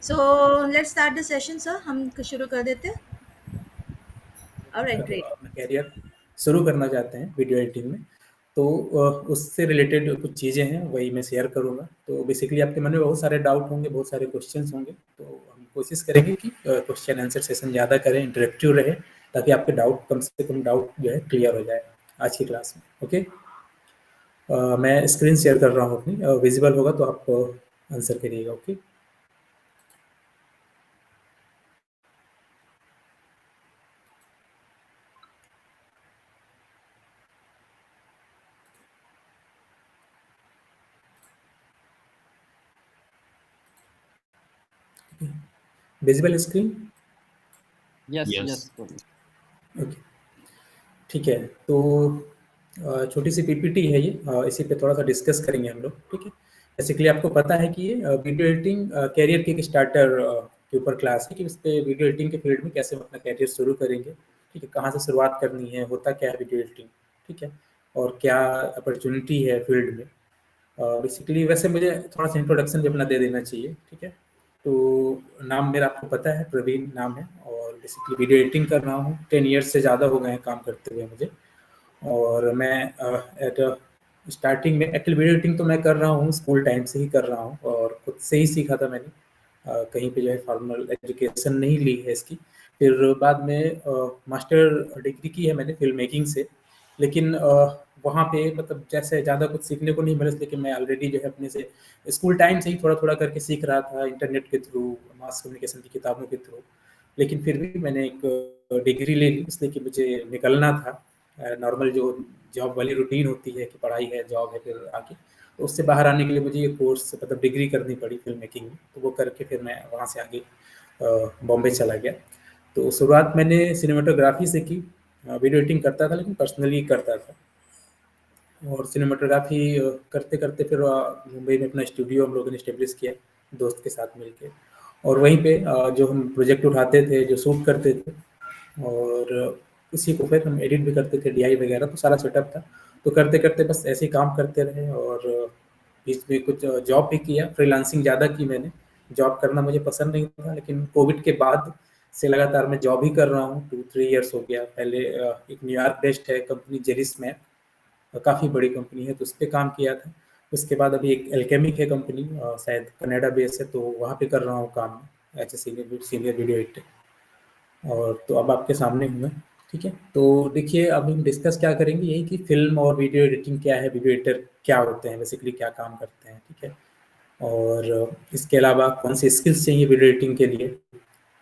So let's start the session, sir. हम शुरू कर देते हैं. All right, अगर great. अपना कैरियर शुरू करना चाहते हैं वीडियो एडिटिंग में तो उससे रिलेटेड कुछ चीज़ें हैं वही मैं शेयर करूँगा। तो बेसिकली आपके मन में बहुत सारे डाउट होंगे, बहुत सारे क्वेश्चंस होंगे, तो हम कोशिश करेंगे कि क्वेश्चन आंसर सेशन ज़्यादा करें, इंटरेक्टिव रहे, ताकि आपके डाउट कम से कम डाउट जो है क्लियर हो जाए आज की क्लास में। ओके, मैं स्क्रीन शेयर कर रहा हूँ अपनी, विजिबल होगा तो आप आंसर करिएगा। Okay, visible screen. Yes Yes. Yes बोलिए। ओके, ठीक है। तो छोटी सी पीपीटी है ये, इसी पे थोड़ा सा डिस्कस करेंगे हम लोग। ठीक है, बेसिकली आपको पता है कि ये वीडियो एडिटिंग कैरियर के स्टार्टर के ऊपर क्लास है, कि उस पे वीडियो एडिटिंग के फील्ड में कैसे हम अपना कैरियर शुरू करेंगे। ठीक है, कहाँ से शुरुआत करनी है, होता क्या है वीडियो एडिटिंग, ठीक है, और क्या अपॉर्चुनिटी है फील्ड में। बेसिकली वैसे मुझे थोड़ा सा इंट्रोडक्शन भी अपना दे देना चाहिए। ठीक है, तो नाम मेरा आपको पता है, प्रवीण नाम है, और बेसिकली वीडियो एडिटिंग कर रहा हूँ। 10 ईयर्स से ज़्यादा हो गए हैं काम करते हुए मुझे। और मैं एट स्टार्टिंग में एक्चुअली वीडियो एडिटिंग तो मैं कर रहा हूँ, स्कूल टाइम से ही कर रहा हूँ, और खुद से ही सीखा था मैंने। कहीं पे जो है फॉर्मल एजुकेशन नहीं ली है इसकी। फिर बाद में मास्टर डिग्री की है मैंने फिल्म मेकिंग से, लेकिन वहाँ पे मतलब जैसे ज़्यादा कुछ सीखने को नहीं मिला, लेकिन मैं ऑलरेडी जो है अपने से स्कूल टाइम से ही थोड़ा थोड़ा करके सीख रहा था, इंटरनेट के थ्रू, मास कम्युनिकेशन की किताबों के थ्रू। लेकिन फिर भी मैंने एक डिग्री ले ली, इसलिए कि मुझे निकलना था। नॉर्मल जो जॉब वाली रूटीन होती है कि पढ़ाई है, जॉब है, फिर आगे, तो उससे बाहर आने के लिए मुझे ये कोर्स मतलब डिग्री करनी पड़ी फिल्म मेकिंग में। तो वो करके फिर मैं वहाँ से आगे बॉम्बे चला गया। तो शुरुआत मैंने सिनेमाटोग्राफी से की। वीडियो एडिटिंग करता था लेकिन पर्सनली करता था, और सिनेमाटोग्राफी करते करते फिर मुंबई में अपना स्टूडियो हम लोगों ने इस्टेब्लिश किया दोस्त के साथ मिलके। और वहीं पे जो हम प्रोजेक्ट उठाते थे, जो शूट करते थे, और उसी को फिर हम एडिट भी करते थे, डीआई वगैरह, तो सारा सेटअप था। तो करते करते बस ऐसे ही काम करते रहे, और बीच में कुछ जॉब भी किया, फ्रीलांसिंग ज़्यादा की मैंने। जॉब करना मुझे पसंद नहीं था, लेकिन कोविड के बाद से लगातार मैं जॉब ही कर रहा हूँ। 2-3 ईयर्स हो गया। पहले एक न्यूयॉर्क बेस्ड है कंपनी जेरिस में, काफ़ी बड़ी कंपनी है, तो उस पे काम किया था। उसके बाद अभी एक एल्केमिक है कंपनी, शायद कनाडा बेस है, तो वहाँ पे कर रहा हूँ काम as a senior video editor. और तो अब आपके सामने हूँ मैं। ठीक है, तो देखिए अब हम डिस्कस क्या करेंगे, यही कि फिल्म और वीडियो एडिटिंग क्या है, वीडियो एडिटर क्या होते हैं, बेसिकली क्या काम करते हैं। ठीक है, और इसके अलावा कौन सी स्किल्स चाहिए वीडियो एडिटिंग के लिए,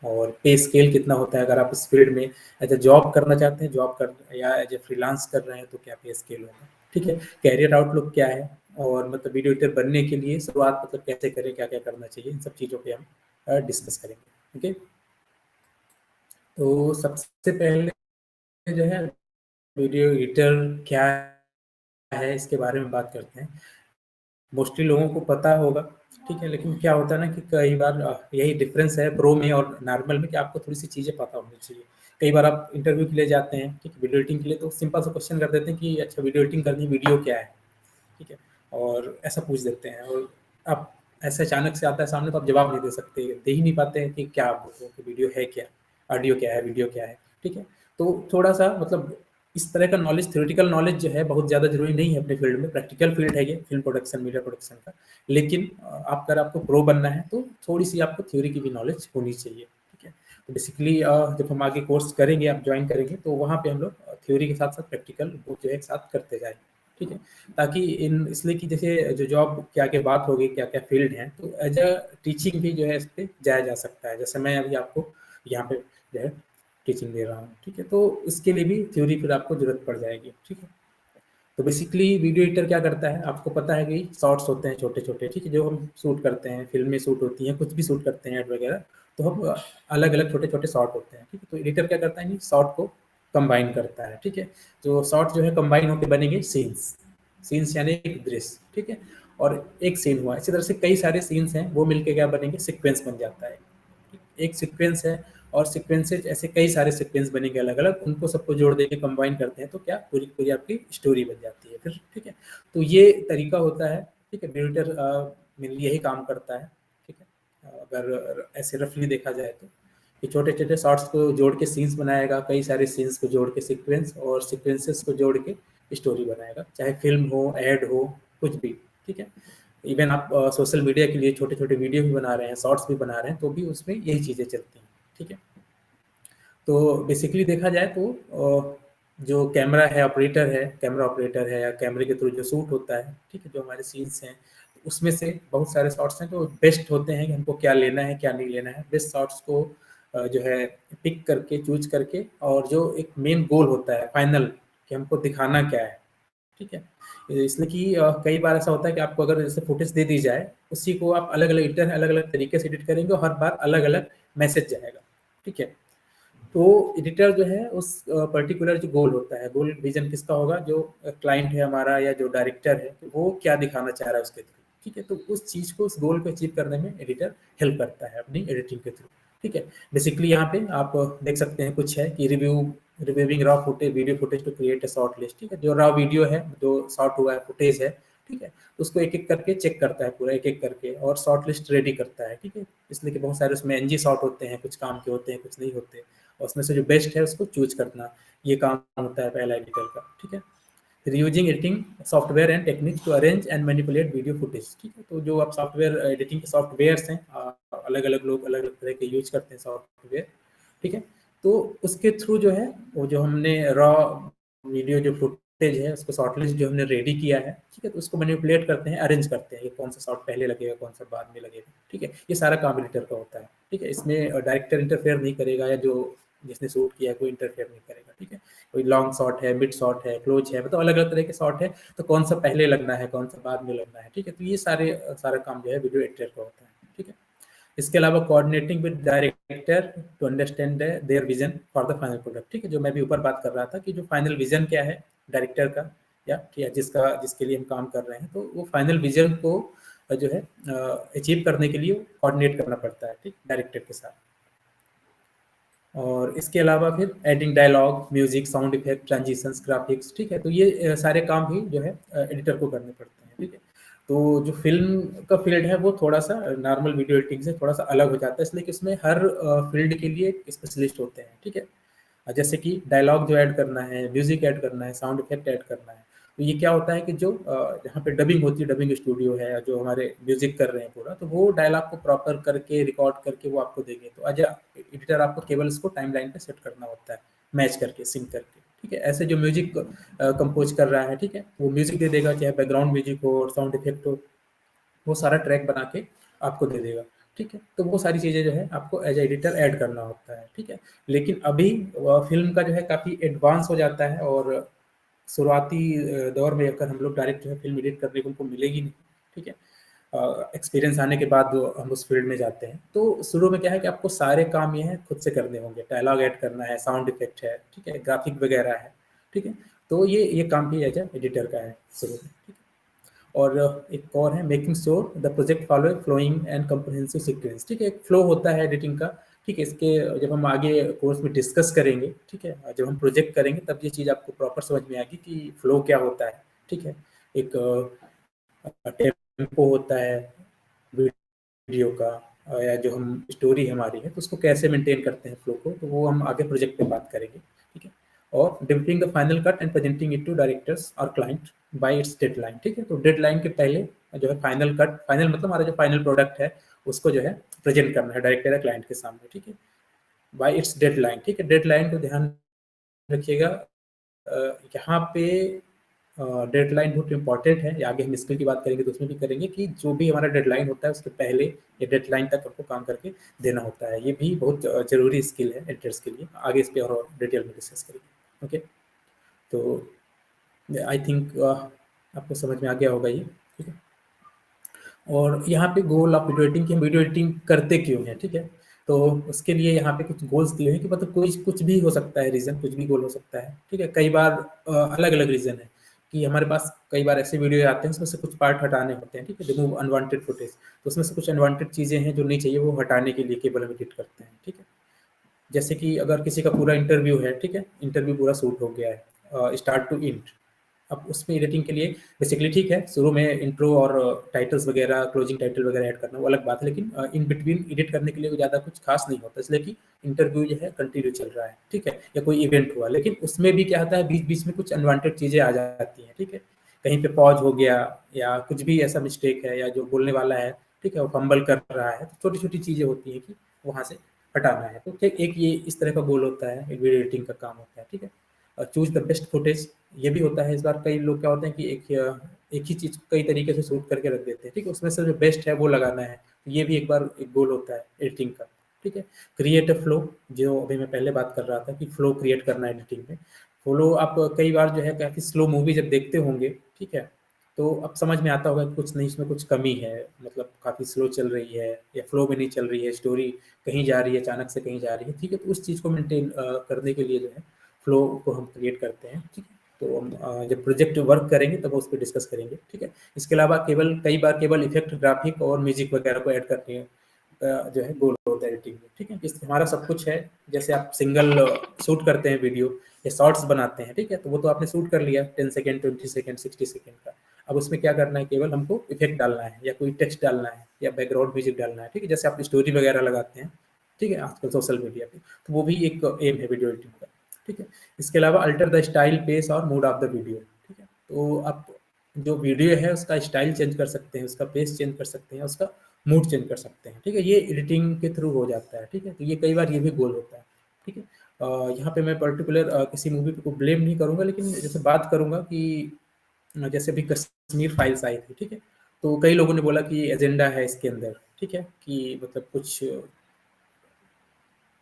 और पे स्केल कितना होता है अगर आप इस फील्ड में एज ए जॉब करना चाहते हैं, जॉब कर या एज ए फ्रीलांस कर रहे हैं, तो क्या पे स्केल होगा। ठीक है, कैरियर आउटलुक क्या है, और मतलब वीडियो एडिटर बनने के लिए शुरुआत मतलब कैसे करें, क्या क्या करना चाहिए, इन सब चीज़ों पे हम डिस्कस करेंगे। ओके, तो सबसे पहले जो है वीडियो एडिटर क्या है इसके बारे में बात करते हैं। मोस्टली लोगों को पता होगा, ठीक है, लेकिन क्या होता है ना कि कई बार यही डिफरेंस है प्रो में और नॉर्मल में, कि आपको थोड़ी सी चीज़ें पता होनी चाहिए। कई बार आप इंटरव्यू के लिए जाते हैं, ठीक है, वीडियो एडिटिंग के लिए, तो सिंपल सा क्वेश्चन कर देते हैं कि अच्छा वीडियो एडिटिंग करनी, वीडियो क्या है, ठीक है, और ऐसा पूछ देते हैं, और आप ऐसे अचानक से आता है सामने तो आप जवाब नहीं दे सकते, दे ही नहीं पाते हैं कि क्या आप बोलो कि वीडियो है क्या, ऑडियो क्या है, वीडियो क्या है। ठीक है, तो थोड़ा सा मतलब इस तरह का नॉलेज, थ्योरेटिकल नॉलेज जो है बहुत ज़्यादा जरूरी नहीं है अपने फील्ड में। प्रैक्टिकल फील्ड है ये फिल्म प्रोडक्शन, मीडिया प्रोडक्शन का। लेकिन आप अगर आपको प्रो बनना है तो थोड़ी सी आपको थ्योरी की भी नॉलेज होनी चाहिए। ठीक है, तो बेसिकली जब हम आगे कोर्स करेंगे, आप ज्वाइन करेंगे, तो वहाँ पे हम लोग थ्योरी के साथ साथ प्रैक्टिकल जो है एक साथ करते जाएंगे। ठीक है, ताकि इन इसलिए कि जैसे जो जॉब के आगे बात होगी, क्या क्या फील्ड है, तो एज अ टीचिंग भी जो है इस पे जाया जा सकता है, जैसे मैं अभी आपको यहाँ पे जो है टीचिंग दे रहा हूँ। ठीक है, तो इसके लिए भी थ्योरी फिर आपको जरूरत पड़ जाएगी। ठीक है, तो बेसिकली वीडियो एडिटर क्या करता है, आपको पता है कि शॉर्ट्स होते हैं छोटे छोटे, ठीक है, जो हम शूट करते हैं, फिल्म में शूट होती हैं, कुछ भी शूट करते हैं, एड वगैरह, तो हम अलग अलग छोटे छोटे शॉर्ट होते हैं। ठीक है, तो एडिटर क्या करता है कि शॉर्ट को कंबाइन करता है। ठीक है, जो शॉर्ट जो है कंबाइन होकर बनेंगे सीन्स, सीन्स यानी एक दृश्य। ठीक है, और एक सीन हुआ, इसी तरह से कई सारे सीन्स हैं, वो मिलके क्या बनेंगे, सिक्वेंस बन जाता है। एक सीक्वेंस है, और सीक्वेंसेज ऐसे कई सारे सीक्वेंस बनेंगे अलग अलग, उनको सबको जोड़ देके कंबाइन करते हैं, तो क्या पूरी पूरी आपकी स्टोरी बन जाती है फिर। ठीक है, तो ये तरीका होता है। ठीक है, एडिटर मेनली यही काम करता है। ठीक है, अगर ऐसे रफली देखा जाए तो, कि छोटे छोटे शॉर्ट्स को जोड़ के सीन्स बनाएगा, कई सारे सीन्स को जोड़ के सीक्वेंस, और सीक्वेंसेस को जोड़ के स्टोरी बनाएगा, चाहे फिल्म हो, एड हो, कुछ भी, ठीक है। इवन आप सोशल मीडिया के लिए छोटे छोटे वीडियो भी बना रहे हैं, शॉर्ट्स भी बना रहे हैं, तो भी उसमें यही चीज़ें चलती हैं, ठीक है। तो बेसिकली देखा जाए तो जो कैमरा है, ऑपरेटर है, कैमरा ऑपरेटर है, या कैमरे के थ्रू जो शूट होता है, ठीक है, जो हमारे सीन्स हैं, उसमें से बहुत सारे शॉट्स हैं जो बेस्ट होते हैं कि हमको क्या लेना है क्या नहीं लेना है, बेस्ट शॉट्स को जो है पिक करके, चूज करके, और जो एक मेन गोल होता है फाइनल, कि हमको दिखाना क्या है, ठीक है। इसलिए कि कई बार ऐसा होता है कि आपको अगर जैसे फुटेज दे दी जाए, उसी को आप अलग अलग एडिटर अलग अलग तरीके से एडिट करेंगे, और हर बार अलग अलग मैसेज जाएगा, ठीक है। तो एडिटर जो है उस पर्टिकुलर जो गोल होता है, गोल विजन किसका होगा, जो क्लाइंट है हमारा या जो डायरेक्टर है, तो वो क्या दिखाना चाह रहा है उसके थ्रू, ठीक है। तो उस चीज को, उस गोल को अचीव करने में एडिटर हेल्प करता है अपनी एडिटिंग के थ्रू, ठीक है। बेसिकली यहाँ पे आप देख सकते हैं कुछ है कि reviewing raw footage, video footage to create a short list, ठीक है। जो रॉ वीडियो है, जो शॉर्ट हुआ है फुटेज है, ठीक है, तो उसको एक एक करके चेक करता है, पूरा एक एक करके, और शॉर्ट लिस्ट रेडी करता है, ठीक है। इसलिए कि बहुत सारे उसमें एनजी शॉट होते हैं, कुछ काम के होते हैं, कुछ नहीं होते, और उसमें से जो बेस्ट है उसको चूज करना, ये काम होता है पहला एडिटर का, ठीक है। Reusing editing software and technique to arrange and manipulate video footage, ठीक है। तो जो आप सॉफ्टवेयर एडिटिंग के सॉफ्टवेयर्स हैं, अलग अलग लोग अलग अलग तरह के यूज करते हैं सॉफ्टवेयर, ठीक है। तो उसके थ्रू जो है, वो जो हमने रॉ वीडियो जो फुटेज है, उसको शॉर्टलिस्ट जो हमने रेडी किया है, ठीक है, तो उसको मैनिपुलेट करते हैं, अरेंज करते हैं, ये कौन सा शॉट पहले लगेगा, कौन सा बाद में लगेगा, ठीक है। ये सारा काम एडिटर का होता है, ठीक है। इसमें डायरेक्टर इंटरफेयर नहीं करेगा, या जो जिसने शूट किया है कोई इंटरफेयर नहीं करेगा, ठीक है। कोई लॉन्ग शॉट है, मिड शॉट है, क्लोज है, मतलब अलग अलग तरह के शॉट है, तो कौन सा पहले लगना है, कौन सा बाद में लगना है, ठीक है। तो ये सारा काम जो है वीडियो एडिटर का होता है, ठीक है। इसके अलावा coordinating with director to understand their vision for the final product, ठीक है। जो मैं भी ऊपर बात कर रहा था कि जो फाइनल विजन क्या है डायरेक्टर का, या ठीक है, जिसके लिए हम काम कर रहे हैं, तो वो फाइनल विजन को जो है अचीव करने के लिए कोऑर्डिनेट करना पड़ता है, ठीक, डायरेक्टर के साथ। और इसके अलावा फिर adding dialogue, music, sound effect, transitions, graphics, ठीक है। तो ये सारे काम भी जो है एडिटर को करने पड़ते हैं, ठीक है। तो जो फिल्म का फील्ड है वो थोड़ा सा नॉर्मल वीडियो एडिटिंग से थोड़ा सा अलग हो जाता है, इसलिए कि उसमें हर फील्ड के लिए स्पेशलिस्ट होते हैं, ठीक है। जैसे कि डायलॉग जो ऐड करना है, म्यूजिक ऐड करना है, साउंड इफेक्ट ऐड करना है, तो ये क्या होता है कि जो यहाँ पे डबिंग होती है, डबिंग स्टूडियो है, जो हमारे म्यूजिक कर रहे हैं पूरा, तो वो डायलॉग को प्रॉपर करके रिकॉर्ड करके वो आपको देंगे। तो एज एडिटर आपको केवल इसको टाइमलाइन पे सेट करना होता है, मैच करके, सिंक करके, ठीक है। ऐसे जो म्यूजिक कंपोज कर रहा है, ठीक है, वो म्यूजिक दे देगा, चाहे बैकग्राउंड म्यूजिक हो और साउंड इफेक्ट हो, वो सारा ट्रैक बना के आपको दे देगा, ठीक है। तो वो सारी चीज़ें जो है आपको एज एडिटर ऐड करना होता है, ठीक है। लेकिन अभी फिल्म का जो है काफ़ी एडवांस हो जाता है, और शुरुआती दौर में अगर हम लोग डायरेक्ट जो है फिल्म एडिट करने को उनको मिलेगी नहीं, ठीक है। एक्सपीरियंस आने के बाद हम उस फील्ड में जाते हैं, तो शुरू में क्या है कि आपको सारे काम ये है खुद से करने होंगे, डायलॉग ऐड करना है, साउंड इफेक्ट है, ठीक है, ग्राफिक वगैरह है, ठीक है। तो ये काम भी एज एडिटर का है शुरू में, ठीक है। और एक और है making sure the project follow flowing and comprehensive sequence, ठीक है। एक फ्लो होता है एडिटिंग का, ठीक है। इसके जब हम आगे कोर्स में डिस्कस करेंगे, ठीक है, जब हम प्रोजेक्ट करेंगे तब ये चीज़ आपको प्रॉपर समझ में आएगी कि फ्लो क्या होता है, ठीक है। एक टेम्पो होता है वीडियो का, या जो हम स्टोरी हमारी है तो उसको कैसे मेंटेन करते हैं फ्लो को, तो वो हम आगे प्रोजेक्ट पे बात करेंगे, ठीक है। और developing the final cut and presenting it to directors और क्लाइंट बाय इट्स डेडलाइन, ठीक है। तो डेडलाइन के पहले जो है फाइनल कट, फाइनल मतलब हमारा जो फाइनल प्रोडक्ट है उसको जो है प्रेजेंट करना है डायरेक्टर या क्लाइंट के सामने, ठीक है, बाय इट्स डेडलाइन, ठीक है। डेडलाइन को ध्यान रखिएगा, यहाँ पे डेडलाइन बहुत इंपॉर्टेंट है, आगे हम स्किल की बात करेंगे तो उसमें भी करेंगे कि जो भी हमारा डेडलाइन होता है उसके पहले या डेडलाइन तक आपको काम करके देना होता है। ये भी बहुत जरूरी स्किल है एडिटर्स के लिए, आगे इस पर और डिटेल में डिस्कस करेंगे, ओके। तो आई थिंक आपको समझ में आ गया होगा ये, ठीक है। और यहाँ पे गोल ऑफ वीडियो एडिटिंग की, हम वीडियो एडिटिंग करते क्यों हैं, ठीक है। तो उसके लिए यहाँ पे कुछ गोल्स दिए हैं कि मतलब कुछ भी हो सकता है, रीज़न कुछ भी गोल हो सकता है, ठीक है। कई बार अलग अलग रीज़न है कि हमारे पास कई बार ऐसे वीडियो आते हैं उसमें से कुछ पार्ट हटाने होते हैं, ठीक है, रिमूव अनवांटेड फुटेज, तो उसमें से कुछ अनवांटेड चीज़ें हैं जो नहीं चाहिए, वो हटाने के लिए केवल हम एडिट करते हैं, ठीक है। जैसे कि अगर किसी का पूरा इंटरव्यू है, ठीक है, इंटरव्यू पूरा शूट हो गया है स्टार्ट टू एंड, अब उसमें एडिटिंग के लिए बेसिकली ठीक है, शुरू में इंट्रो और टाइटल्स वगैरह, क्लोजिंग टाइटल वगैरह ऐड करना वो अलग बात है, लेकिन इन बिटवीन एडिट करने के लिए ज़्यादा कुछ खास नहीं होता, इसलिए कि इंटरव्यू जो है कंटिन्यू चल रहा है, ठीक है, या कोई इवेंट हुआ, लेकिन उसमें भी क्या होता है बीच बीच में कुछ अनवांटेड चीज़ें आ जाती हैं, ठीक है, कहीं पे पॉज हो गया या कुछ भी ऐसा मिस्टेक है या जो बोलने वाला है, ठीक है, वो फंबल कर रहा है, तो छोटी छोटी चीज़ें होती हैं कि वहाँ से हटाना है। तो ठीक एक ये इस तरह का गोल होता है, वीडियो एडिटिंग का काम होता है, ठीक है। चूज द बेस्ट फुटेज, ये भी होता है। इस बार कई लोग क्या होते हैं कि एक ही चीज़ कई तरीके से शूट करके रख देते हैं, ठीक है, उसमें से जो बेस्ट है वो लगाना है। तो ये भी एक बार एक गोल होता है एडिटिंग का, ठीक है। क्रिएट अ फ्लो, जो अभी मैं पहले बात कर रहा था कि फ्लो क्रिएट करना है एडिटिंग में। फ्लो आप कई बार जो है काफ़ी स्लो मूवी जब देखते होंगे, ठीक है, तो अब समझ में आता होगा कि कुछ नहीं, इसमें कुछ कमी है, मतलब काफ़ी स्लो चल रही है या फ्लो में नहीं चल रही है, स्टोरी कहीं जा रही है, अचानक से कहीं जा रही है, ठीक है। तो उस चीज़ को मेंटेन करने के लिए जो है फ्लो को हम क्रिएट करते हैं, ठीक है। तो हम जब प्रोजेक्ट वर्क करेंगे तब उस पर डिस्कस करेंगे, ठीक है। इसके अलावा कई बार केवल इफेक्ट, ग्राफिक और म्यूजिक वगैरह को ऐड करते हैं जो है गोल होता है एडिटिंग में, ठीक है। हमारा सब कुछ है, जैसे आप सिंगल शूट करते हैं वीडियो या शॉर्ट्स बनाते हैं, ठीक है, तो वो तो आपने शूट कर लिया 10 सेकेंड, 20 सेकेंड, 60 सेकेंड का। अब उसमें क्या करना है, केवल हमको इफेक्ट डालना है या कोई टेक्स्ट डालना है या बैकग्राउंड म्यूजिक डालना है, ठीक है, जैसे आप स्टोरी वगैरह लगाते हैं, ठीक है, आजकल सोशल मीडिया पे, तो वो भी एक एम है वीडियो एडिटिंग का, ठीक है। इसके अलावा अल्टर द स्टाइल, पेस और मूड ऑफ द वीडियो, ठीक है। तो आप जो वीडियो है उसका स्टाइल चेंज कर सकते हैं, उसका पेस चेंज कर सकते हैं, उसका मूड चेंज कर सकते हैं, ठीक है। ये एडिटिंग के थ्रू हो जाता है, ठीक है। तो ये कई बार ये भी गोल होता है, ठीक है। यहाँ पे मैं पर्टिकुलर किसी मूवी को ब्लेम नहीं करूँगा, लेकिन जैसे बात करूँगा कि जैसे अभी कश्मीर फाइल्स आई थी, ठीक है, तो कई लोगों ने बोला कि एजेंडा है इसके अंदर, ठीक है, कि मतलब कुछ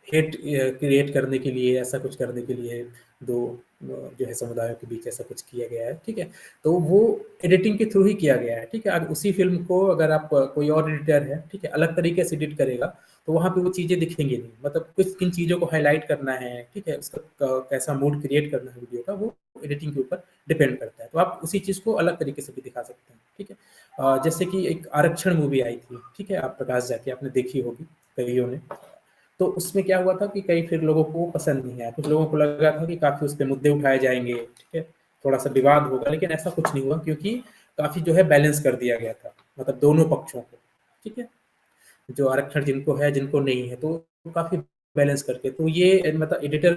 हेट क्रिएट करने के लिए, ऐसा कुछ करने के लिए दो जो है समुदायों के बीच ऐसा कुछ किया गया है, ठीक है। तो वो एडिटिंग के थ्रू ही किया गया है, ठीक है। अब उसी फिल्म को अगर आप कोई और एडिटर है, ठीक है, अलग तरीके से एडिट करेगा, तो वहाँ पे वो चीज़ें दिखेंगी नहीं, मतलब कुछ किन चीज़ों को हाईलाइट करना है, ठीक है, उसका कैसा मूड क्रिएट करना है वीडियो का, वो एडिटिंग के ऊपर डिपेंड करता है। तो आप उसी चीज़ को अलग तरीके से भी दिखा सकते हैं, ठीक है। जैसे कि एक आरक्षण मूवी आई थी, ठीक है, आप प्रकाश झा की आपने देखी होगी कईयों ने, तो उसमें क्या हुआ था कि कई फिर लोगों को पसंद नहीं आया, कुछ लोगों को लगा था कि काफ़ी उस पे मुद्दे उठाए जाएँगे, ठीक है, थोड़ा-सा विवाद होगा, लेकिन ऐसा कुछ नहीं हुआ क्योंकि काफ़ी जो है बैलेंस कर दिया गया था, मतलब दोनों पक्षों को, ठीक है, जो आरक्षण जिनको है, जिनको नहीं है, तो काफ़ी बैलेंस करके, तो ये मतलब एडिटर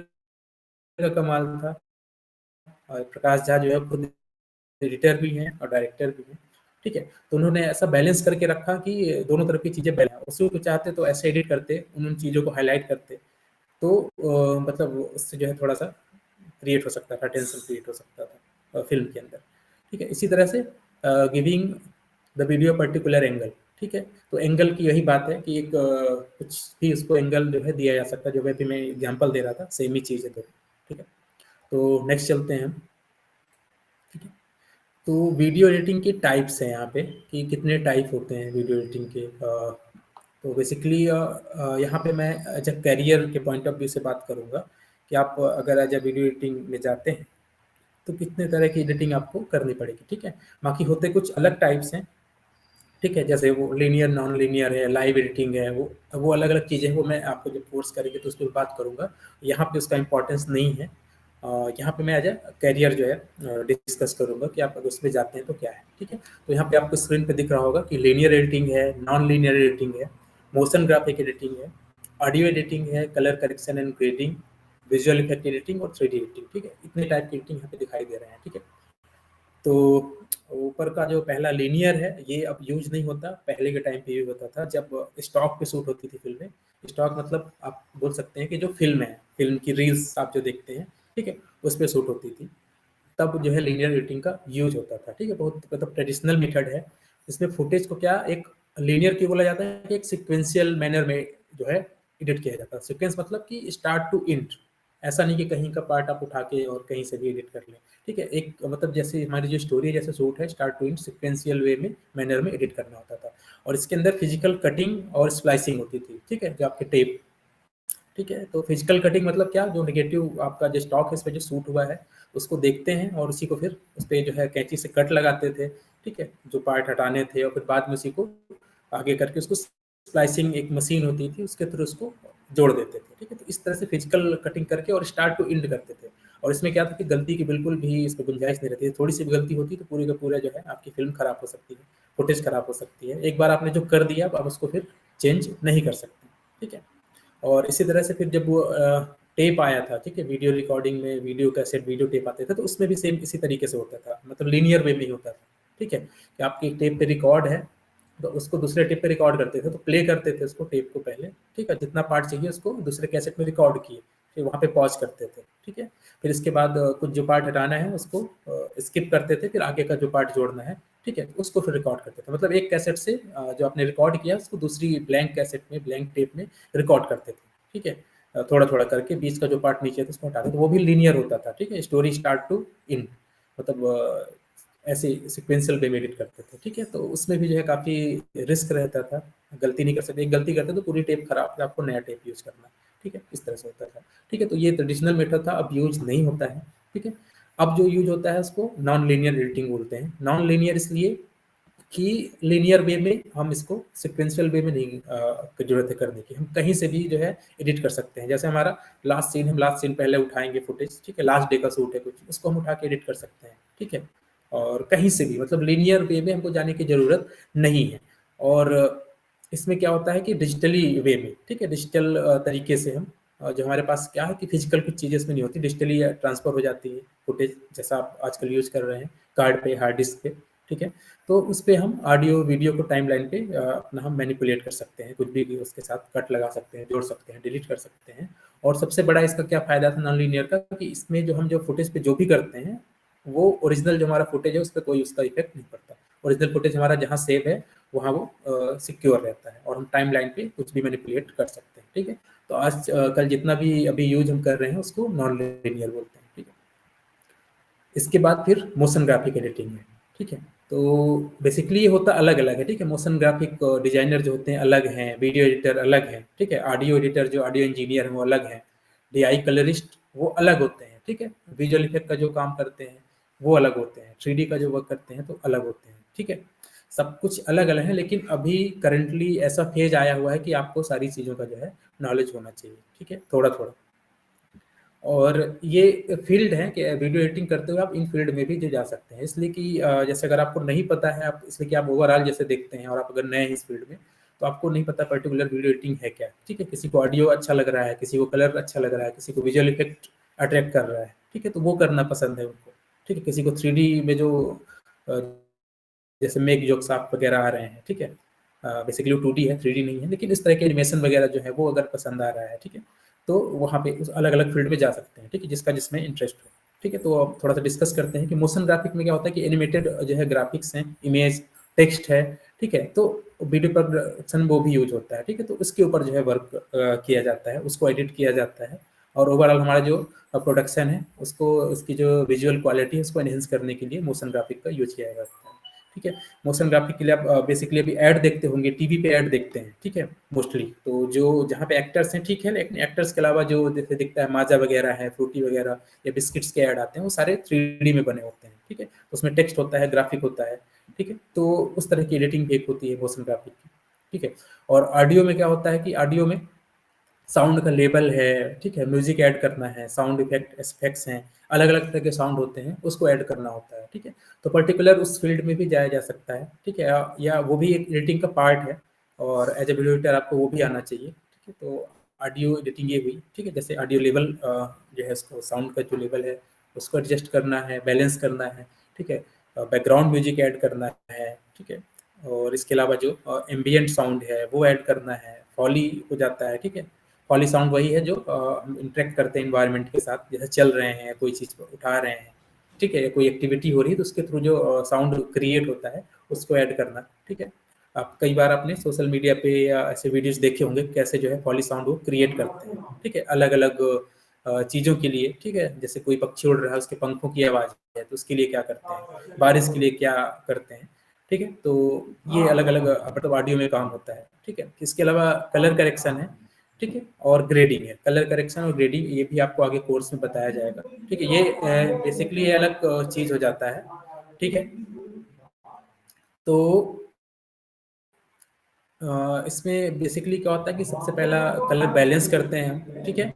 का कमाल था। और प्रकाश झा जो है खुद एडिटर भी हैं और डायरेक्टर भी हैं, ठीक है। तो उन्होंने ऐसा बैलेंस करके रखा कि दोनों तरफ की चीज़ें बैलेंस, उसी को चाहते तो ऐसे एडिट करते, उन चीज़ों को हाईलाइट करते, तो मतलब उससे जो है थोड़ा-सा क्रिएट हो सकता था, टेंशन क्रिएट हो सकता था फ़िल्म के अंदर, ठीक है। इसी तरह से giving the video particular angle, ठीक है। तो एंगल की यही बात है कि एक कुछ भी उसको एंगल जो है दिया जा सकता है, जो अभी मैं एग्ज़ाम्पल दे रहा था, सेम ही चीज़ है दोनों, ठीक है। तो नेक्स्ट चलते हैं हम, ठीक है। तो वीडियो एडिटिंग के टाइप्स हैं यहाँ पे कि कितने टाइप होते हैं वीडियो एडिटिंग के। तो बेसिकली यहाँ पे मैं एज अ करियर के पॉइंट ऑफ व्यू से बात करूँगा कि आप अगर एज अ वीडियो एडिटिंग में जाते हैं तो कितने तरह की एडिटिंग आपको करनी पड़ेगी, ठीक है। बाकी होते कुछ अलग टाइप्स हैं, ठीक है, जैसे वो लीनियर, नॉन लीनियर है, लाइव एडिटिंग है, वो अलग-अलग चीज़ें हैं, वो मैं आपको जब कोर्स करेंगे तो उस पे बात करूँगा। यहाँ पे उसका इम्पोर्टेंस नहीं है। यहाँ पे मैं एज़ अ कैरियर जो है डिस्कस करूँगा कि आप अगर उसमें जाते हैं तो क्या है, ठीक है। तो यहाँ पे आपको स्क्रीन पे दिख रहा होगा कि लीनियर एडिटिंग है, नॉन लीनियर एडिटिंग है, मोशन ग्राफिक एडिटिंग है, ऑडियो एडिटिंग है, colour correction and grading, visual effect editing और 3D एडिटिंग, ठीक है। इतने टाइप की एडिटिंग यहाँ पे दिखाई दे रहे हैं, ठीक है। तो ऊपर का जो पहला लीनियर है ये अब यूज़ नहीं होता, पहले के टाइम पे यूज़ होता था जब स्टॉक पे शूट होती थी फ़िल्में। स्टॉक मतलब आप बोल सकते हैं कि जो फ़िल्म है, फ़िल्म की रील्स आप जो देखते हैं, ठीक है? उस पे शूट होती थी। तब जो है लीनियर एडिटिंग का यूज़ होता था, ठीक है? बहुत मतलब ट्रेडिशनल मेथड है। इसमें फुटेज को क्या एक लीनियर क्यों बोला जाता है कि एक सीक्वेंशियल मैनर में जो है एडिट किया जाता है। सीक्वेंस मतलब कि स्टार्ट टू एंड, ऐसा नहीं कि कहीं का पार्ट आप उठा के और कहीं से भी एडिट कर लें, ठीक है। एक मतलब जैसे हमारी जो स्टोरी है, जैसे शूट है, स्टार्ट टू एंड सीक्वेंशियल वे में, मैनर में एडिट करना होता था। और इसके अंदर फिजिकल कटिंग और स्प्लाइसिंग होती थी, ठीक है, जो आपके टेप, ठीक है। तो फिजिकल कटिंग मतलब क्या, जो नेगेटिव आपका जो स्टॉक है इस पे जो शूट हुआ है उसको देखते हैं और उसी को फिर उस पे जो है कैंची से कट लगाते थे, ठीक है, जो पार्ट हटाने थे, और फिर बाद में उसी को आगे करके उसको स्प्लाइसिंग एक मशीन होती थी उसके थ्रू उसको जोड़ देते थे, ठीक है। तो इस तरह से फिजिकल कटिंग करके और स्टार्ट टू एंड करते थे। और इसमें क्या था कि गलती की बिल्कुल भी इसमें गुंजाइश नहीं रहती है। थोड़ी सी भी गलती होती है तो पूरी का पूरा जो है आपकी फिल्म खराब हो सकती है, फुटेज खराब हो सकती है। एक बार आपने जो कर दिया अब आप उसको फिर चेंज नहीं कर सकते, ठीक है। और इसी तरह से फिर जब वो टेप आया था, ठीक है, वीडियो रिकॉर्डिंग में वीडियो कैसेट वीडियो टेप आते थे, तो उसमें भी सेम इसी तरीके से होता था, मतलब लीनियर वे में ही होता था, ठीक है, कि आपकी टेप पे रिकॉर्ड है तो उसको दूसरे टेप पे रिकॉर्ड करते थे, तो प्ले करते थे उसको टेप को पहले, ठीक है, जितना पार्ट चाहिए उसको दूसरे कैसेट में रिकॉर्ड किए, फिर वहाँ पे पॉज करते थे, ठीक है। फिर इसके बाद कुछ जो पार्ट हटाना है उसको स्किप करते थे, फिर आगे का जो पार्ट जोड़ना है, ठीक है, उसको फिर रिकॉर्ड करते थे। मतलब एक कैसेट से जो आपने रिकॉर्ड किया उसको दूसरी ब्लैंक कैसेट में ब्लैंक टेप में रिकॉर्ड करते थे, ठीक है, थोड़ा थोड़ा करके बीच का जो पार्ट नीचे था उसको हटाते थे, वो भी लीनियर होता था, ठीक है, स्टोरी स्टार्ट टू इन, मतलब ऐसे सिक्वेंशियल वे में एडिट करते थे, ठीक है। तो उसमें भी जो है काफ़ी रिस्क रहता था, गलती नहीं कर सकते, एक गलती करते तो पूरी टेप खराब, फिर आपको नया टेप यूज़ करना, ठीक है, इस तरह से होता था, ठीक है। तो ये ट्रेडिशनल मेथड था, अब यूज़ नहीं होता है, ठीक है। अब जो यूज होता है उसको नॉन लीनियर एडिटिंग बोलते हैं। नॉन लीनियर इसलिए कि लीनियर वे में हम इसको सिक्वेंशियल वे में नहीं जरूरत है करने की, हम कहीं से भी जो है एडिट कर सकते हैं। जैसे हमारा लास्ट सीन, हम लास्ट सीन पहले उठाएंगे फुटेज, ठीक है, लास्ट डे का शूट है कुछ, उसको हम उठा के एडिट कर सकते हैं, ठीक है, और कहीं से भी, मतलब लीनियर वे में हमको जाने की जरूरत नहीं है। और इसमें क्या होता है कि डिजिटली वे में, ठीक है, डिजिटल तरीके से हम जो हमारे पास क्या है कि फिजिकल कुछ चीज़ें इसमें नहीं होती, डिजिटली ट्रांसफर हो जाती है फुटेज, जैसा आप आजकल यूज कर रहे हैं कार्ड पे, हार्ड डिस्क पे, ठीक है। तो उस पे हम ऑडियो वीडियो को टाइमलाइन पे अपना हम मैनिपुलेट कर सकते हैं, कुछ भी उसके साथ कट लगा सकते हैं, जोड़ सकते हैं, डिलीट कर सकते हैं। और सबसे बड़ा इसका क्या फ़ायदा था नॉन लीनियर का, कि इसमें जो हम जो फुटेज पे जो भी करते हैं वो ओरिजिनल जो हमारा फुटेज है उस पर कोई उसका इफेक्ट नहीं पड़ता। ओरिजिनल फुटेज हमारा जहाँ सेव है वहाँ वो सिक्योर रहता है और हम टाइमलाइन पे कुछ भी मैनिपुलेट कर सकते हैं, ठीक है। तो आज कल जितना भी अभी यूज हम कर रहे हैं उसको नॉन लीनियर बोलते हैं, ठीक है। इसके बाद फिर मोशन ग्राफिक एडिटिंग है, ठीक है। तो बेसिकली ये होता अलग अलग है, ठीक है। मोशन ग्राफिक डिजाइनर जो होते हैं अलग हैं, वीडियो एडिटर अलग हैं, ठीक है, ऑडियो एडिटर जो ऑडियो इंजीनियर हैं वो अलग हैं, डीआई कलरिस्ट वो अलग होते हैं, ठीक है, विजुअल इफेक्ट का जो काम करते हैं वो अलग होते हैं, 3D का जो वर्क करते हैं तो अलग होते हैं, ठीक है। सब कुछ अलग अलग है, लेकिन अभी करंटली ऐसा फेज आया हुआ है कि आपको सारी चीज़ों का जो है नॉलेज होना चाहिए, ठीक है, थोड़ा थोड़ा। और ये फील्ड है कि वीडियो एडिटिंग करते हुए आप इन फील्ड में भी जो जा सकते हैं, इसलिए कि जैसे अगर आपको नहीं पता है, आप इसलिए कि आप ओवरऑल जैसे देखते हैं और आप अगर नए हैं इस फील्ड में तो आपको नहीं पता पर्टिकुलर वीडियो एडिटिंग है क्या, ठीक है। किसी को ऑडियो अच्छा लग रहा है, किसी को कलर अच्छा लग रहा है, किसी को विजुअल इफेक्ट अट्रैक्ट कर रहा है, ठीक है, तो वो करना पसंद है उनको, ठीक है। किसी को 3D में जो अ, जैसे मेक जोक्स आप वगैरह आ रहे हैं, ठीक है, बेसिकली वो 2D है, 3D नहीं है, लेकिन इस तरह के एनिमेशन वगैरह जो है वो अगर पसंद आ रहा है, ठीक है, तो वहाँ पे उस अलग अलग फील्ड में जा सकते हैं, ठीक है, जिसका जिसमें इंटरेस्ट हो, ठीक है। तो अब थोड़ा सा डिस्कस करते हैं कि मोशन ग्राफिक में क्या होता है कि एनिमेटेड जो है ग्राफिक्स हैं, इमेज टेक्स्ट है, ठीक है, तो वीडियो प्रोडक्शन वो भी यूज होता है, ठीक है, तो उसके ऊपर जो है वर्क किया जाता है, उसको एडिट किया जाता है। और ओवरऑल हमारा जो प्रोडक्शन है उसको, उसकी जो विजुअल क्वालिटी है उसको एनहेंस करने के लिए मोशन ग्राफिक का यूज किया जाता है, ठीक है। मोशन ग्राफिक के लिए आप बेसिकली अभी ऐड देखते होंगे, टीवी पे ऐड देखते हैं, ठीक है, मोस्टली तो जो जहाँ पे एक्टर्स हैं, ठीक है, लेकिन एक्टर्स के अलावा जो जैसे दिखता है माजा वगैरह है, फ्रूटी वगैरह या बिस्किट्स के ऐड आते हैं वो सारे 3D में बने होते हैं, ठीक है, उसमें टेक्स्ट होता है, ग्राफिक होता है, ठीक है। तो उस तरह की एडिटिंग भी एक होती है मोशन ग्राफिक की, ठीक है। और ऑडियो में क्या होता है कि ऑडियो में साउंड का लेवल है, ठीक है, म्यूजिक ऐड करना है, साउंड इफेक्ट इफेक्ट्स हैं, अलग अलग तरह के साउंड होते हैं, उसको ऐड करना होता है, ठीक है। तो पर्टिकुलर उस फील्ड में भी जाया जा सकता है, ठीक है, या वो भी एक एडिटिंग का पार्ट है और एज ए वीडियो एडिटर आपको वो भी आना चाहिए, ठीक है। तो ऑडियो एडिटिंग ये हुई, ठीक है, जैसे ऑडियो लेवल जो है उसको साउंड का जो लेवल है उसको एडजस्ट करना है, बैलेंस करना है, ठीक है, बैकग्राउंड म्यूजिक ऐड करना है, ठीक है। और इसके अलावा जो एम्बियंट साउंड है वो ऐड करना है, फॉली हो जाता है, ठीक है। पॉली साउंड वही है जो हम इंटरेक्ट करते हैं इन्वायरमेंट के साथ, जैसे चल रहे हैं, कोई चीज़ उठा रहे हैं, ठीक है, कोई एक्टिविटी हो रही है तो उसके थ्रू जो साउंड क्रिएट होता है उसको ऐड करना, ठीक है। आप कई बार आपने सोशल मीडिया पे या ऐसे वीडियोस देखे होंगे कैसे जो है पॉली साउंड वो क्रिएट करते हैं, ठीक है, अलग अलग चीज़ों के लिए, ठीक है, जैसे कोई पक्षी उड़ रहा है उसके पंखों की आवाज़ है तो उसके लिए क्या करते हैं, बारिश के लिए क्या करते हैं, ठीक है। तो ये अलग अलग मतलब ऑडियो में काम होता है, ठीक है। इसके अलावा कलर करेक्शन है, ठीक है, और ग्रेडिंग है, कलर करेक्शन और ग्रेडिंग ये भी आपको आगे कोर्स में बताया जाएगा, ठीक है। ये बेसिकली ये अलग चीज हो जाता है, ठीक है। तो इसमें बेसिकली क्या होता है कि सबसे पहला कलर बैलेंस करते हैं हम, ठीक है,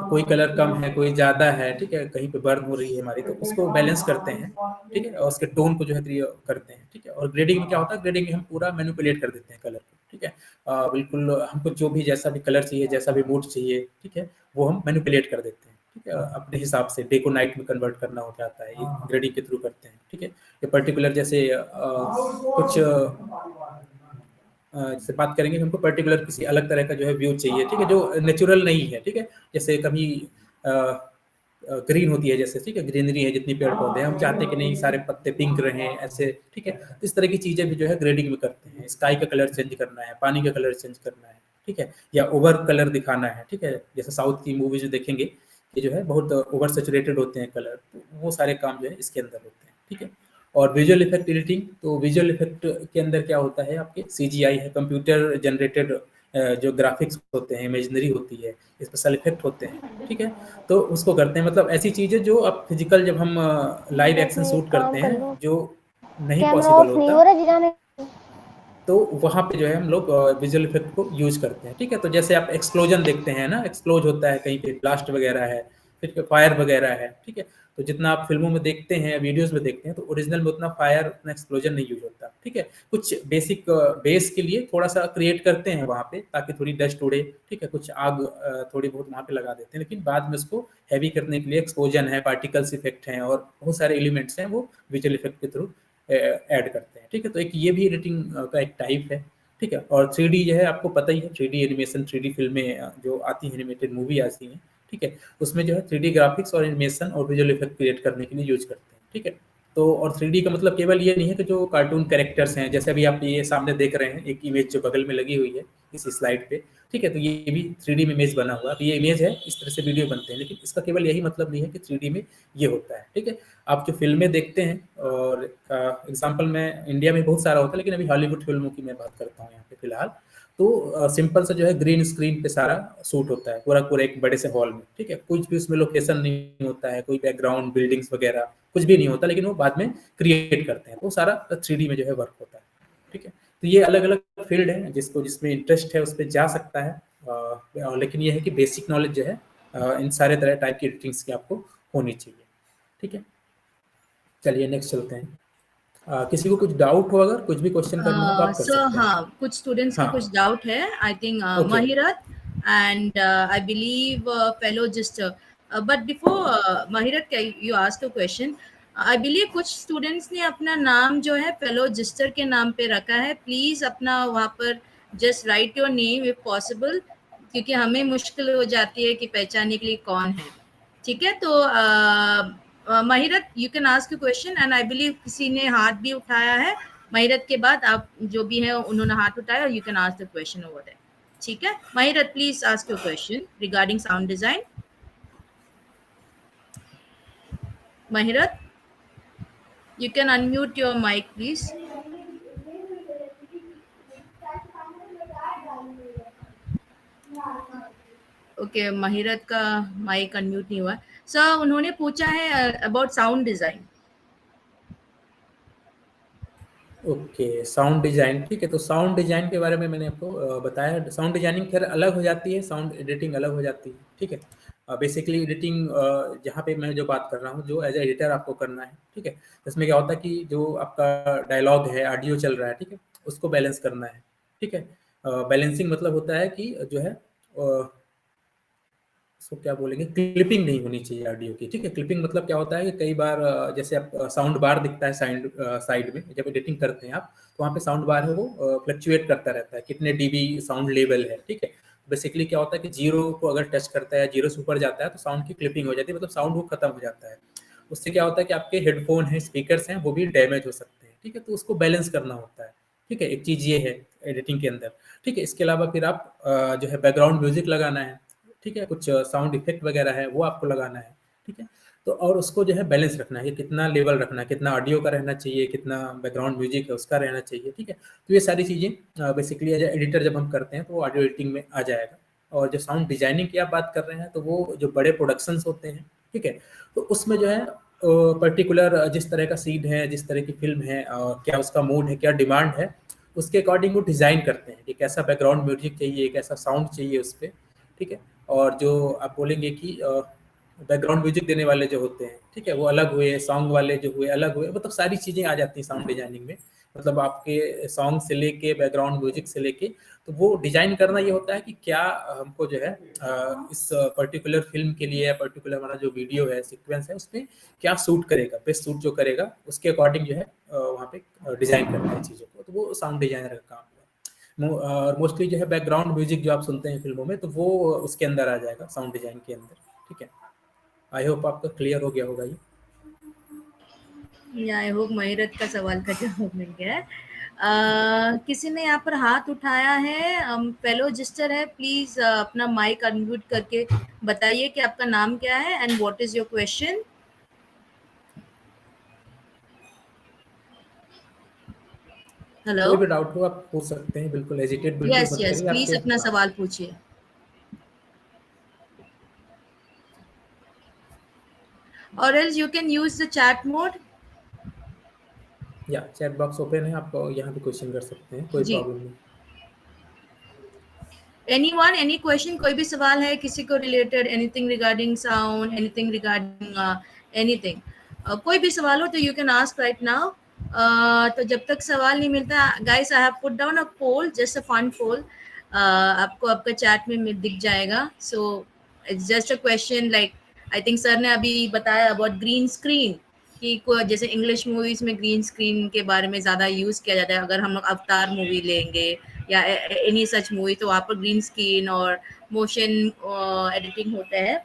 कोई कलर कम है, कोई ज़्यादा है, ठीक है, कहीं पे बर्न हो रही है हमारी, तो उसको बैलेंस करते हैं, ठीक है, और उसके टोन को जो है करते हैं, ठीक है। और ग्रेडिंग में क्या होता है, ग्रेडिंग में हम पूरा मैनिपुलेट कर देते हैं कलर को, ठीक है। बिल्कुल हमको जो भी जैसा भी कलर चाहिए, जैसा भी मूड चाहिए, ठीक है, वो हम मैनिपुलेट कर देते हैं, ठीक है, अपने हिसाब से डे को नाइट में कन्वर्ट करना हो जाता है, ये ग्रेडिंग के थ्रू करते हैं, ठीक है। ये पर्टिकुलर जैसे कुछ जैसे बात करेंगे, हमको पर्टिकुलर किसी अलग तरह का जो है व्यू चाहिए, ठीक है, जो नेचुरल नहीं है, ठीक है। जैसे कभी ग्रीन होती है, जैसे, ठीक है, ग्रीनरी है, जितनी पेड़ पौधे हैं, हम चाहते हैं कि नहीं सारे पत्ते पिंक रहें ऐसे, ठीक है। तो इस तरह की चीजें भी जो है ग्रेडिंग में करते हैं। स्काई का कलर चेंज करना है, पानी का कलर चेंज करना है, ठीक है, या ओवर कलर दिखाना है, ठीक है। जैसे साउथ की मूवीज देखेंगे, ये जो है बहुत ओवर सेचुरेटेड होते हैं कलर, तो वो सारे काम जो है इसके अंदर होते हैं, ठीक है। और विजुअल इफेक्ट एडिटिंग, तो विजुअल इफेक्ट के अंदर क्या होता है, आपके सीजीआई है, कंप्यूटर जनरेटेड जो ग्राफिक्स होते हैं, इमेजनरी होती है, स्पेशल इफेक्ट होते हैं, ठीक है। तो उसको करते हैं, मतलब ऐसी चीजें जो अब फिजिकल जब हम लाइव एक्शन शूट करते हैं, जो नहीं कैमरा पॉसिबल ऑफ नहीं होता, हो रहा जिजाने। तो वहाँ पे जो है हम लोग विजुअल इफेक्ट को यूज करते हैं, ठीक है। तो जैसे आप एक्सप्लोजन देखते हैं ना, एक्सप्लोज होता है कहीं पे, ब्लास्ट वगैरह है, फिर फायर वगैरह है, ठीक है। तो जितना आप फिल्मों में देखते हैं, वीडियोस में देखते हैं, तो ओरिजिनल में उतना फायर, उतना एक्सप्लोजन नहीं यूज होता, ठीक है। कुछ बेसिक बेस के लिए थोड़ा सा क्रिएट करते हैं वहाँ पे, ताकि थोड़ी डस्ट उड़े, ठीक है, कुछ आग थोड़ी बहुत वहाँ पे लगा देते हैं, लेकिन बाद में उसको हैवी करने के लिए एक्सप्लोजन है, पार्टिकल्स इफेक्ट हैं, और बहुत सारे एलिमेंट्स हैं, वो विजुअल इफेक्ट के थ्रू ऐड करते हैं, ठीक है। तो एक ये भी एडिटिंग का एक टाइप है, ठीक है। और 3D जो है आपको पता ही है, 3D एनिमेशन, 3D फिल्में जो आती हैं, एनिमेटेड मूवी आती हैं, ठीक है, उसमें जो है 3D ग्राफिक्स और एनिमेशन और विजुअल इफेक्ट क्रिएट करने के लिए यूज करते हैं, ठीक है। तो और 3D का मतलब केवल ये नहीं है कि जो कार्टून कैरेक्टर्स हैं, जैसे अभी आप ये सामने देख रहे हैं, एक इमेज जो बगल में लगी हुई है इस स्लाइड पे, ठीक है, तो ये भी 3D में इमेज बना हुआ है। ये इमेज है, इस तरह से वीडियो बनते हैं, लेकिन इसका केवल यही मतलब नहीं है कि 3D में ये होता है, ठीक है। आप जो फिल्में देखते हैं, और एग्जांपल में इंडिया में बहुत सारा होता है, लेकिन अभी हॉलीवुड फिल्मों की मैं बात करता हूँ यहाँ पे फिलहाल, तो सिंपल सा जो है ग्रीन स्क्रीन पे सारा शूट होता है, पूरा पूरा एक बड़े से हॉल में, ठीक है। कुछ भी उसमें लोकेशन नहीं होता है, कोई बैकग्राउंड, बिल्डिंग्स वगैरह कुछ भी नहीं होता, लेकिन वो बाद में क्रिएट करते हैं, तो सारा 3D में जो है वर्क होता है, ठीक है। तो ये अलग अलग फील्ड है, जिसको जिसमें इंटरेस्ट है उस पर जा सकता है, लेकिन ये है कि बेसिक नॉलेज जो है इन सारे तरह टाइप की एडिटिंग्स की आपको होनी चाहिए, ठीक है। चलिए नेक्स्ट चलते हैं। किसी को कुछ डाउट हो, अगर कुछ भी क्वेश्चन करना हो तो आप कर सर सकते हैं। हाँ, कुछ स्टूडेंट्स के हाँ, कुछ डाउट है, I think okay, Mahirat and I believe fellow just but before Mahirat, you asked a question. I believe कुछ स्टूडेंट्स ने अपना नाम जो है फेलो जिस्टर के नाम पे रखा है, प्लीज अपना वहाँ पर just right your name if possible, क्योंकि हमें मुश्किल हो जाती है कि पहचानने के लिए कौन है, ठीक है। तो Mahirat, you can ask question, and I believe किसी ने हाथ भी उठाया है, महिरत के बाद आप जो भी है उन्होंने हाथ उठाया, और you can ask the question over there, ठीक है। Mahirat, please ask your question regarding sound design. Mahirat, you can unmute your mic please. Okay, Mahirat का माइक अनम्यूट नहीं हुआ। सर उन्होंने पूछा है about sound design. Okay, sound design, ठीक है। तो साउंड डिजाइन के बारे में मैंने आपको बताया। साउंड डिजाइनिंग खैर अलग हो जाती है, साउंड एडिटिंग अलग हो जाती है, ठीक है। बेसिकली एडिटिंग जहाँ पे मैं जो बात कर रहा हूँ, जो एज एडिटर आपको करना है, ठीक है। इसमें क्या होता है कि जो आपका डायलॉग है, ऑडियो चल रहा है, ठीक है, उसको बैलेंस करना है, ठीक है। बैलेंसिंग मतलब होता है कि जो है उसको क्या बोलेंगे, क्लिपिंग नहीं होनी चाहिए ऑडियो की, ठीक है। क्लिपिंग मतलब क्या होता है कि कई बार जैसे आप साउंड बार दिखता है साइड में, जब एडिटिंग करते हैं आप, तो वहाँ पे साउंड बार है, वो फ्लक्चुएट करता रहता है, कितने डीबी साउंड लेवल है, ठीक है। बेसिकली क्या होता है कि जीरो को अगर टच करता है, जीरो से ऊपर जाता है, तो साउंड की क्लिपिंग हो जाती है, मतलब साउंड वो खत्म हो जाता है। उससे क्या होता है कि आपके हेडफोन हैं, स्पीकर्स हैं, वो भी डैमेज हो सकते हैं, ठीक है। तो उसको बैलेंस करना होता है, ठीक है। एक चीज़ ये है एडिटिंग के अंदर, ठीक है। इसके अलावा फिर आप जो है बैकग्राउंड म्यूजिक लगाना है, ठीक है, कुछ साउंड इफेक्ट वगैरह है वो आपको लगाना है, ठीक है। तो और उसको जो है बैलेंस रखना है कि कितना लेवल रखना है, कितना ऑडियो का रहना चाहिए, कितना बैकग्राउंड म्यूजिक है उसका रहना चाहिए, ठीक है। तो ये सारी चीज़ें बेसिकली एज एडिटर जब हम करते हैं तो वो ऑडियो एडिटिंग में आ जाएगा। और जो साउंड डिजाइनिंग की आप बात कर रहे हैं, तो वो जो बड़े प्रोडक्शंस होते हैं, ठीक है, तो उसमें जो है पर्टिकुलर जिस तरह का सीन है, जिस तरह की फिल्म है, क्या उसका मूड है, क्या डिमांड है, उसके अकॉर्डिंग वो डिज़ाइन करते हैं कि कैसा बैकग्राउंड म्यूजिक चाहिए, कैसा साउंड चाहिए उस पर, ठीक है। और जो आप बोलेंगे कि बैकग्राउंड म्यूजिक देने वाले जो होते हैं, ठीक है, वो अलग हुए, सॉन्ग वाले जो हुए अलग हुए, मतलब सारी चीज़ें आ जाती हैं साउंड डिजाइनिंग में। मतलब आपके सॉन्ग से लेके बैकग्राउंड म्यूजिक से लेके, तो वो डिजाइन करना ये होता है कि क्या हमको जो है इस पर्टिकुलर फिल्म के लिए या पर्टिकुलर हमारा जो वीडियो है, सीक्वेंस है, उसमें क्या सूट करेगा, बेस्ट सूट जो करेगा उसके अकॉर्डिंग जो है वहाँ पे डिजाइन करना है चीज़ों को, तो वो साउंड डिजाइनर का काम है। मोस्टली जो है बैकग्राउंड म्यूजिक जो आप सुनते हैं फिल्मों में, तो वो उसके अंदर आ जाएगा, साउंड डिजाइन के अंदर। ठीक है, आई होप आपका क्लियर हो गया होगा ये। आई होप महिरत का सवाल का जवाब मिल गया है। किसी ने यहाँ पर हाथ उठाया है, फेलो रजिस्टर है, प्लीज अपना माइक अनम्यूट करके बताइए कि आपका नाम क्या है and what is your question. Hello. कोई भी डाउट हो आप पूछ सकते हैं, बिल्कुल हेजिटेट बिल्कुल यस मत यस, करिए प्लीज आपके। अपना सवाल पूछिए। और else you can use the chat mode. या चैट बॉक्स ओपन है, आप यहाँ पे क्वेश्चन कर सकते हैं, कोई जी, प्रॉब्लम नहीं। anyone, any question, कोई भी सवाल है किसी को related, anything regarding sound, anything regarding anything, कोई भी सवाल हो तो you can ask right now. तो जब तक सवाल नहीं मिलता, guys I have put down a poll, just a fun poll, आपको आपका चैट में दिख जाएगा। So it's just a question like, I think sir ने अभी बताया अबाउट ग्रीन स्क्रीन, कि जैसे इंग्लिश मूवीज में ग्रीन स्क्रीन के बारे में ज़्यादा यूज़ किया जाता है। अगर हम लोग अवतार मूवी लेंगे या एनी सच मूवी, तो वहाँ पर ग्रीन स्क्रीन और मोशन एडिटिंग होता है।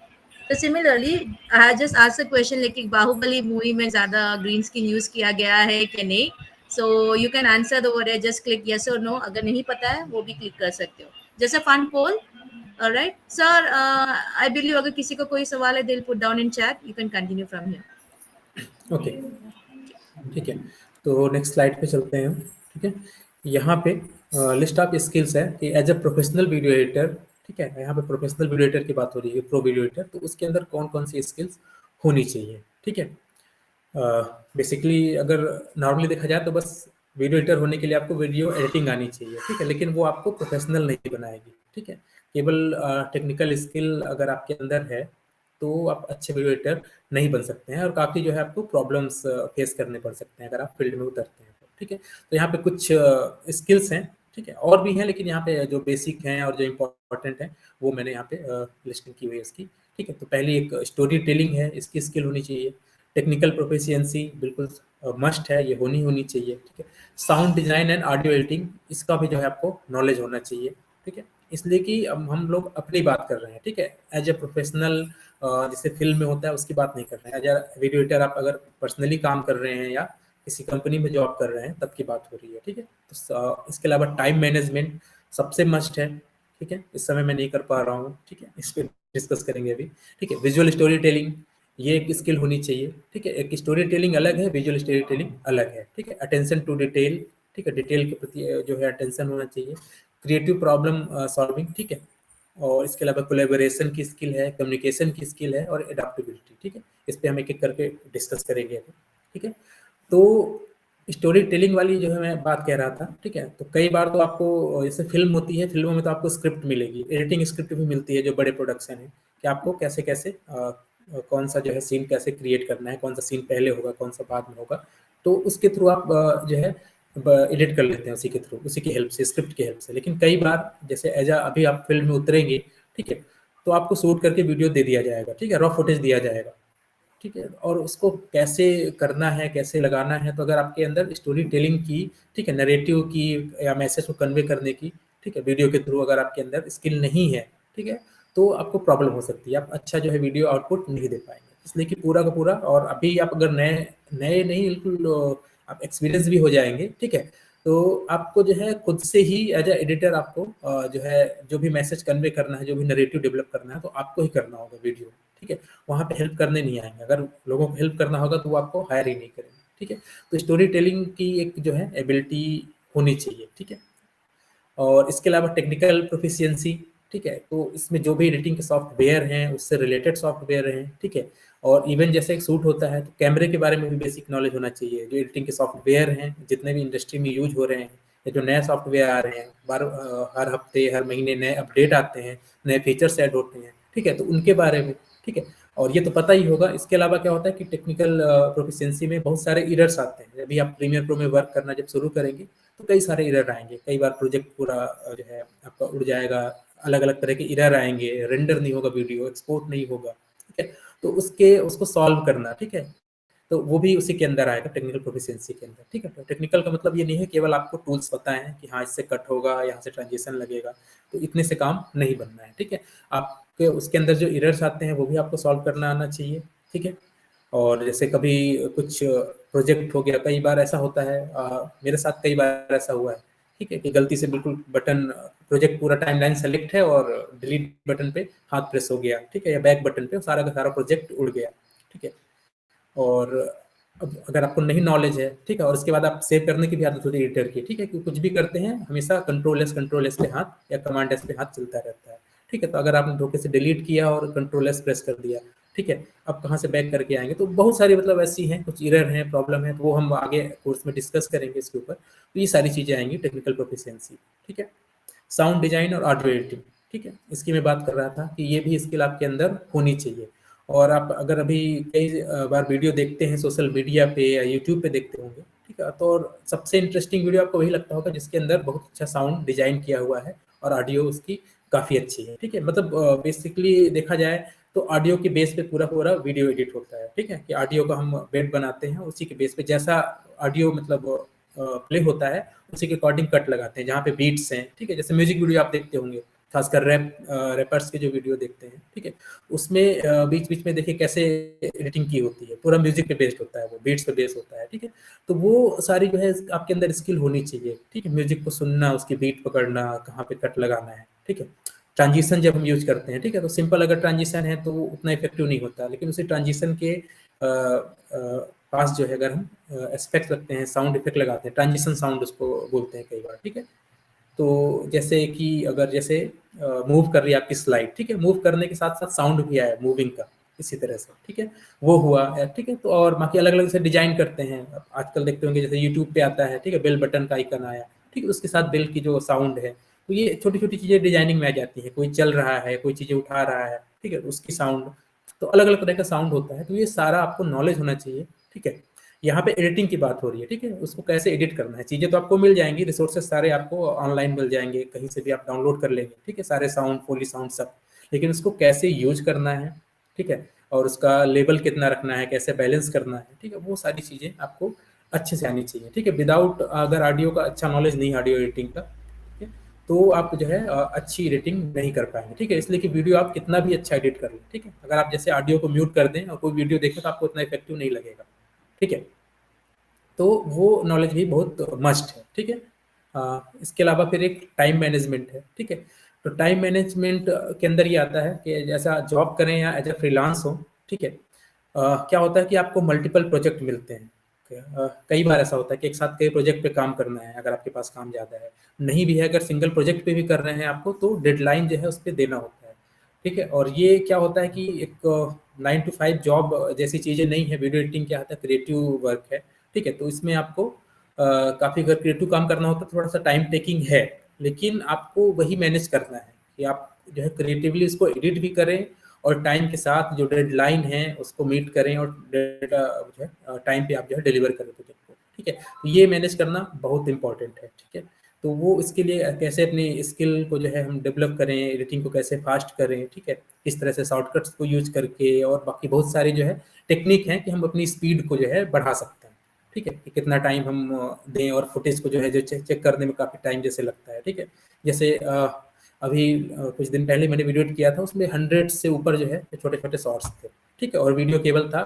तो similarly I just ask a question, लेकिन बाहुबली मूवी में ज़्यादा ग्रीन स्क्रीन यूज़ किया गया है कि नहीं? So you can answer the word, just click yes और नो। अगर नहीं पता है वो भी क्लिक कर सकते हो, जैसे fun poll. Alright sir, I believe अगर किसी को कोई सवाल है, deal put down in chat, you can continue from here. Okay, ठीक है, तो नेक्स्ट स्लाइड पे चलते हैं हम। ठीक है, यहाँ पे लिस्ट ऑफ स्किल्स है कि as a professional video editor, ठीक है, यहाँ पे प्रोफेशनल वीडियो एडिटर की बात हो रही है, प्रो वीडियो एडिटर, तो उसके अंदर कौन कौन सी स्किल्स होनी चाहिए। ठीक है, बेसिकली अगर नॉर्मली देखा जाए तो बस वीडियो एडिटर होने के लिए आपको वीडियो एडिटिंग आनी चाहिए, ठीक है, लेकिन वो आपको प्रोफेशनल नहीं बनाएगी। ठीक है, केवल टेक्निकल स्किल अगर आपके अंदर है तो आप अच्छे वीडियो एडिटर नहीं बन सकते हैं, और काफ़ी जो है आपको प्रॉब्लम्स फेस करने पड़ सकते हैं अगर आप फील्ड में उतरते हैं तो। ठीक है, तो यहाँ पे कुछ स्किल्स हैं, ठीक है, और भी हैं, लेकिन यहाँ पे जो बेसिक हैं और जो इम्पोर्टेंट हैं वो मैंने यहाँ पे लिस्टिंग की हुई है इसकी। ठीक है, तो पहली एक स्टोरी टेलिंग है, इसकी स्किल होनी चाहिए। टेक्निकल प्रोफिशिएंसी बिल्कुल मस्ट है, ये होनी चाहिए। ठीक है, sound design and audio editing, इसका भी जो है आपको नॉलेज होना चाहिए। ठीक है, इसलिए कि अब हम लोग अपनी बात कर रहे हैं। ठीक है, एज ए प्रोफेशनल जैसे फिल्म में होता है उसकी बात नहीं कर रहे हैं, एज ए वीडियो एडिटर आप अगर पर्सनली काम कर रहे हैं या किसी कंपनी में जॉब कर रहे हैं तब की बात हो रही है। ठीक है, तो इसके अलावा टाइम मैनेजमेंट सबसे मस्ट है। ठीक है, इस समय मैं नहीं कर पा रहा हूँ, ठीक है, इस पर डिस्कस करेंगे अभी। ठीक है, विजुअल स्टोरी टेलिंग, ये एक स्किल होनी चाहिए। ठीक है, एक स्टोरी टेलिंग अलग है, विजुअल स्टोरी टेलिंग अलग है। ठीक है, अटेंशन टू डिटेल, ठीक है, डिटेल के प्रति जो है अटेंशन होना चाहिए। क्रिएटिव प्रॉब्लम सॉल्विंग, ठीक है, और इसके अलावा कोलेबोरेशन की स्किल है, कम्युनिकेशन की स्किल है, और एडाप्टेबिलिटी। ठीक है, इस पे हम एक एक करके डिस्कस करेंगे अभी। ठीक है, तो स्टोरी टेलिंग वाली जो है मैं बात कह रहा था। ठीक है, तो कई बार तो आपको जैसे फिल्म होती है, फिल्मों में तो आपको स्क्रिप्ट मिलेगी, एडिटिंग स्क्रिप्ट भी मिलती है जो बड़े प्रोडक्शन है, कि आपको कैसे कैसे कौन सा जो है सीन कैसे क्रिएट करना है, कौन सा सीन पहले होगा, कौन सा बाद में होगा, तो उसके थ्रू आप जो है एडिट कर लेते हैं उसी के थ्रू, उसी की हेल्प से, स्क्रिप्ट की हेल्प से। लेकिन कई बार जैसे अभी आप फिल्म में उतरेंगे, ठीक है, तो आपको शूट करके वीडियो दे दिया जाएगा, ठीक है, रॉ फुटेज दिया जाएगा। ठीक है, और उसको कैसे करना है, कैसे लगाना है, तो अगर आपके अंदर स्टोरी टेलिंग की, ठीक है, नरेटिव की या मैसेज को कन्वे करने की, ठीक है, वीडियो के थ्रू अगर आपके अंदर स्किल नहीं है, ठीक है, तो आपको प्रॉब्लम हो सकती है, आप अच्छा जो है वीडियो आउटपुट नहीं दे पाएंगे। इसलिए कि पूरा का पूरा, और अभी आप अगर नए नए नहीं, बिल्कुल आप एक्सपीरियंस भी हो जाएंगे, ठीक है, तो आपको जो है खुद से ही एज ए एडिटर आपको जो है जो भी मैसेज कन्वे करना है, जो भी नरेटिव डेवलप करना है, तो आपको ही करना होगा वीडियो। ठीक है, वहाँ पे हेल्प करने नहीं आएंगे, अगर लोगों को हेल्प करना होगा तो वो आपको हायर ही नहीं करेंगे। ठीक है, तो स्टोरी टेलिंग की एक जो है एबिलिटी होनी चाहिए। ठीक है, और इसके अलावा टेक्निकल प्रोफिशिएंसी, ठीक है, तो इसमें जो भी एडिटिंग के सॉफ्टवेयर हैं उससे रिलेटेड सॉफ्टवेयर हैं, ठीक है, और इवन जैसे एक शूट होता है तो कैमरे के बारे में भी बेसिक नॉलेज होना चाहिए, जो एडिटिंग के सॉफ्टवेयर हैं जितने भी इंडस्ट्री में यूज हो रहे हैं, या जो नए सॉफ्टवेयर आ रहे हैं, हर हफ्ते हर महीने नए अपडेट आते हैं, नए फीचर्स ऐड होते हैं, ठीक है, तो उनके बारे में, ठीक है। और ये तो पता ही होगा। इसके अलावा क्या होता है कि टेक्निकल प्रोफिशिएंसी में बहुत सारे एरर्स आते हैं। अभी आप प्रीमियर प्रो में वर्क करना जब शुरू करेंगे तो कई सारे एरर आएंगे, कई बार प्रोजेक्ट पूरा जो है आपका उड़ जाएगा, अलग अलग तरह के एरर आएंगे, रेंडर नहीं होगा, वीडियो एक्सपोर्ट नहीं होगा, ठीक है। तो उसको सॉल्व करना, ठीक है, तो वो भी उसी के अंदर आएगा, टेक्निकल प्रोफिशिएंसी के अंदर, ठीक है। तो टेक्निकल का मतलब ये नहीं है केवल आपको टूल्स पता है कि हाँ इससे कट होगा, यहाँ से ट्रांजिशन लगेगा, तो इतने से काम नहीं बनना है, ठीक है। आपके उसके अंदर जो एरर्स आते हैं वो भी आपको सॉल्व करना आना चाहिए, ठीक है। और जैसे कभी कुछ प्रोजेक्ट हो गया, कई बार ऐसा होता है, मेरे साथ कई बार ऐसा हुआ है, ठीक है, कि गलती से बिल्कुल बटन, प्रोजेक्ट पूरा टाइमलाइन सेलेक्ट है और डिलीट बटन पे हाथ प्रेस हो गया, ठीक है, या बैक बटन पे सारा का सारा प्रोजेक्ट उड़ गया, ठीक है। और अब अगर आपको नहीं नॉलेज है, ठीक है, और उसके बाद आप सेव करने की भी आदत होती है एडिटर की, ठीक है, कि कुछ भी करते हैं हमेशा कंट्रोल एस पे हाथ या कमांड एस पे हाथ चलता रहता है, ठीक है। तो अगर आपने धोखे से डिलीट किया और कंट्रोल एस प्रेस कर दिया, ठीक है, अब कहाँ से बैक करके आएंगे, तो बहुत सारी मतलब ऐसी हैं, कुछ एरर हैं, प्रॉब्लम है, तो वो हम आगे कोर्स में डिस्कस करेंगे इसके ऊपर। तो ये सारी चीज़ें आएंगी टेक्निकल प्रोफिशिएंसी, ठीक है। साउंड डिजाइन और ऑडियो एडिटिंग, ठीक है, इसकी मैं बात कर रहा था कि ये भी स्किल आपके अंदर होनी चाहिए। और आप अगर अभी कई बार वीडियो देखते हैं सोशल मीडिया पे या यूट्यूब पे देखते होंगे, ठीक है, तो और सबसे इंटरेस्टिंग वीडियो आपको वही लगता होगा जिसके अंदर बहुत अच्छा साउंड डिजाइन किया हुआ है और ऑडियो उसकी काफ़ी अच्छी है, ठीक है। मतलब बेसिकली देखा जाए तो ऑडियो के बेस पे पूरा पूरा वीडियो एडिट होता है, ठीक है, कि ऑडियो का हम बेड बनाते हैं, उसी के बेस पे जैसा ऑडियो मतलब प्ले होता है उसी के अकॉर्डिंग कट लगाते हैं, जहाँ पे बीट्स हैं, ठीक है। जैसे म्यूजिक वीडियो आप देखते होंगे, खासकर रैपर्स के जो वीडियो देखते हैं, ठीक है, उसमें बीच बीच में देखिए कैसे एडिटिंग की होती है, पूरा म्यूजिक पे बेस्ड होता है, वो बीट्स पे बेस्ड होता है, ठीक है। तो वो सारी जो है आपके अंदर स्किल होनी चाहिए, ठीक है, म्यूजिक को सुनना, उसकी बीट पकड़ना, कहाँ पे कट लगाना है, ठीक है। ट्रांजिशन जब हम यूज करते हैं, ठीक है, तो सिंपल अगर ट्रांजिशन है तो वो उतना इफेक्टिव नहीं होता, लेकिन उसी ट्रांजिशन के पास जो है अगर हम एस्पेक्ट रखते हैं, साउंड इफेक्ट लगाते हैं, ट्रांजिशन साउंड उसको बोलते हैं कई बार, ठीक है। तो जैसे कि अगर जैसे मूव कर रही है आपकी स्लाइड, ठीक है, मूव करने के साथ साथ साउंड भी आया मूविंग का, इसी तरह से, ठीक है, वो हुआ, ठीक है। तो और बाकी अलग अलग से डिजाइन करते हैं, आजकल देखते होंगे जैसे यूट्यूब पे आता है, ठीक है, बेल बटन का आइकन आया, ठीक है, उसके साथ बेल की जो साउंड है, तो ये छोटी छोटी चीजें डिजाइनिंग में आ जाती है, कोई चल रहा है, कोई चीजें उठा रहा है, ठीक है, उसकी साउंड, तो अलग अलग तरह का साउंड होता है, तो ये सारा आपको नॉलेज होना चाहिए, ठीक है। यहाँ पे एडिटिंग की बात हो रही है, ठीक है, उसको कैसे एडिट करना है, चीजें तो आपको मिल जाएंगी, रिसोर्सेस सारे आपको ऑनलाइन मिल जाएंगे, कहीं से भी आप डाउनलोड कर लेंगे, ठीक है, सारे साउंड, फोली साउंड सब, लेकिन उसको कैसे यूज करना है, ठीक है, और उसका लेवल कितना रखना है, कैसे बैलेंस करना है, ठीक है, वो सारी चीजें आपको अच्छे से आनी चाहिए, ठीक है। विदाउट अगर ऑडियो का अच्छा नॉलेज नहीं, ऑडियो एडिटिंग का, ठीक है, तो आप जो है अच्छी एडिटिंग नहीं कर पाएंगे, ठीक है। इसलिए कि वीडियो आप कितना भी अच्छा एडिट कर लें, ठीक है, अगर आप जैसे ऑडियो को म्यूट कर दें और कोई वीडियो देखें तो आपको उतना इफेक्टिव नहीं लगेगा, ठीक है। तो वो नॉलेज भी बहुत मस्ट है, ठीक है। इसके अलावा फिर एक टाइम मैनेजमेंट है, ठीक है। तो टाइम मैनेजमेंट के अंदर ये आता है कि जैसा जॉब करें या एज ए फ्रीलांस हो, ठीक है, क्या होता है कि आपको मल्टीपल प्रोजेक्ट मिलते हैं, कई बार ऐसा होता है कि एक साथ कई प्रोजेक्ट पे काम करना है, अगर आपके पास काम ज़्यादा है, नहीं भी है अगर सिंगल प्रोजेक्ट पे भी कर रहे हैं आपको, तो डेडलाइन जो है उस पर देना होता है, ठीक है। और ये क्या होता है कि एक 9 to 5 जॉब जैसी चीज़ें नहीं है, वीडियो एडिटिंग क्या होता है, क्रिएटिव वर्क है, ठीक है। तो इसमें आपको काफ़ी अगर क्रिएटिव काम करना होता है, थोड़ा सा टाइम टेकिंग है, लेकिन आपको वही मैनेज करना है कि आप जो है क्रिएटिवली इसको एडिट भी करें और टाइम के साथ जो डेडलाइन है उसको मीट करें और जो है टाइम पे आप जो है डिलीवर करें प्रोजेक्ट को, ठीक है। तो ये मैनेज करना बहुत इंपॉर्टेंट है, ठीक है। तो वो इसके लिए कैसे अपनी स्किल को जो है हम डेवलप करें, एडिटिंग को कैसे फास्ट करें, ठीक है, किस तरह से शॉर्टकट्स को यूज करके, और बाकी बहुत सारी जो है टेक्निक है कि हम अपनी स्पीड को जो है बढ़ा सकते हैं, ठीक है, कि कितना टाइम हम दें, और फुटेज को जो है जो चेक करने में काफ़ी टाइम जैसे लगता है, ठीक है। जैसे अभी कुछ दिन पहले मैंने वीडियो किया था, उसमें 100 से ऊपर जो है छोटे छोटे शॉर्ट्स थे, ठीक है, और वीडियो केवल था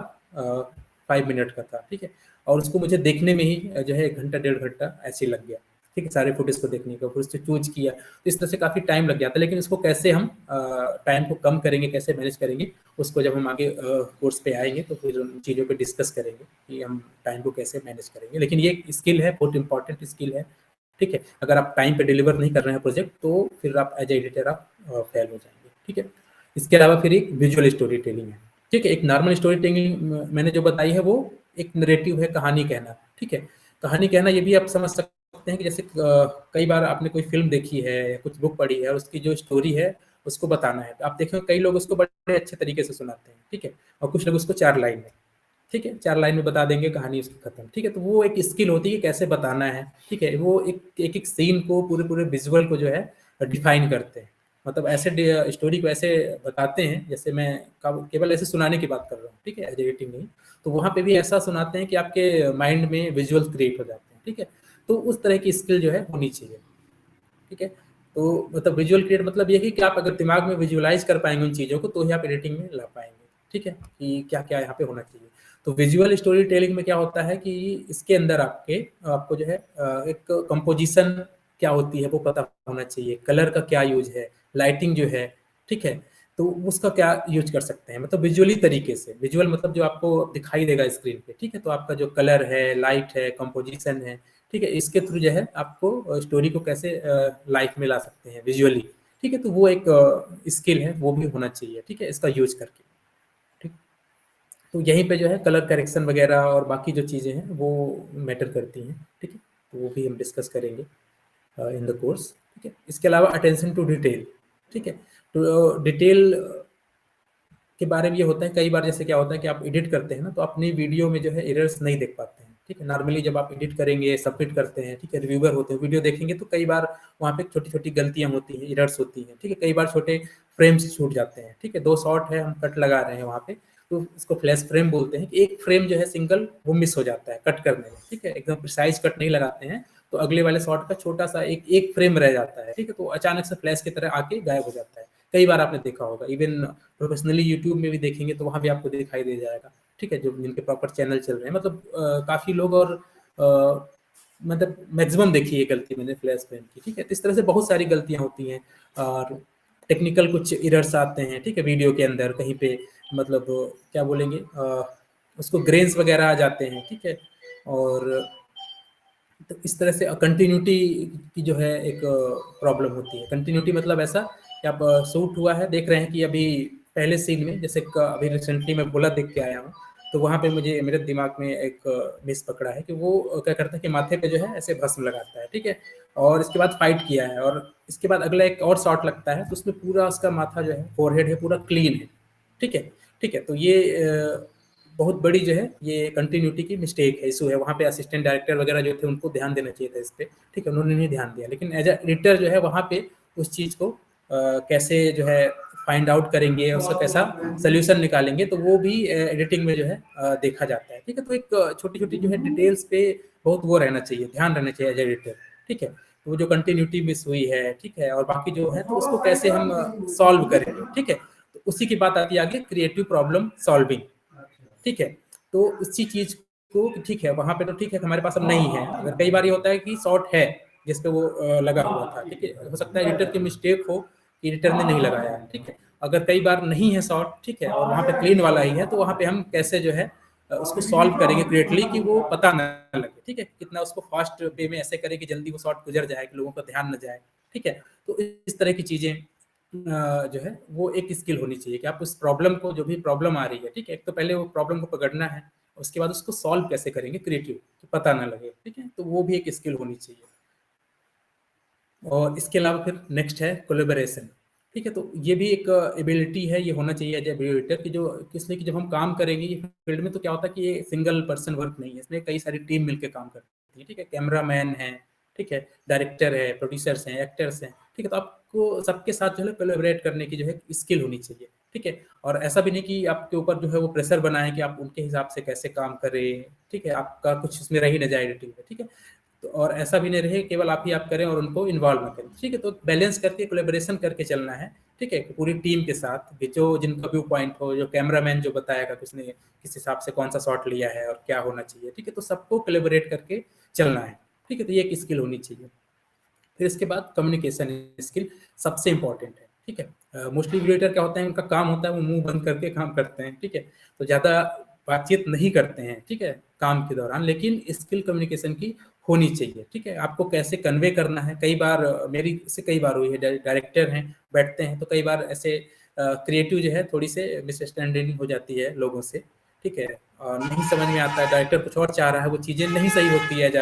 5 मिनट का था, ठीक है, और उसको मुझे देखने में ही जो है 1 घंटा 1.5 घंटा ऐसे लग गया, ठीक है, सारे फुटेज को देखने का, फिर उससे चूज किया, तो इस तरह से काफ़ी टाइम लग जाता है। लेकिन इसको कैसे हम टाइम को कम करेंगे, कैसे मैनेज करेंगे, उसको जब हम आगे कोर्स पे आएंगे तो फिर उन चीज़ों पे डिस्कस करेंगे कि हम टाइम को कैसे मैनेज करेंगे। लेकिन ये स्किल है, बहुत इंपॉर्टेंट स्किल है, ठीक है। अगर आप टाइम पे डिलीवर नहीं कर रहे हैं प्रोजेक्ट, तो फिर आप एज एडिटर आप फेल हो जाएंगे, ठीक है। इसके अलावा फिर एक विजुअल स्टोरी टेलिंग है, ठीक है। एक नॉर्मल स्टोरी टेलिंग मैंने जो बताई है वो एक नरेटिव है, कहानी कहना, ठीक है। कहानी कहना ये भी आप समझ सकते सकते हैं कि जैसे कई बार आपने कोई फ़िल्म देखी है या कुछ बुक पढ़ी है और उसकी जो स्टोरी है, उसको बताना है। तो आप देखेंगे कई लोग उसको बड़े अच्छे तरीके से सुनाते हैं, ठीक है? और कुछ लोग उसको 4 लाइन में, ठीक है? 4 लाइन में बता देंगे, कहानी उसकी खत्म, ठीक है? तो वो एक स्किल होती है कि कैसे बताना है, ठीक है? वो एक सीन को पूरे विजुअल को जो है डिफाइन करते हैं। मतलब ऐसे स्टोरी को ऐसे बताते हैं, जैसे मैं केवल ऐसे सुनाने की बात कर रहा हूँ, ठीक है? एडिटिंग नहीं। तो वहाँ पे भी ऐसा सुनाते हैं कि आपके माइंड में विजुअल क्रिएट हो जाते हैं, ठीक है? तो उस तरह की स्किल जो है होनी चाहिए, ठीक है? तो मतलब विजुअल क्रिएट मतलब ये है कि आप अगर दिमाग में विजुअलाइज कर पाएंगे उन चीज़ों को, तो ही आप एडिटिंग में ला पाएंगे, ठीक है? कि क्या क्या यहाँ पे होना चाहिए। तो विजुअल स्टोरी टेलिंग में क्या होता है कि इसके अंदर आपको जो है एक कंपोजिशन क्या होती है वो पता होना चाहिए, कलर का क्या यूज है, लाइटिंग जो है, ठीक है? तो उसका क्या यूज कर सकते हैं, मतलब विजुअली तरीके से। विजुअल मतलब जो आपको दिखाई देगा स्क्रीन पे, ठीक है? तो आपका जो कलर है, लाइट है, कंपोजिशन है, ठीक है? इसके थ्रू जो है आपको स्टोरी को कैसे लाइफ में ला सकते हैं विजुअली, ठीक है? तो वो एक स्किल है, वो भी होना चाहिए, ठीक है? इसका यूज करके, ठीक? तो यहीं पे जो है कलर करेक्शन वगैरह और बाकी जो चीज़ें हैं वो मैटर करती हैं, ठीक है? तो वो भी हम डिस्कस करेंगे इन द कोर्स, ठीक है? इसके अलावा अटेंशन टू डिटेल, ठीक है? तो डिटेल के बारे में ये होता है, कई बार जैसे क्या होता है कि आप एडिट करते हैं ना, तो अपनी वीडियो में जो है एरर्स नहीं देख पाते हैं, ठीक है? नॉर्मली जब आप एडिट करेंगे, सबमिट करते हैं, ठीक है? रिव्यूअर होते हैं, वीडियो देखेंगे तो कई बार वहाँ पे छोटी-छोटी गलतियाँ होती हैं, एरर्स होती हैं, ठीक है? कई बार छोटे फ्रेम्स छूट जाते हैं, ठीक है? 2 शॉट है, हम कट लगा रहे हैं वहाँ पे, तो इसको फ्लैश फ्रेम बोलते हैं कि एक फ्रेम जो है सिंगल वो मिस हो जाता है कट करने में, ठीक है? एकदम प्रिसाइज कट नहीं लगाते हैं, तो अगले वाले शॉट का छोटा-सा एक फ्रेम रह जाता है, ठीक है? तो अचानक से फ्लैश की तरह आके गायब हो जाता है। कई बार आपने देखा होगा, इवन प्रोफेशनली यूट्यूब में भी देखेंगे तो वहाँ भी आपको दिखाई दे जाएगा, ठीक है? जो जिनके प्रॉपर चैनल चल रहे हैं, मतलब काफ़ी लोग और मतलब मैक्सिमम देखी है गलती मैंने फ्लैश फ्रेम की, ठीक है? तो इस तरह से बहुत सारी गलतियाँ होती हैं और टेक्निकल कुछ एरर्स आते हैं, ठीक है? वीडियो के अंदर कहीं पे मतलब क्या बोलेंगे उसको ग्रेन्स वगैरह आ जाते हैं, ठीक है? और तो इस तरह से कंटिन्यूटी की जो है एक प्रॉब्लम होती है। कंटिन्यूटी मतलब ऐसा कि आप शूट हुआ है, देख रहे हैं कि अभी पहले सीन में जैसे अभी रिसेंटली मैं बोला देख के आया हूँ, तो वहाँ पे मुझे मेरे दिमाग में एक मिस पकड़ा है कि वो क्या करता है कि माथे पे जो है ऐसे भस्म लगाता है, ठीक है? और इसके बाद फाइट किया है और इसके बाद अगला एक और शॉट लगता है, तो उसमें पूरा उसका माथा जो है, फोरहेड है, पूरा क्लीन है, ठीक है? ठीक है, तो ये बहुत बड़ी जो है ये कंटिन्यूटी की मिस्टेक है, इशू है। वहाँ पे असिस्टेंट डायरेक्टर वगैरह जो थे उनको ध्यान देना चाहिए था इस पे, ठीक है? उन्होंने नहीं ध्यान दिया, लेकिन एज अ एडिटर जो है वहाँ पे उस चीज़ को कैसे जो है फाइंड आउट करेंगे, उसका कैसा सोल्यूशन निकालेंगे, तो वो भी एडिटिंग में जो है देखा जाता है, ठीक है? तो एक छोटी-छोटी जो है डिटेल्स पे बहुत वो रहना चाहिए, ध्यान रहना चाहिए एज एडिटर, ठीक है? तो वो जो कंटिन्यूटी मिस हुई है, ठीक है? और बाकी जो है तो उसको कैसे हम सॉल्व करेंगे, ठीक है? तो उसी की बात आती है आगे क्रिएटिव प्रॉब्लम सॉल्विंग, ठीक है? तो उसी चीज़ को ठीक है, वहाँ पे तो ठीक है हमारे पास अब नहीं है। अगर कई बार ये होता है कि शॉट है, जिस पे वो लगा हुआ था, ठीक है? हो सकता है एडिटर की मिस्टेक हो, कि एडिटर ने नहीं लगाया है, ठीक है? अगर कई बार नहीं है शॉट, ठीक है? और वहाँ पे क्लीन वाला ही है, तो वहाँ पे हम कैसे जो है उसको सॉल्व करेंगे क्रिएटली कि वो पता ना लगे, ठीक है? कितना उसको फास्ट वे में ऐसे करें कि जल्दी वो शॉट गुज़र जाए, कि लोगों का ध्यान ना जाए, ठीक है? तो इस तरह की चीज़ें जो है वो एक स्किल होनी चाहिए कि आप उस प्रॉब्लम को, जो भी प्रॉब्लम आ रही है, ठीक है? एक तो पहले वो प्रॉब्लम को पकड़ना है, उसके बाद उसको सॉल्व कैसे करेंगे क्रिएटिव, कि पता ना लगे, ठीक है? तो वो भी एक स्किल होनी चाहिए। और इसके अलावा फिर नेक्स्ट है कोलैबोरेशन, ठीक है? तो ये भी एक एबिलिटी है, ये होना चाहिए एज ए एडिटर की, जो इसलिए कि जब हम काम करेंगे ये फील्ड में, तो क्या होता है कि ये सिंगल पर्सन वर्क नहीं है, इसमें कई सारी टीम मिलकर काम करती है, ठीक है? कैमरामैन है, ठीक है? डायरेक्टर है, प्रोड्यूसर्स हैं, एक्टर्स हैं, ठीक है? तो आपको सबके साथ जो है कोलैबोरेट करने की जो है स्किल होनी चाहिए, ठीक है? और ऐसा भी नहीं कि आपके ऊपर जो है वो प्रेशर बना है कि आप उनके हिसाब से कैसे काम करें, ठीक है? आपका कुछ इसमें रह ही ना जाए एडिटिंग में, ठीक है? तो और ऐसा भी नहीं रहे केवल आप ही आप करें और उनको इन्वॉल्व ना करें, ठीक है? तो बैलेंस करके कोलैबोरेशन करके चलना है, ठीक है? पूरी टीम के साथ कि जो जिनका व्यू पॉइंट हो, जो कैमरामैन जो बताएगा किसने किस हिसाब से कौन सा शॉट लिया है और क्या होना चाहिए, ठीक है? तो सबको कोलैबोरेट करके चलना है, ठीक है? तो ये एक स्किल होनी चाहिए। फिर इसके बाद कम्युनिकेशन स्किल सबसे इंपॉर्टेंट है, ठीक है? मोस्टली वीडियो एडिटर क्या होता है, उनका काम होता है वो मुंह बंद करके काम करते हैं, ठीक है? तो ज़्यादा बातचीत नहीं करते हैं, ठीक है? काम के दौरान, लेकिन स्किल कम्युनिकेशन की होनी चाहिए, ठीक है? आपको कैसे कन्वे करना है, कई बार मेरी से कई बार हुई है, डायरेक्टर हैं, बैठते हैं, तो कई बार ऐसे क्रिएटिव जो है थोड़ी से मिसअंडरस्टैंडिंग हो जाती है लोगों से, ठीक है, नहीं समझ में आता है, डायरेक्टर कुछ और चाह रहा है, वो चीज़ें नहीं सही होती है as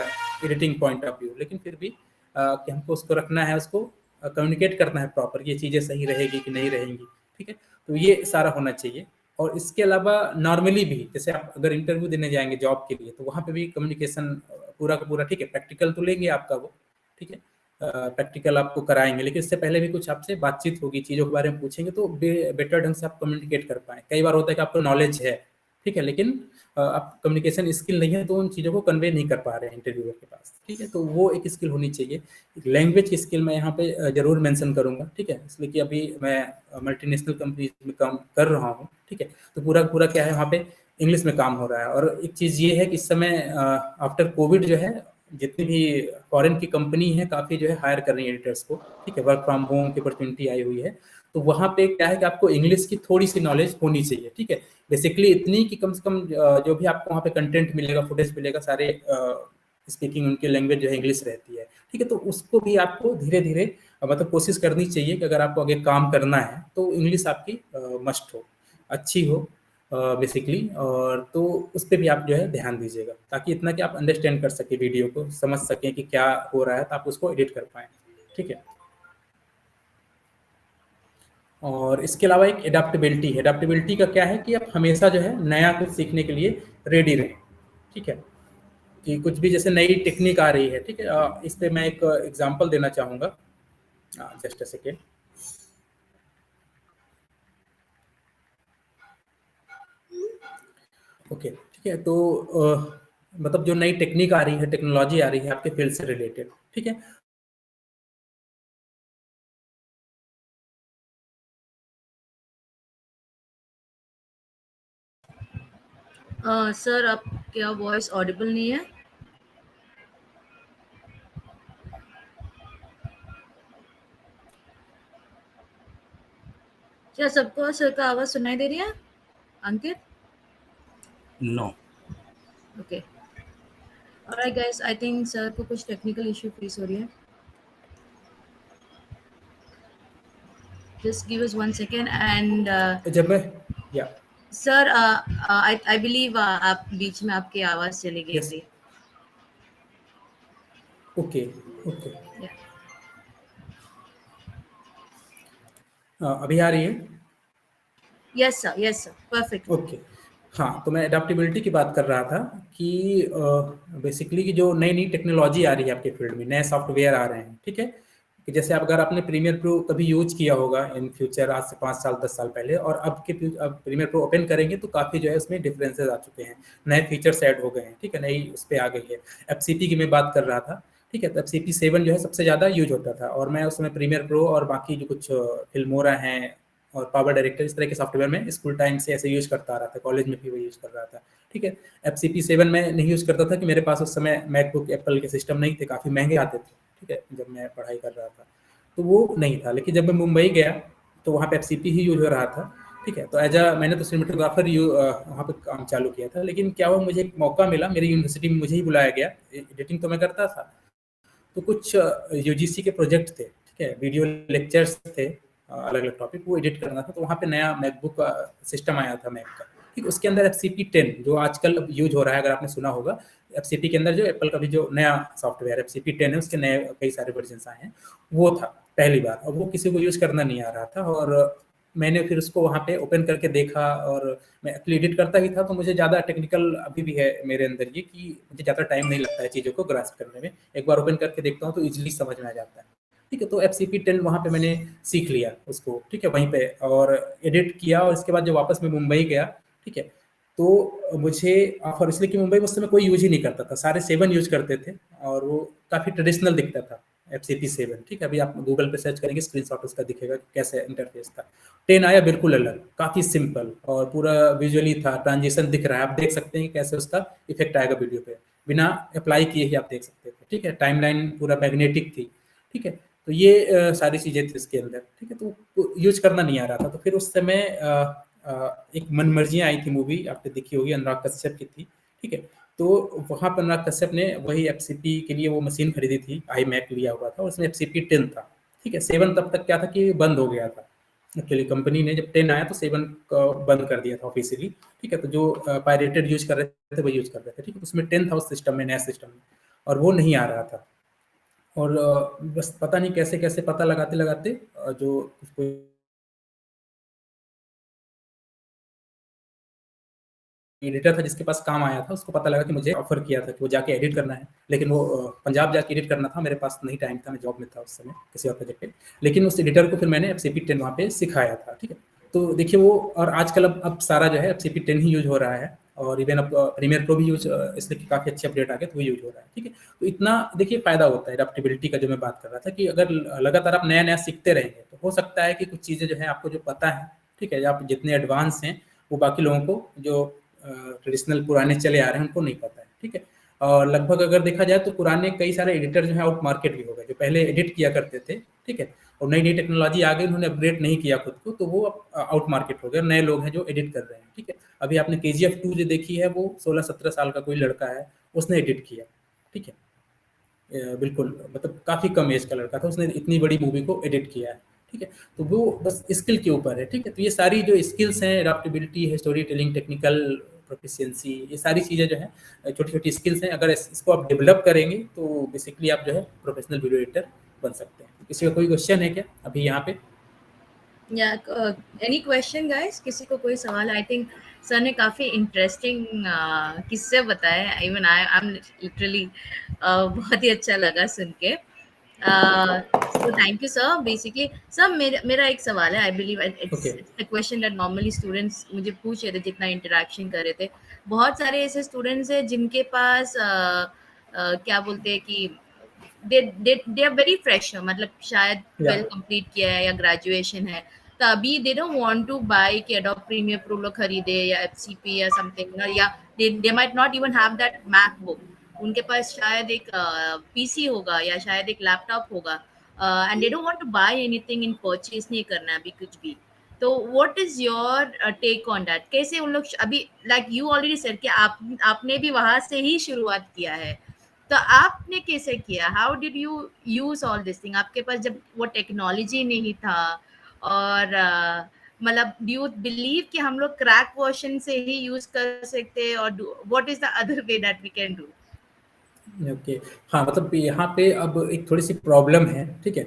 editing point of view, लेकिन फिर भी कि हमको उसको रखना है, उसको कम्युनिकेट करना है प्रॉपर, ये चीज़ें सही रहेगी कि नहीं रहेंगी, ठीक है। तो ये सारा होना चाहिए। और इसके अलावा नॉर्मली भी जैसे आप अगर इंटरव्यू देने जाएंगे जॉब के लिए, तो वहाँ पे भी कम्युनिकेशन पूरा का पूरा, ठीक है, प्रैक्टिकल तो लेंगे आपका वो, ठीक है, प्रैक्टिकल आपको कराएंगे, लेकिन इससे पहले भी कुछ आपसे बातचीत होगी, चीज़ों के बारे में पूछेंगे, तो बेटर ढंग से आप कम्युनिकेट कर पाएँ। कई बार होता है कि आपको नॉलेज है, ठीक है, लेकिन आप कम्युनिकेशन स्किल नहीं है, तो उन चीज़ों को कन्वे नहीं कर पा रहे हैं इंटरव्यूअर के पास, ठीक है। तो वो एक स्किल होनी चाहिए। लैंग्वेज की स्किल मैं यहाँ पे ज़रूर मेंशन करूँगा, ठीक है, इसलिए कि अभी मैं मल्टीनेशनल कंपनीज में काम कर रहा हूँ, ठीक है। तो पूरा पूरा क्या है, वहाँ पे इंग्लिश में काम हो रहा है। और एक चीज़ ये है कि इस समय आफ्टर कोविड जो है, जितनी भी फॉरेन की कंपनी है काफ़ी जो है हायर कर रही है एडिटर्स को, ठीक है, वर्क फ्रॉम होम की अपॉर्चुनिटी आई हुई है। तो वहाँ पे क्या है कि आपको इंग्लिश की थोड़ी सी नॉलेज होनी चाहिए, ठीक है, बेसिकली इतनी कि कम से कम जो भी आपको वहाँ पे कंटेंट मिलेगा, फुटेज मिलेगा, सारे स्पीकिंग उनकी लैंग्वेज जो है इंग्लिश रहती है, ठीक है। तो उसको भी आपको धीरे धीरे मतलब कोशिश करनी चाहिए कि अगर आपको आगे काम करना है तो इंग्लिश आपकी मस्ट हो, अच्छी हो बेसिकली। और तो उस पर भी आप जो है ध्यान दीजिएगा, ताकि इतना कि आप अंडरस्टैंड कर सके, वीडियो को समझ सकें कि क्या हो रहा है, तो आप उसको एडिट कर पाएँ, ठीक है। और इसके अलावा एक एडाप्टेबिलिटी है। एडाप्टेबिलिटी का क्या है कि आप हमेशा जो है नया कुछ सीखने के लिए रेडी रहें, ठीक है, कि कुछ भी जैसे नई टेक्निक आ रही है, ठीक है। इस पे मैं एक एग्जांपल देना चाहूँगा, जस्ट अ सेकेंड। ओके, ठीक है। तो मतलब जो नई टेक्निक आ रही है, टेक्नोलॉजी आ रही है आपके फील्ड से रिलेटेड, ठीक है। सर आप क्या वॉइस ऑडिबल नहीं है? क्या सबको सर का आवाज सुनाई दे रही है Ankit? No. Okay, alright guys, I think sir को कुछ टेक्निकल इशू फेस हो रही है। Just give us 1 second and जब मैं या सर आई बिलीव आप बीच में आपकी आवाज चली गई यस, थी। Okay okay, Yeah. अभी आ रही है? Yes sir, yes sir, perfect. Okay, हाँ, तो मैं एडाप्टेबिलिटी की बात कर रहा था कि बेसिकली कि जो नई नई टेक्नोलॉजी आ रही है आपके फील्ड में, नए सॉफ्टवेयर आ रहे हैं, ठीक है, कि जैसे अगर आपने प्रीमियर प्रो कभी यूज किया होगा इन फ्यूचर, आज से 5 साल 10 साल पहले, और अब प्रीमियर प्रो ओपन करेंगे तो काफ़ी जो है उसमें डिफरेंसेस आ चुके हैं, नए फीचर्स ऐड हो गए हैं, ठीक है, नई उस पर आ गई है। एफसीपी की मैं बात कर रहा था, ठीक है, तो एफसीपी 7 जो है सबसे ज़्यादा यूज होता था, और मैं उसमें प्रीमियर प्रो और बाकी जो कुछ फिल्मोरा हैं और पावर डायरेक्टर, इस तरह के सॉफ्टवेयर में स्कूल टाइम से ऐसे यूज करता आ रहा था, कॉलेज में भी वो यूज कर रहा था, ठीक है। एफसीपी 7 में नहीं यूज करता था कि मेरे पास उस समय मैकबुक एप्पल के सिस्टम नहीं थे, काफ़ी महंगे आते थे, ठीक है, जब मैं पढ़ाई कर रहा था, तो वो नहीं था। लेकिन जब मैं मुंबई गया तो वहाँ पे एफसीपी ही यूज हो रहा था, ठीक है। तो मैंने तो सिनेमेटोग्राफर वहाँ पे काम चालू किया था, लेकिन क्या हुआ, मुझे एक मौका मिला, मेरी यूनिवर्सिटी में मुझे ही बुलाया गया, एडिटिंग तो मैं करता था, तो कुछ यूजीसी के प्रोजेक्ट थे, ठीक है, वीडियो लेक्चर्स थे, अलग अलग टॉपिक वो एडिट करना था। तो वहाँ पे नया मैकबुक का सिस्टम आया था, मैक का, ठीक, उसके अंदर एफसीपी 10 जो आजकल यूज हो रहा है, अगर आपने सुना होगा, एफसीपी के अंदर जो एप्पल का भी जो नया सॉफ्टवेयर एफसीपी 10 है, उसके नए कई सारे वर्जन आए हैं, वो था पहली बार, और वो किसी को यूज करना नहीं आ रहा था। और मैंने फिर उसको वहाँ पे ओपन करके देखा, और मैं एक्चुअली एडिट करता ही था, तो मुझे ज़्यादा टेक्निकल अभी भी है मेरे अंदर ये, कि मुझे ज़्यादा टाइम नहीं लगता है चीज़ों को ग्रास्प करने में, एक बार ओपन करके देखता हूँ तो इजीली समझ में आ जाता है, ठीक है। तो एफसीपी 10 वहाँ पे मैंने सीख लिया उसको, ठीक है, वहीं पे, और एडिट किया। और इसके बाद जब वापस मैं मुंबई गया, ठीक है, तो मुझे ऑफर, इसलिए कि मुंबई में उस समय कोई यूज ही नहीं करता था, सारे 7 यूज करते थे, और वो काफ़ी ट्रेडिशनल दिखता था एफसीपी 7, ठीक है। अभी आप गूगल पे सर्च करेंगे, स्क्रीनशॉट उसका दिखेगा कि कैसे इंटरफेस था। 10 आया बिल्कुल अलग, काफ़ी सिंपल, और पूरा विजुअली था, ट्रांजिशन दिख रहा है, आप देख सकते हैं कि कैसे उसका इफेक्ट आएगा वीडियो पे, बिना अप्लाई किए ही आप देख सकते थे, ठीक है। टाइमलाइन पूरा मैग्नेटिक थी, ठीक है। तो ये सारी चीज़ें थी इसके अंदर, ठीक है। तो यूज करना नहीं आ रहा था। तो फिर उस समय एक मन मर्जियाँ आई थी मूवी, आपने देखी होगी, अनुराग कश्यप की थी, ठीक है। तो वहाँ पर अनुराग कश्यप ने वही एफसीपी के लिए वो मशीन खरीदी थी, आई मैक लिया हुआ था, और उसमें एफसीपी 10 था, ठीक है। 7 तब तक क्या था कि बंद हो गया था, एक्चुअली कंपनी ने जब 10 आया तो 7 बंद कर दिया था ऑफिशियली, ठीक है। तो जो पायरेटेड यूज कर रहे थे वो यूज कर रहे थे, ठीक है। उसमें 10 था उस सिस्टम में, नया सिस्टम में, और वो नहीं आ रहा था। और बस पता नहीं कैसे कैसे पता लगाते लगाते जो उसको एडिटर था जिसके पास काम आया था, उसको पता लगा कि मुझे ऑफर किया था कि वो जाके एडिट करना है, लेकिन वो पंजाब जाके एडिट करना था, मेरे पास नहीं टाइम था, मैं जॉब में था उस समय किसी और प्रोजेक्ट पे। लेकिन उस एडिटर को फिर मैंने FCP 10 वहाँ पे सिखाया था, ठीक है। तो देखिए वो, और आजकल अब सारा जो है FCP 10 ही यूज हो रहा है, और इवन अब प्रीमियर प्रो भी यूज, इसलिए काफ़ी अच्छे अपडेट आ गए तो वो यूज हो रहा है, ठीक है। तो इतना देखिए फायदा होता है एडेप्टेबिलिटी का, जो मैं बात कर रहा था कि अगर लगातार आप नया नया सीखते रहेंगे तो हो सकता है कि कुछ चीज़ें जो है आपको जो पता है, ठीक है, या आप जितने एडवांस हैं वो बाकी लोगों को जो ट्रेडिशनल पुराने चले आ रहे हैं उनको नहीं पता है, ठीक है। और लगभग अगर देखा जाए तो पुराने कई सारे एडिटर जो है आउट मार्केट भी हो गए, जो पहले एडिट किया करते थे, ठीक है, और नई नई टेक्नोलॉजी आ गई, उन्होंने अपग्रेड नहीं किया खुद को, तो वो आउट मार्केट हो गए, नए लोग हैं जो एडिट कर रहे हैं, ठीक है। अभी आपने KGF 2 जो देखी है, वो 16-17 साल का कोई लड़का है, उसने एडिट किया, ठीक है। बिल्कुल, मतलब काफ़ी कम एज का लड़का था, उसने इतनी बड़ी मूवी को एडिट किया है, ठीक है। तो वो बस स्किल के ऊपर है, ठीक है। तो ये सारी जो स्किल्स हैं, एडाप्टेबिलिटी है, स्टोरी टेलिंग, टेक्निकल प्रोफिशिएंसी, ये सारी चीज़ें जो है छोटी छोटी स्किल्स हैं, अगर इसको आप डेवलप करेंगे तो बेसिकली आप जो है प्रोफेशनल वीडियो एडिटर बन सकते हैं। किसी का कोई क्वेश्चन है क्या अभी यहाँ पे? या एनी क्वेश्चन गाइस, किसी को कोई सवाल? आई थिंक सर ने काफी इंटरेस्टिंग किस्से बताए, इवन आई एम लिटरली बहुत ही अच्छा लगा सुन के। So thank you sir. Basically sir मेरा एक सवाल है, I believe it's Okay. A question that normally students मुझे पूछ रहे थे जितना इंटरेक्शन कर रहे थे। बहुत सारे ऐसे स्टूडेंट्स हैं जिनके पास क्या बोलते हैं कि दे आर वेरी फ्रेश, मतलब शायद Yeah. 12 कंप्लीट किया है या ग्रेजुएशन है, तो अभी they don't want to buy कि एडोब प्रीमियर प्रो लोग खरीदे या FCP या समथिंग, या they might not even have that MacBook. उनके पास शायद एक पीसी होगा या शायद एक लैपटॉप होगा, and they don't want to buy anything in purchase नहीं करना है अभी कुछ भी। तो what is your take on that? कैसे उन लोग अभी, लाइक यू ऑलरेडी सेड कि आपने भी वहां से ही शुरुआत किया है, तो आपने कैसे किया? How did you use all this thing? आपके पास जब वो टेक्नोलॉजी नहीं था, और मतलब डू यू बिलीव कि हम लोग क्रैक वर्जन से ही यूज कर सकते हैं, और what is the other way that we can do? Okay, हाँ, मतलब यहाँ पे अब एक थोड़ी सी प्रॉब्लम है, ठीक है।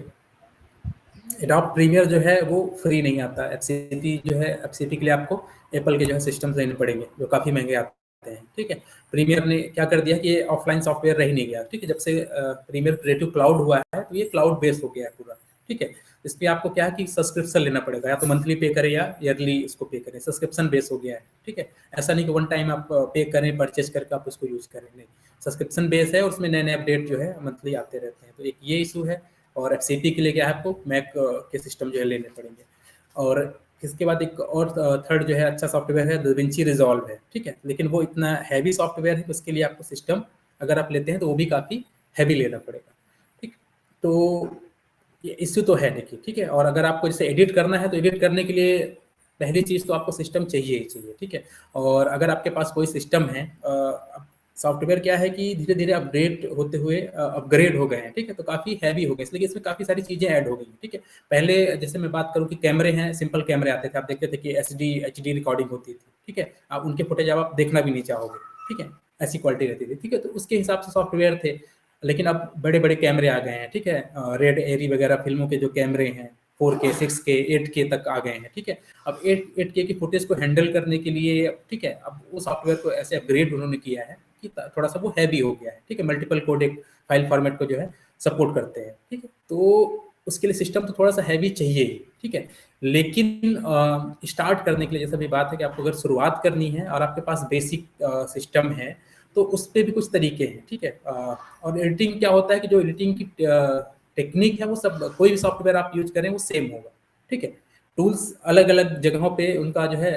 एडोब प्रीमियर जो है वो फ्री नहीं आता, FCP जो है, FCP के लिए आपको एप्पल के जो है सिस्टम्स लेने पड़ेंगे जो काफ़ी महंगे आते हैं, ठीक है। प्रीमियर ने क्या कर दिया कि ये ऑफलाइन सॉफ्टवेयर रह ही नहीं गया, ठीक है। जब से प्रीमियर क्रिएटिव क्लाउड हुआ है तो ये क्लाउड बेस्ड हो गया है पूरा, ठीक है। इस पर आपको क्या है कि सब्सक्रिप्शन लेना पड़ेगा, या तो मंथली पे करें या ईयरली उसको पे करें, सब्सक्रिप्शन बेस हो गया है, ठीक है। ऐसा नहीं कि वन टाइम आप पे करें, परचेज करके आप उसको यूज़ करें, नहीं, सब्सक्रिप्शन बेस है, और उसमें नए नए अपडेट जो है मंथली आते रहते हैं। तो एक ये इशू है। और FCP के लिए क्या है, आपको मैक के सिस्टम जो है लेने पड़ेंगे। और इसके बाद एक और थर्ड जो है अच्छा सॉफ्टवेयर है, DaVinci Resolve है, ठीक है। लेकिन वो इतना हैवी सॉफ्टवेयर है कि उसके लिए आपको सिस्टम अगर आप लेते हैं तो वो भी काफ़ी हैवी लेना पड़ेगा, ठीक। तो ये इश्यू तो है, देखिए, ठीक है। और अगर आपको जैसे एडिट करना है तो एडिट करने के लिए पहली चीज़ तो आपको सिस्टम चाहिए ही चाहिए, ठीक है। और अगर आपके पास कोई सिस्टम है, सॉफ्टवेयर क्या है कि धीरे धीरे अपडेट होते हुए अपग्रेड हो गए हैं, ठीक है। तो काफ़ी हैवी हो गए, इसलिए इसमें काफ़ी सारी चीज़ें ऐड हो गई, ठीक है। पहले जैसे मैं बात करूँ कि कैमरे हैं, सिंपल कैमरे आते थे, आप देखते थे कि HD रिकॉर्डिंग होती थी, ठीक है। आप उनके फुटेज आप देखना भी नहीं चाहोगे, ठीक है, ऐसी क्वालिटी रहती थी, ठीक है। तो उसके हिसाब से सॉफ्टवेयर थे। लेकिन अब बड़े बड़े कैमरे आ गए हैं, ठीक है। रेड एरी वगैरह फिल्मों के जो कैमरे हैं, 4K 6K 8K तक आ गए हैं, ठीक है। अब 8K की फुटेज को हैंडल करने के लिए, ठीक है, अब वो सॉफ्टवेयर को ऐसे अपग्रेड उन्होंने किया है कि थोड़ा सा वो हैवी हो गया है, ठीक है। मल्टीपल कोडेक फाइल फॉर्मेट को जो है सपोर्ट करते हैं, ठीक है। तो उसके लिए सिस्टम तो थोड़ा सा हैवी चाहिए ही, ठीक है। लेकिन स्टार्ट करने के लिए जैसा भी बात है कि आपको अगर शुरुआत करनी है और आपके पास बेसिक सिस्टम है तो उस पर भी कुछ तरीके हैं, ठीक है। और एडिटिंग क्या होता है कि जो एडिटिंग की टेक्निक है वो सब, कोई भी सॉफ्टवेयर आप यूज करें वो सेम होगा, ठीक है। टूल्स अलग अलग जगहों पे उनका जो है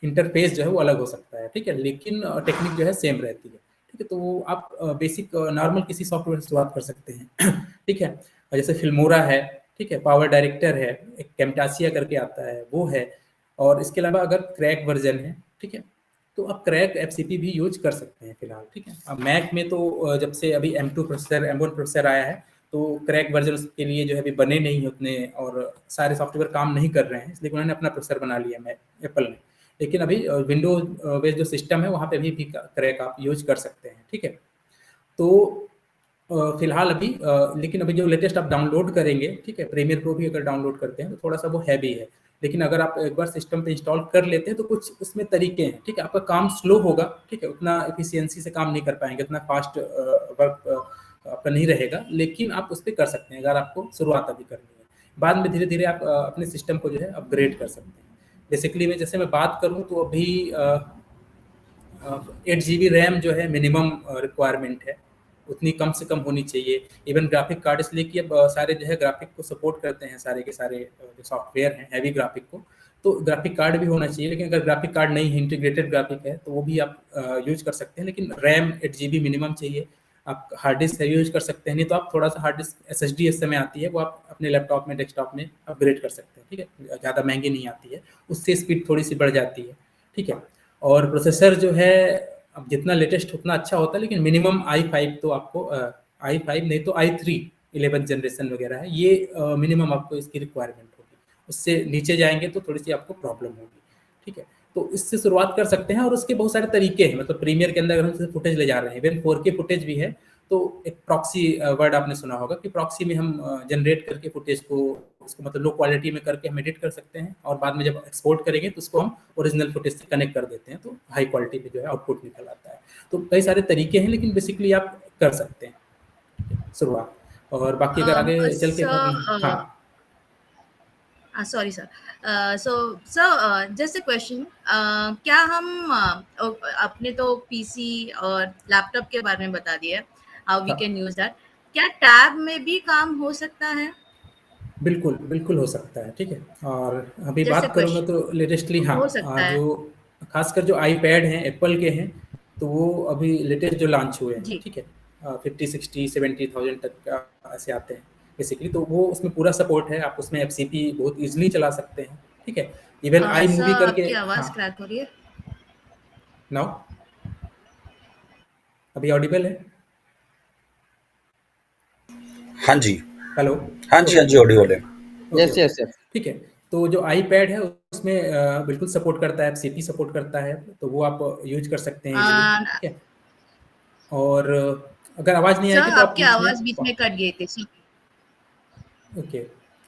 इंटरफेस जो है वो अलग हो सकता है, ठीक है, लेकिन टेक्निक जो है सेम रहती है, ठीक है। तो आप बेसिक नॉर्मल किसी सॉफ्टवेयर से शुरुआत कर सकते हैं ठीक है। जैसे फिल्मोरा है, ठीक है, पावर डायरेक्टर है, एक कैमटासिया करके आता है वो है। और इसके अलावा अगर क्रैक वर्जन है, ठीक है, तो आप क्रैक FCP भी यूज कर सकते हैं फिलहाल, ठीक है। अब मैक में तो जब से अभी M2 प्रोसेसर M1 प्रोसेसर आया है तो क्रैक वर्जन के लिए जो है अभी बने नहीं उतने, और सारे सॉफ्टवेयर काम नहीं कर रहे हैं, इसलिए उन्होंने अपना प्रोसेसर बना लिया है एप्पल ने। लेकिन अभी विंडोज बेस्ड जो सिस्टम है वहाँ पे भी क्रैक आप यूज कर सकते हैं, ठीक है। तो फिलहाल अभी लेकिन अभी जो लेटेस्ट आप डाउनलोड करेंगे, ठीक है, प्रीमियर प्रो भी अगर डाउनलोड करते हैं तो थोड़ा सा वो हैवी है, लेकिन अगर आप एक बार सिस्टम पे इंस्टॉल कर लेते हैं तो कुछ उसमें तरीके हैं, ठीक है। आपका काम स्लो होगा, ठीक है, उतना एफिशिएंसी से काम नहीं कर पाएंगे, उतना फास्ट वर्क आपका नहीं रहेगा, लेकिन आप उस पर कर सकते हैं अगर आपको शुरुआत अभी करनी है। बाद में धीरे धीरे आप अपने सिस्टम को जो है अपग्रेड कर सकते हैं। बेसिकली मैं जैसे मैं बात करूँ तो अभी 8 GB रैम जो है मिनिमम रिक्वायरमेंट है, उतनी कम से कम होनी चाहिए। इवन ग्राफिक कार्ड इसलिए कि अब सारे जो है ग्राफिक को सपोर्ट करते हैं, सारे के सारे जो सॉफ्टवेयर हैं हैवी ग्राफिक को, तो ग्राफिक कार्ड भी होना चाहिए। लेकिन अगर ग्राफिक कार्ड नहीं है, इंटीग्रेटेड ग्राफिक है, तो वो भी आप यूज कर सकते हैं, लेकिन रैम 8 GB मिनिमम चाहिए। आप हार्ड डिस्क है यूज कर सकते हैं, नहीं तो आप थोड़ा सा हार्ड डिस्क SSD इस समय आती है, वो आप अपने लैपटॉप में डेस्कटॉप में अपग्रेड कर सकते हैं, ठीक है, ज़्यादा महंगी नहीं आती है, उससे स्पीड थोड़ी सी बढ़ जाती है, ठीक है। और प्रोसेसर जो है अब जितना लेटेस्ट उतना अच्छा होता है, लेकिन मिनिमम i5 तो आपको i5 नहीं तो i3 11th जनरेशन वगैरह है, ये मिनिमम आपको इसकी रिक्वायरमेंट होगी। उससे नीचे जाएंगे तो थोड़ी सी आपको प्रॉब्लम होगी, ठीक है। तो इससे शुरुआत कर सकते हैं, और उसके बहुत सारे तरीके हैं। मतलब प्रीमियर के अंदर अगर हम फुटेज ले जा रहे हैं, इवन 4K फुटेज भी है, तो एक प्रॉक्सी वर्ड आपने सुना होगा कि प्रॉक्सी में हम जनरेट करके फुटेज को उसको मतलब लो क्वालिटी में करके हम एडिट कर सकते हैं, और बाद में जब एक्सपोर्ट करेंगे तो उसको हम ओरिजिनल फुटेज से कनेक्ट कर देते हैं, तो हाई क्वालिटी में जो है आउटपुट निकल आता है। तो कई सारे तरीके हैं, लेकिन बेसिकली आप कर सकते हैं शुरुआत, और बाकी अगर आगे चल के हाँ sorry sir, so sir just a question, क्या हम अपने तो पीसी और लैपटॉप के बारे में बता दिया how we can use that, क्या टैब में भी काम हो सकता है? बिल्कुल बिल्कुल हो सकता है, ठीक है। और अभी जैसे बात करूँगा तो लेटेस्टली हाँ हो सकता है जो खासकर जो आईपैड हैं एप्पल के हैं, तो वो अभी लेटेस्ट जो लॉन्च हुए हैं, जी। ठीक है, 50, 60, 70,000 तक का ऐसे आते हैं बेसिकली, तो वो उसमें पूरा सपोर्ट है। आप उसमें FCP बहुत ईजिली चला सकते हैं, ठीक है। इवन आई सर मूवी करके आपकी आवाज हाँ क्रैक हो रही है। नाउ अभी ऑडिबल है? हाँ जी, हेलो? हाँ जी, हाँ जी, ऑडिबल है। Yes yes yes. ठीक है। तो जो आईपैड है उसमें बिल्कुल सपोर्ट करता है, FCP सपोर्ट करता है, तो वो आप यूज कर सकते हैं इजीली, ठीक है। और अगर आवाज नहीं सर आएगी तो आप आपकी आवाज बीच में कट गई थी। ओके,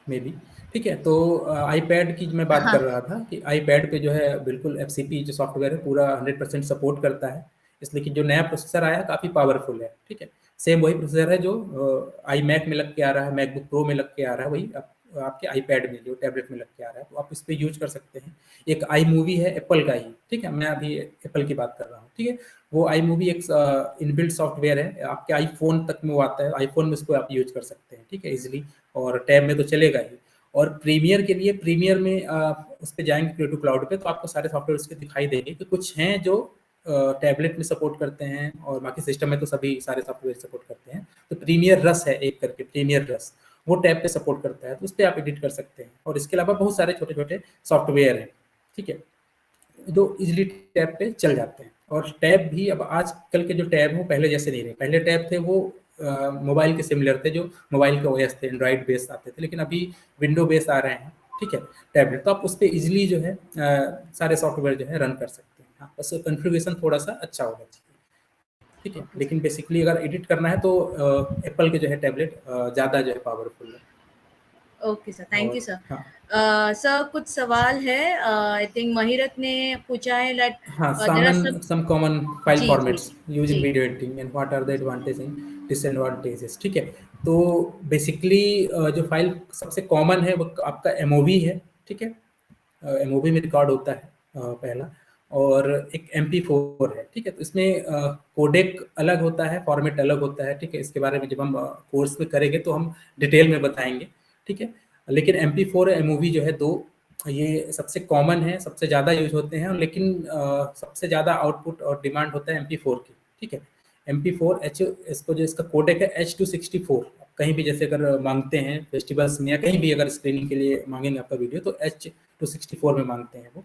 मे बी, ठीक है। तो आईपैड की मैं बात कर रहा था कि आईपैड पे जो है बिल्कुल FCP जो सॉफ्टवेयर है पूरा 100% सपोर्ट करता है, इसलिए कि जो नया प्रोसेसर आया है काफ़ी पावरफुल है, ठीक है। सेम वही प्रोसेसर है जो आई मैक में लग के आ रहा है, मैकबुक प्रो में लग के आ रहा है, वही आपके आईपैड में जो टैबलेट में लग के आ रहा है, तो आप इस पर यूज कर सकते हैं। एक आई मूवी है एप्पल का ही, ठीक है, मैं अभी एप्पल की बात कर रहा हूँ, ठीक है। वो आई मूवी एक इनबिल्ट सॉफ्टवेयर है, आपके आईफोन तक में वो आता है, आईफोन में उसको आप यूज कर सकते हैं, ठीक है, इजिली, और टैब में तो चलेगा ही। और प्रीमियर के लिए, प्रीमियर में उस पर जाएंगे क्रिएटिव क्लाउड पे, तो आपको सारे सॉफ्टवेयर उसके दिखाई देंगे कि कुछ हैं जो टैबलेट में सपोर्ट करते हैं, और बाकी सिस्टम में तो सभी सारे सॉफ्टवेयर सपोर्ट करते हैं। तो प्रीमियर रस है एक करके, प्रीमियर रस, वो टैब पे सपोर्ट करता है, तो उस पर आप एडिट कर सकते हैं। और इसके अलावा बहुत सारे छोटे छोटे सॉफ्टवेयर हैं, ठीक है, जो इजिली टैब पे चल जाते हैं। और टैब भी अब आजकल के जो टैब हो पहले जैसे नहीं रहे। पहले टैब थे वो मोबाइल के सिमिलर थे, जो मोबाइल के OS थे, एंड्रॉइड बेस्ड आते थे, लेकिन अभी विंडो बेस्ड आ रहे हैं, ठीक है, टैबलेट। तो आप उस पर इजिली जो है सारे सॉफ्टवेयर जो है रन कर सकते हैं। हाँ, बस कन्फिग्रेशन थोड़ा सा अच्छा होना चाहिए, ठीक है। लेकिन बेसिकली अगर एडिट करना है तो एप्पल के जो है टैबलेट ज़्यादा जो है पावरफुल है। Okay sir, thank you sir. हाँ सर कुछ सवाल है, आई थिंक महिरत ने पूछा है दैट हाँ, some common file ji, formats used in ji. video editing and what are the advantages and disadvantages, ठीक है। तो बेसिकली जो फाइल सबसे कॉमन है वो आपका MOV है, ठीक है, MOV में रिकॉर्ड होता है पहला, और एक MP4 है, ठीक है। तो इसमें कोडेक अलग होता है, फॉर्मेट अलग होता है, ठीक है। इसके बारे में जब हम कोर्स में करेंगे तो हम डिटेल में बताएंगे, ठीक है। लेकिन MP4 और MOV जो है दो, ये सबसे कॉमन है, सबसे ज़्यादा यूज होते हैं, लेकिन सबसे ज़्यादा आउटपुट और डिमांड होता है MP4 की, ठीक है। MP4 इसको जो इसका कोडेक है H264, कहीं भी जैसे अगर मांगते हैं फेस्टिवल्स में या कहीं भी अगर स्क्रीनिंग के लिए मांगेंगे आपका वीडियो, तो H264 में मांगते हैं वो,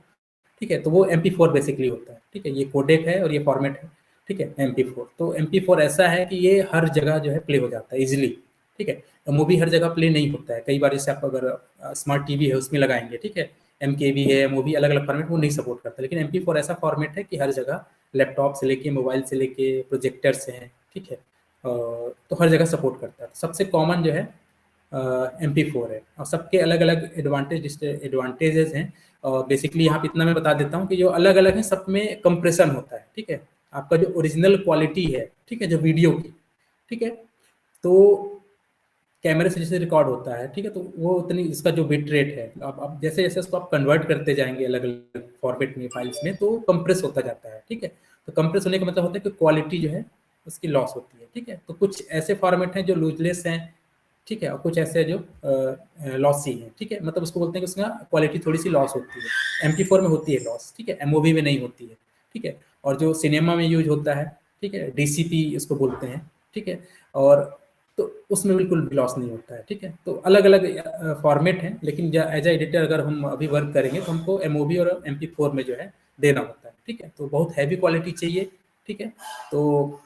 ठीक है। तो वो MP4 बेसिकली होता है, ठीक है। ये कोडेक है और ये फॉर्मेट है, ठीक है, MP4। तो MP4 ऐसा है कि ये हर जगह जो है प्ले हो जाता है इजिली, ठीक है। मूवी हर जगह प्ले नहीं होता है, कई बार जैसे आप अगर स्मार्ट टीवी है उसमें लगाएंगे, ठीक है, MKV है, मूवी अलग अलग फॉर्मेट वो नहीं सपोर्ट करता, लेकिन MP4 ऐसा फॉर्मेट है कि हर जगह लैपटॉप से लेके मोबाइल से लेके प्रोजेक्टर से हैं, ठीक है, तो हर जगह सपोर्ट करता है। सबसे कॉमन जो है MP4 है, और सबके अलग अलग एडवांटेजेस हैं। और बेसिकली यहाँ पे इतना मैं बता देता हूँ कि जो अलग अलग है सब में कंप्रेशन होता है, ठीक है, आपका जो ओरिजिनल क्वालिटी है, ठीक है, जो वीडियो की, ठीक है, तो कैमरे से जैसे रिकॉर्ड होता है, ठीक है, तो वो उतनी इसका जो बिट रेट है, अब जैसे जैसे उसको आप कन्वर्ट करते जाएंगे अलग अलग फॉर्मेट में फाइल्स में, तो कंप्रेस होता जाता है, ठीक है। तो कंप्रेस होने का मतलब होता है कि क्वालिटी जो है उसकी लॉस होती है, ठीक है। तो कुछ ऐसे फॉर्मेट हैं जो लूजलेस हैं, ठीक है, और कुछ ऐसे जो लॉसी हैं, ठीक है, मतलब उसको बोलते हैं कि उसका क्वालिटी थोड़ी सी लॉस होती है। MP4 में होती है लॉस, ठीक है, MOV में नहीं होती है, ठीक है। और जो सिनेमा में यूज होता है, ठीक है, DCP उसको बोलते हैं, ठीक है, और तो उसमें बिल्कुल भी लॉस नहीं होता है, ठीक है। तो अलग अलग फॉर्मेट हैं, लेकिन एज ए एडिटर अगर हम अभी वर्क करेंगे तो हमको MOV और MP4 में जो है देना होता है, ठीक है। तो बहुत हैवी क्वालिटी चाहिए, ठीक है, तो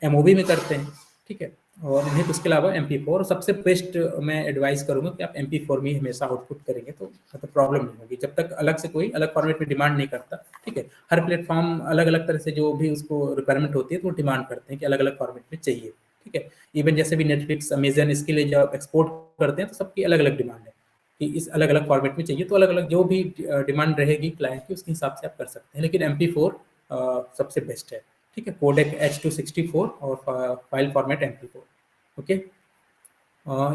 MOV में करते हैं, ठीक है, और नहीं तो उसके अलावा MP4 सबसे बेस्ट मैं एडवाइस करूंगा कि आप MP4 में ही हमेशा आउटपुट करेंगे, तो मतलब प्रॉब्लम नहीं होगी जब तक अलग से कोई अलग फॉर्मेट में डिमांड नहीं करता, ठीक है। हर प्लेटफॉर्म अलग अलग तरह से जो भी उसको रिक्वायरमेंट होती है तो वो डिमांड करते हैं कि अलग अलग फॉर्मेट में चाहिए, ठीक है। इवन जैसे भी नेटफ्लिक्स, अमेजन, इसके लिए जब एक्सपोर्ट करते हैं तो सबकी अलग अलग डिमांड है कि इस अलग अलग फॉर्मेट में चाहिए, तो अलग अलग जो भी डिमांड रहेगी क्लाइंट की उसके हिसाब से आप कर सकते हैं, लेकिन MP4 सबसे बेस्ट है, ठीक है। कोडेक H264 और फाइल फॉर्मेट MP4, ओके।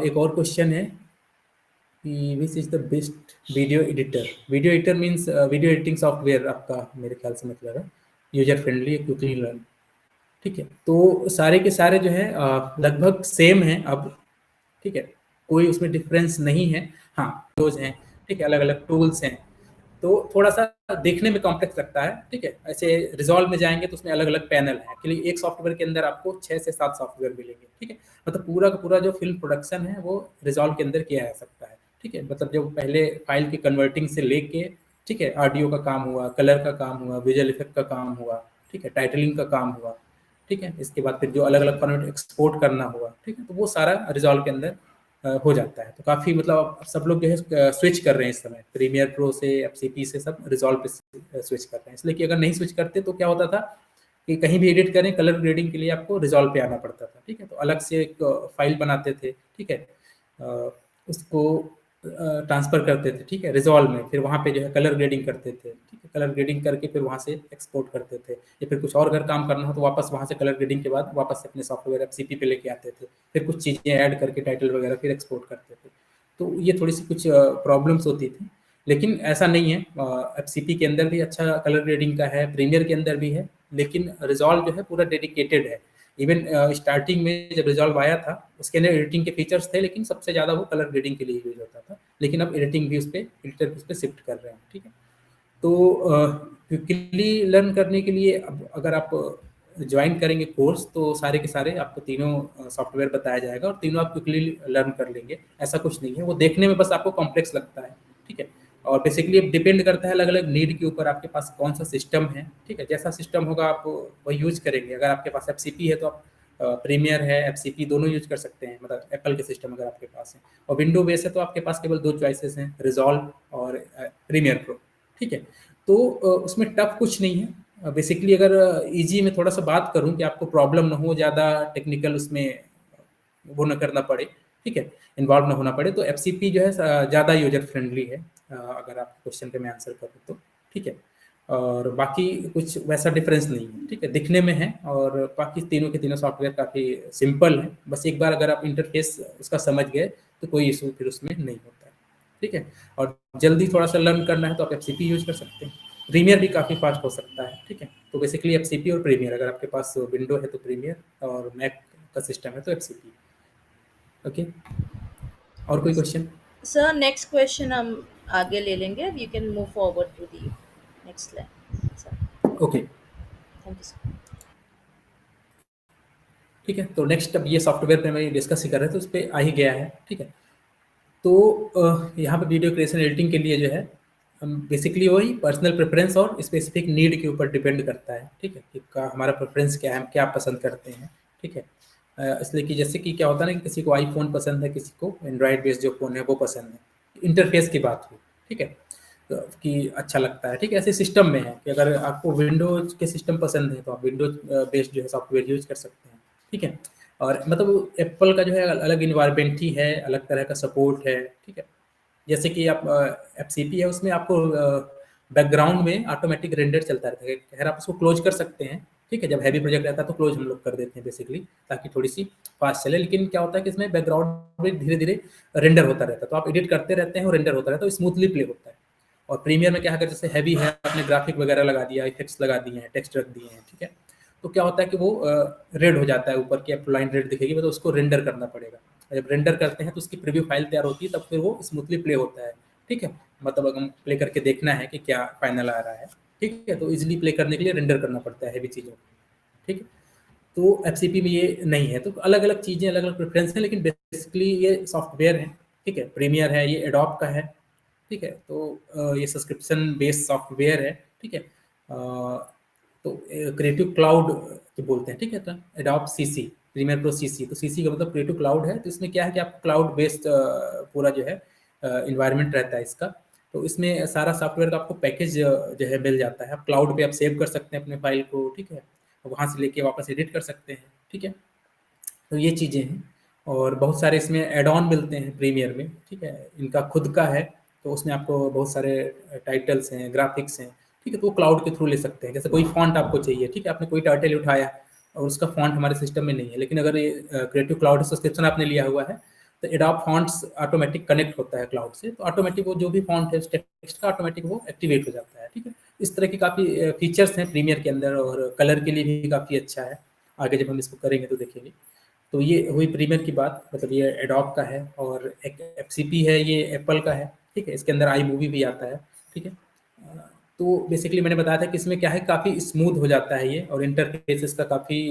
एक और क्वेश्चन है कि which is the best video editor. Video editor means video editing software आपका मेरे ख्याल से मतलब है यूजर फ्रेंडली, क्विकली लर्न, ठीक है। तो सारे के सारे जो है लगभग सेम है अब, ठीक है, कोई उसमें डिफरेंस नहीं है। हाँ, टूल्स हैं, ठीक है, अलग अलग टूल्स हैं, तो थोड़ा सा देखने में कॉम्प्लेक्स लगता है, ठीक है। ऐसे रिजॉल्व में जाएंगे तो उसमें अलग अलग पैनल है, एक्चुअली एक सॉफ्टवेयर के अंदर आपको 6 से 7 सॉफ्टवेयर मिलेंगे, ठीक है। मतलब पूरा का पूरा जो फिल्म प्रोडक्शन है वो रिजॉल्व के अंदर किया जा सकता है, ठीक है। मतलब जो पहले फाइल की कन्वर्टिंग से लेके, ठीक है, ऑडियो का काम हुआ, कलर का काम हुआ, विजुअल इफेक्ट का काम हुआ, ठीक है, टाइटलिंग का काम हुआ, ठीक है, इसके बाद फिर जो अलग अलग फॉर्मेट एक्सपोर्ट करना हुआ, ठीक है, तो वो सारा रिजॉल्व के अंदर हो जाता है। तो काफ़ी मतलब सब लोग जो है स्विच कर रहे हैं इस समय, प्रीमियर प्रो से, FCP से सब रिजॉल्व पे स्विच कर रहे हैं, इसलिए कि अगर नहीं स्विच करते तो क्या होता था कि कहीं भी एडिट करें कलर ग्रेडिंग के लिए आपको रिजॉल्व पे आना पड़ता था, ठीक है। तो अलग से एक फाइल बनाते थे, ठीक है, उसको ट्रांसफर करते थे, ठीक है, रिजॉल्व में, फिर वहाँ पे जो है कलर ग्रेडिंग करते थे, ठीक है, कलर ग्रेडिंग करके फिर वहाँ से एक्सपोर्ट करते थे, या फिर कुछ और अगर काम करना हो तो वापस वहाँ से कलर ग्रेडिंग के बाद वापस अपने सॉफ्टवेयर FCP पे लेके आते थे, फिर कुछ चीज़ें ऐड करके टाइटल वगैरह फिर एक्सपोर्ट करते थे। तो ये थोड़ी सी कुछ प्रॉब्लम्स होती थी, लेकिन ऐसा नहीं है, FCP के अंदर भी अच्छा कलर ग्रेडिंग का है, प्रीमियर के अंदर भी है, लेकिन रिजॉल्व जो है पूरा डेडिकेटेड है। इवन स्टार्टिंग में जब रिजॉल्व आया था उसके अंदर एडिटिंग के फीचर्स थे, लेकिन सबसे ज़्यादा वो कलर ग्रेडिंग के लिए यूज होता था, लेकिन अब एडिटिंग भी उस पर एडिटर उस पर शिफ्ट कर रहे हैं, ठीक है। तो क्विकली लर्न करने के लिए अब अगर आप ज्वाइन करेंगे कोर्स तो सारे के सारे आपको तीनों सॉफ्टवेयर बताया जाएगा और तीनों आप क्विकली लर्न कर लेंगे, ऐसा कुछ नहीं है। वो देखने में बस आपको कॉम्प्लेक्स लगता है, ठीक है, और बेसिकली डिपेंड करता है अलग अलग नीड के ऊपर आपके पास कौन सा सिस्टम है, ठीक है। जैसा सिस्टम होगा आप वही यूज करेंगे। अगर आपके पास FCP है तो आप प्रीमियर है, FCP दोनों यूज कर सकते हैं, मतलब एप्पल के सिस्टम अगर आपके पास है, और विंडो बेस है तो आपके पास केवल 2 चॉइसेस हैं, रिजॉल्व और प्रीमियर प्रो, ठीक है। तो उसमें टफ कुछ नहीं है। बेसिकली अगर इजी में थोड़ा सा बात करूं कि आपको प्रॉब्लम ना हो, ज़्यादा टेक्निकल उसमें वो ना करना पड़े, ठीक है, इन्वॉल्व ना होना पड़े, तो FCP जो है ज़्यादा यूजर फ्रेंडली है, अगर आप क्वेश्चन पे मैं आंसर करूँ तो, ठीक है। और बाकी कुछ वैसा डिफरेंस नहीं है, ठीक है, दिखने में है, और बाकी तीनों के तीनों सॉफ्टवेयर काफ़ी सिंपल है। बस एक बार अगर आप इंटरफेस उसका समझ गए तो कोई इशू फिर उसमें नहीं होता है, ठीक है। और जल्दी थोड़ा सा लर्न करना है तो आप FCP यूज कर सकते हैं, प्रीमियर भी काफ़ी फास्ट हो सकता है, ठीक है। तो बेसिकली FCP और प्रीमियर, अगर आपके पास विंडो है तो प्रीमियर और मैक का सिस्टम है तो FCP, ओके। और कोई क्वेश्चन? सर नेक्स्ट क्वेश्चन हम आगे ले लेंगे, you can move forward to the next slide sir. Okay, thank you sir. ठीक है। तो नेक्स्ट अब ये सॉफ्टवेयर पे मैं डिस्कस ही कर रहे थे, उस पर आ ही गया है, ठीक है। तो यहाँ पे वीडियो क्रिएशन एडिटिंग के लिए जो है हम बेसिकली वही पर्सनल प्रेफरेंस और स्पेसिफिक नीड के ऊपर डिपेंड करता है, ठीक है, कि हमारा प्रेफरेंस क्या है, हम क्या पसंद करते हैं, ठीक है। इसलिए कि जैसे कि क्या होता है ना कि किसी को आईफोन पसंद है, किसी को एंड्रॉयड बेस्ड जो फ़ोन है वो पसंद है, इंटरफेस की बात हुई, ठीक है, कि अच्छा लगता है, ठीक है। ऐसे सिस्टम में है कि अगर आपको विंडोज के सिस्टम पसंद है तो आप विंडोज बेस्ड जो है सॉफ्टवेयर यूज कर सकते हैं, ठीक है। और मतलब एप्पल का जो है अलग इन्वायरमेंट ही है, अलग तरह का सपोर्ट है, ठीक है। जैसे कि आप एफसीपी है, उसमें आपको बैकग्राउंड में ऑटोमेटिक रेंडर चलता रहता है। खैर आप उसको क्लोज कर सकते हैं, ठीक है, जब हैवी प्रोजेक्ट रहता है तो क्लोज हम लोग कर देते हैं बेसिकली, ताकि थोड़ी सी फास्ट चले। लेकिन क्या होता है कि इसमें बैकग्राउंड में धीरे धीरे रेंडर होता रहता है, तो आप एडिट करते रहते हैं और रेंडर होता रहता है, तो स्मूथली प्ले होता है। और प्रीमियर में क्या है, जैसे हैवी है, आपने ग्राफिक वगैरह लगा दिया, इफेक्ट्स लगा दिए हैं, टेक्स्ट रख दिए हैं, ठीक है, तो क्या होता है कि वो रेड हो जाता है, ऊपर की आपको लाइन रेड दिखेगी, तो उसको रेंडर करना पड़ेगा। जब रेंडर करते हैं तो उसकी प्रीव्यू फाइल तैयार होती है, तब फिर वो स्मूथली प्ले होता है, ठीक है। मतलब अगर हम प्ले करके देखना है कि क्या फाइनल आ रहा है, ठीक है, तो इजीली प्ले करने के लिए रेंडर करना पड़ता है हैवी चीज़ों को, ठीक है। तो एफसीपी में ये नहीं है, तो अलग अलग चीज़ें, अलग अलग प्रेफरेंस है, लेकिन बेसिकली ये सॉफ्टवेयर है, ठीक है। प्रीमियर है, ये एडोब का है, ठीक है। तो ये सब्सक्रिप्शन बेस्ड सॉफ्टवेयर है, ठीक है। तो क्रिएटिव क्लाउड जो बोलते हैं, ठीक है, तो Adobe CC, Premiere Pro CC, तो सीसी का मतलब क्रिएटिव क्लाउड है। तो इसमें क्या है कि आपको क्लाउड बेस्ड पूरा जो है इन्वायरमेंट रहता है इसका। तो इसमें सारा सॉफ्टवेयर का आपको पैकेज जो है मिल जाता है, आप क्लाउड पे आप सेव कर सकते हैं अपने फाइल को, ठीक है, वहाँ से लेके वापस एडिट कर सकते हैं, ठीक है। तो ये चीज़ें हैं, और बहुत सारे इसमें एड ऑन मिलते हैं प्रीमियर में, ठीक है, इनका खुद का है। तो उसमें आपको बहुत सारे टाइटल्स हैं, ग्राफिक्स हैं, ठीक है, तो वो क्लाउड के थ्रू ले सकते हैं। जैसे कोई फॉन्ट आपको चाहिए, ठीक है, आपने कोई टाइटल उठाया और उसका फॉन्ट हमारे सिस्टम में नहीं है, लेकिन अगर ये क्रिएटिव क्लाउड सब्सक्रिप्शन आपने लिया हुआ है तो एडोब फॉन्ट्स ऑटोमेटिक कनेक्ट होता है क्लाउड से, तो ऑटोमेटिक वो जो भी फॉन्ट है उस टेक्स्ट का ऑटोमेटिक वो एक्टिवेट हो जाता है, ठीक है। इस तरह की काफ़ी फीचर्स हैं प्रीमियर के अंदर, और कलर के लिए भी काफ़ी अच्छा है। आगे जब हम इसको करेंगे तो देखेंगे। तो ये हुई प्रीमियर की बात, मतलब ये एडोब का है। और एक एफसीपी है, ये एप्पल का है, ठीक है, इसके अंदर आई मूवी भी आता है, ठीक है। तो बेसिकली मैंने बताया था कि इसमें क्या है, काफ़ी स्मूथ हो जाता है ये, और इंटरफेस इसका काफ़ी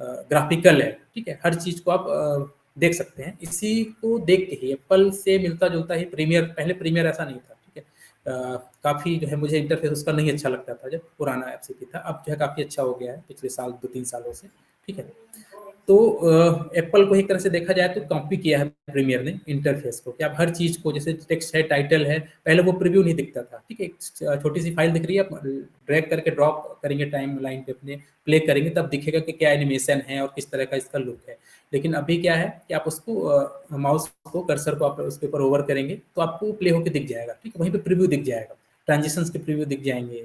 ग्राफिकल है, ठीक है, हर चीज़ को आप देख सकते हैं। इसी को देख के ही एप्पल से मिलता जुलता ही प्रीमियर, पहले प्रीमियर ऐसा नहीं था, ठीक है। काफ़ी जो है मुझे इंटरफेस उसका नहीं अच्छा लगता था जब पुराना एफसीपी था, अब जो है काफ़ी अच्छा हो गया है पिछले साल 2-3 सालों से, ठीक है। तो एप्पल को एक तरह से देखा जाए तो कॉपी किया है प्रीमियर ने इंटरफेस को, कि आप हर चीज़ को, जैसे टेक्स्ट है, टाइटल है, पहले वो प्रीव्यू नहीं दिखता था, ठीक है, एक छोटी सी फाइल दिख रही है, आप ड्रैग करके ड्रॉप करेंगे टाइम लाइन पे अपने, प्ले करेंगे, तब दिखेगा कि क्या एनिमेशन है और किस तरह का इसका लुक है। लेकिन अभी क्या है कि आप उसको माउस को, कर्सर को आप उसके ऊपर ओवर करेंगे तो आपको प्ले होकर दिख जाएगा, ठीक है, वहीं पे प्रीव्यू दिख जाएगा, ट्रांजिशंस के प्रीव्यू दिख जाएंगे,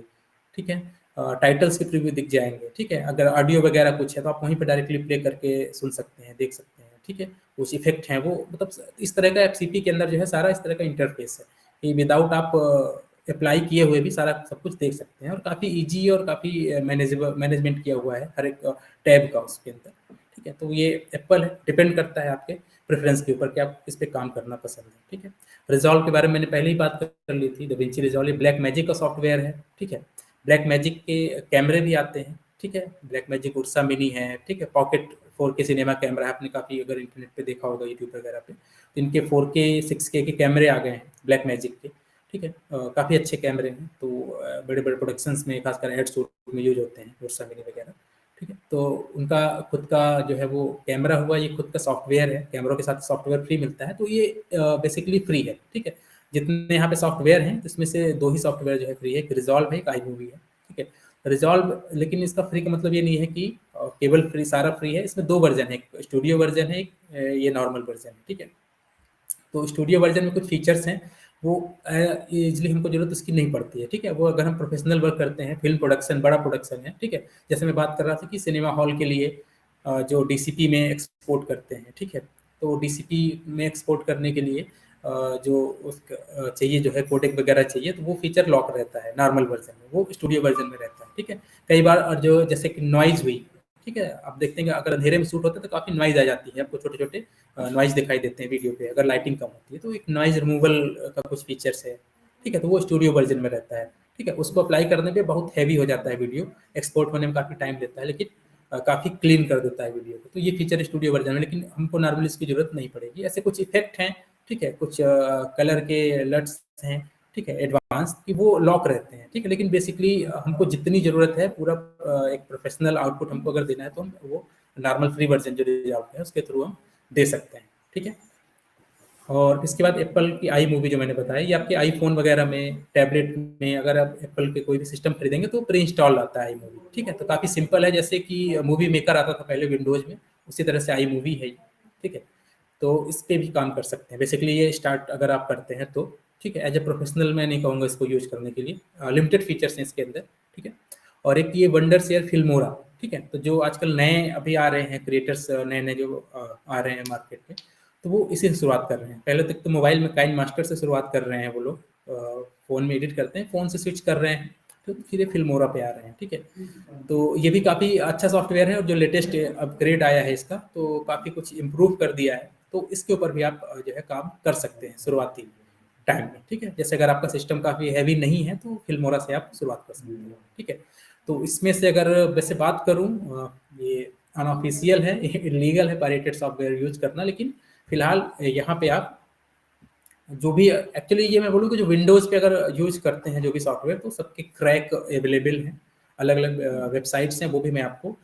ठीक है, टाइटल्स के प्रीव्यू दिख जाएंगे, ठीक है। अगर ऑडियो वगैरह कुछ है तो आप वहीं पे डायरेक्टली प्ले करके सुन सकते हैं, देख सकते हैं, ठीक है। कुछ इफेक्ट हैं वो, मतलब इस तरह का एफसीपी के अंदर जो है सारा इस तरह का इंटरफेस है कि विदाउट आप अप्लाई किए हुए भी सारा सब कुछ देख सकते हैं, और काफ़ी ईजी और काफ़ी मैनेजमेंट किया हुआ है हर एक टैब का उसके अंदर, ठीक है। तो ये एप्पल है, डिपेंड करता है आपके प्रेफरेंस के ऊपर कि आप इस पर काम करना पसंद है, ठीक है। रिजॉल्व के बारे में मैंने पहले ही बात कर ली थी, डविंची रिजॉल्व ये ब्लैक मैजिक का सॉफ्टवेयर है, ठीक है। ब्लैक मैजिक के कैमरे भी आते हैं, ठीक है, ब्लैक मैजिक उर्सा मिनी है, ठीक है, पॉकेट 4K सिनेमा कैमरा है, आपने काफ़ी अगर इंटरनेट पे देखा होगा, यूट्यूब वगैरह पे, तो इनके 4K 6K के कैमरे आ गए हैं ब्लैक मैजिक के, ठीक है। काफ़ी अच्छे कैमरे हैं, तो बड़े बड़े प्रोडक्शंस में खासकर एड शूट में यूज होते हैं उर्सा मिनी वगैरह, ठीक है। तो उनका खुद का जो है वो कैमरा हुआ, ये खुद का सॉफ्टवेयर है, कैमरों के साथ सॉफ्टवेयर फ्री मिलता है, तो ये बेसिकली फ्री है, ठीक है। जितने यहाँ पे सॉफ्टवेयर हैं इसमें से 2 ही सॉफ्टवेयर जो है फ्री है, एक रिजॉल्व है, एक आई मूवी है, ठीक है। रिजॉल्व, लेकिन इसका फ्री का मतलब ये नहीं है कि केवल फ्री, सारा फ्री है, इसमें 2 वर्जन है, एक स्टूडियो वर्जन है, एक ये नॉर्मल वर्जन है, ठीक है। तो स्टूडियो वर्जन में कुछ फीचर्स हैं वो ईजिली हमको जरूरत उसकी नहीं पड़ती है, ठीक है। वो अगर हम प्रोफेशनल वर्क करते हैं, फिल्म प्रोडक्शन, बड़ा प्रोडक्शन है, ठीक है, जैसे मैं बात कर रहा था कि सिनेमा हॉल के लिए जो डीसीपी में एक्सपोर्ट करते हैं, ठीक है, तो डीसीपी में एक्सपोर्ट करने के लिए जो उसका चाहिए, जो है कोडेक वगैरह चाहिए, तो वो फीचर लॉक रहता है नॉर्मल वर्जन में, वो स्टूडियो वर्जन में रहता है, ठीक है। कई बार और जो जैसे कि नॉइज हुई, ठीक है, आप देखते हैं कि अगर अंधेरे में शूट होता है तो काफ़ी नॉइज आ जाती है, आपको छोटे छोटे नॉइज दिखाई देते हैं वीडियो पे, अगर लाइटिंग कम होती है, तो एक नॉइज रिमूवल का कुछ फीचर्स है, ठीक है, तो वो स्टूडियो वर्जन में रहता है, ठीक है। उसको अप्लाई करने पे बहुत हैवी हो जाता है वीडियो, एक्सपोर्ट होने में काफ़ी टाइम लेता है, लेकिन काफ़ी क्लीन कर देता है वीडियो को, तो ये फीचर स्टूडियो वर्जन में, लेकिन हमको नॉर्मली इसकी जरूरत नहीं पड़ेगी। ऐसे कुछ इफेक्ट हैं, ठीक है, कुछ कलर के अलर्ट्स हैं, ठीक है, एडवांस कि वो लॉक रहते हैं, ठीक है, लेकिन बेसिकली हमको जितनी ज़रूरत है पूरा एक प्रोफेशनल आउटपुट हमको अगर देना है तो हम वो नॉर्मल फ्री वर्जन जो रिजॉल्व है उसके थ्रू हम दे सकते हैं, ठीक है। और इसके बाद एप्पल की आई मूवी जो मैंने बताया, ये आपके आईफोन वगैरह में, टैबलेट में अगर आप एप्पल के कोई भी सिस्टम खरीदेंगे तो प्री इंस्टॉल आता है आई मूवी, ठीक है। तो काफ़ी सिंपल है, जैसे कि मूवी मेकर आता था पहले विंडोज़ में, उसी तरह से आई मूवी है, ठीक है। तो इस पर भी काम कर सकते हैं बेसिकली, ये स्टार्ट अगर आप करते हैं तो, ठीक है। एज ए प्रोफेशनल मैं नहीं कहूँगा इसको यूज करने के लिए, लिमिटेड फीचर्स हैं इसके अंदर, ठीक है। और एक ये वंडरशेयर फिल्मोरा, ठीक है। तो जो आजकल नए अभी आ रहे हैं क्रिएटर्स, नए नए जो आ रहे हैं मार्केट में, तो वो इसी से शुरुआत कर रहे हैं। पहले तक तो मोबाइल में काइन मास्टर से शुरुआत कर रहे हैं वो लोग, फ़ोन में एडिट करते हैं, फ़ोन से स्विच कर रहे हैं, तो फिर ये फिल्मोरा पे आ रहे हैं, ठीक है। तो ये भी काफ़ी अच्छा सॉफ्टवेयर है, और जो लेटेस्ट अपग्रेड आया है इसका, तो काफ़ी कुछ इम्प्रूव कर दिया है। तो इसके ऊपर भी आप जो है काम कर सकते हैं शुरुआती टाइम में, ठीक है। जैसे अगर आपका सिस्टम काफ़ी हैवी नहीं है तो फिल्मोरा से आप शुरुआत कर सकते हैं, ठीक है। तो इसमें से अगर वैसे बात करूँ, ये अनऑफिशियल है, इलीगल है पायरेटेड सॉफ्टवेयर यूज करना, लेकिन फिलहाल यहाँ पे आप जो भी एक्चुअली ये मैं बोलूँ कि जो विंडोज़ पे अगर यूज करते हैं जो भी सॉफ्टवेयर, तो सबके क्रैक अवेलेबल हैं, अलग अलग वेबसाइट्स हैं, वो भी मैं आपको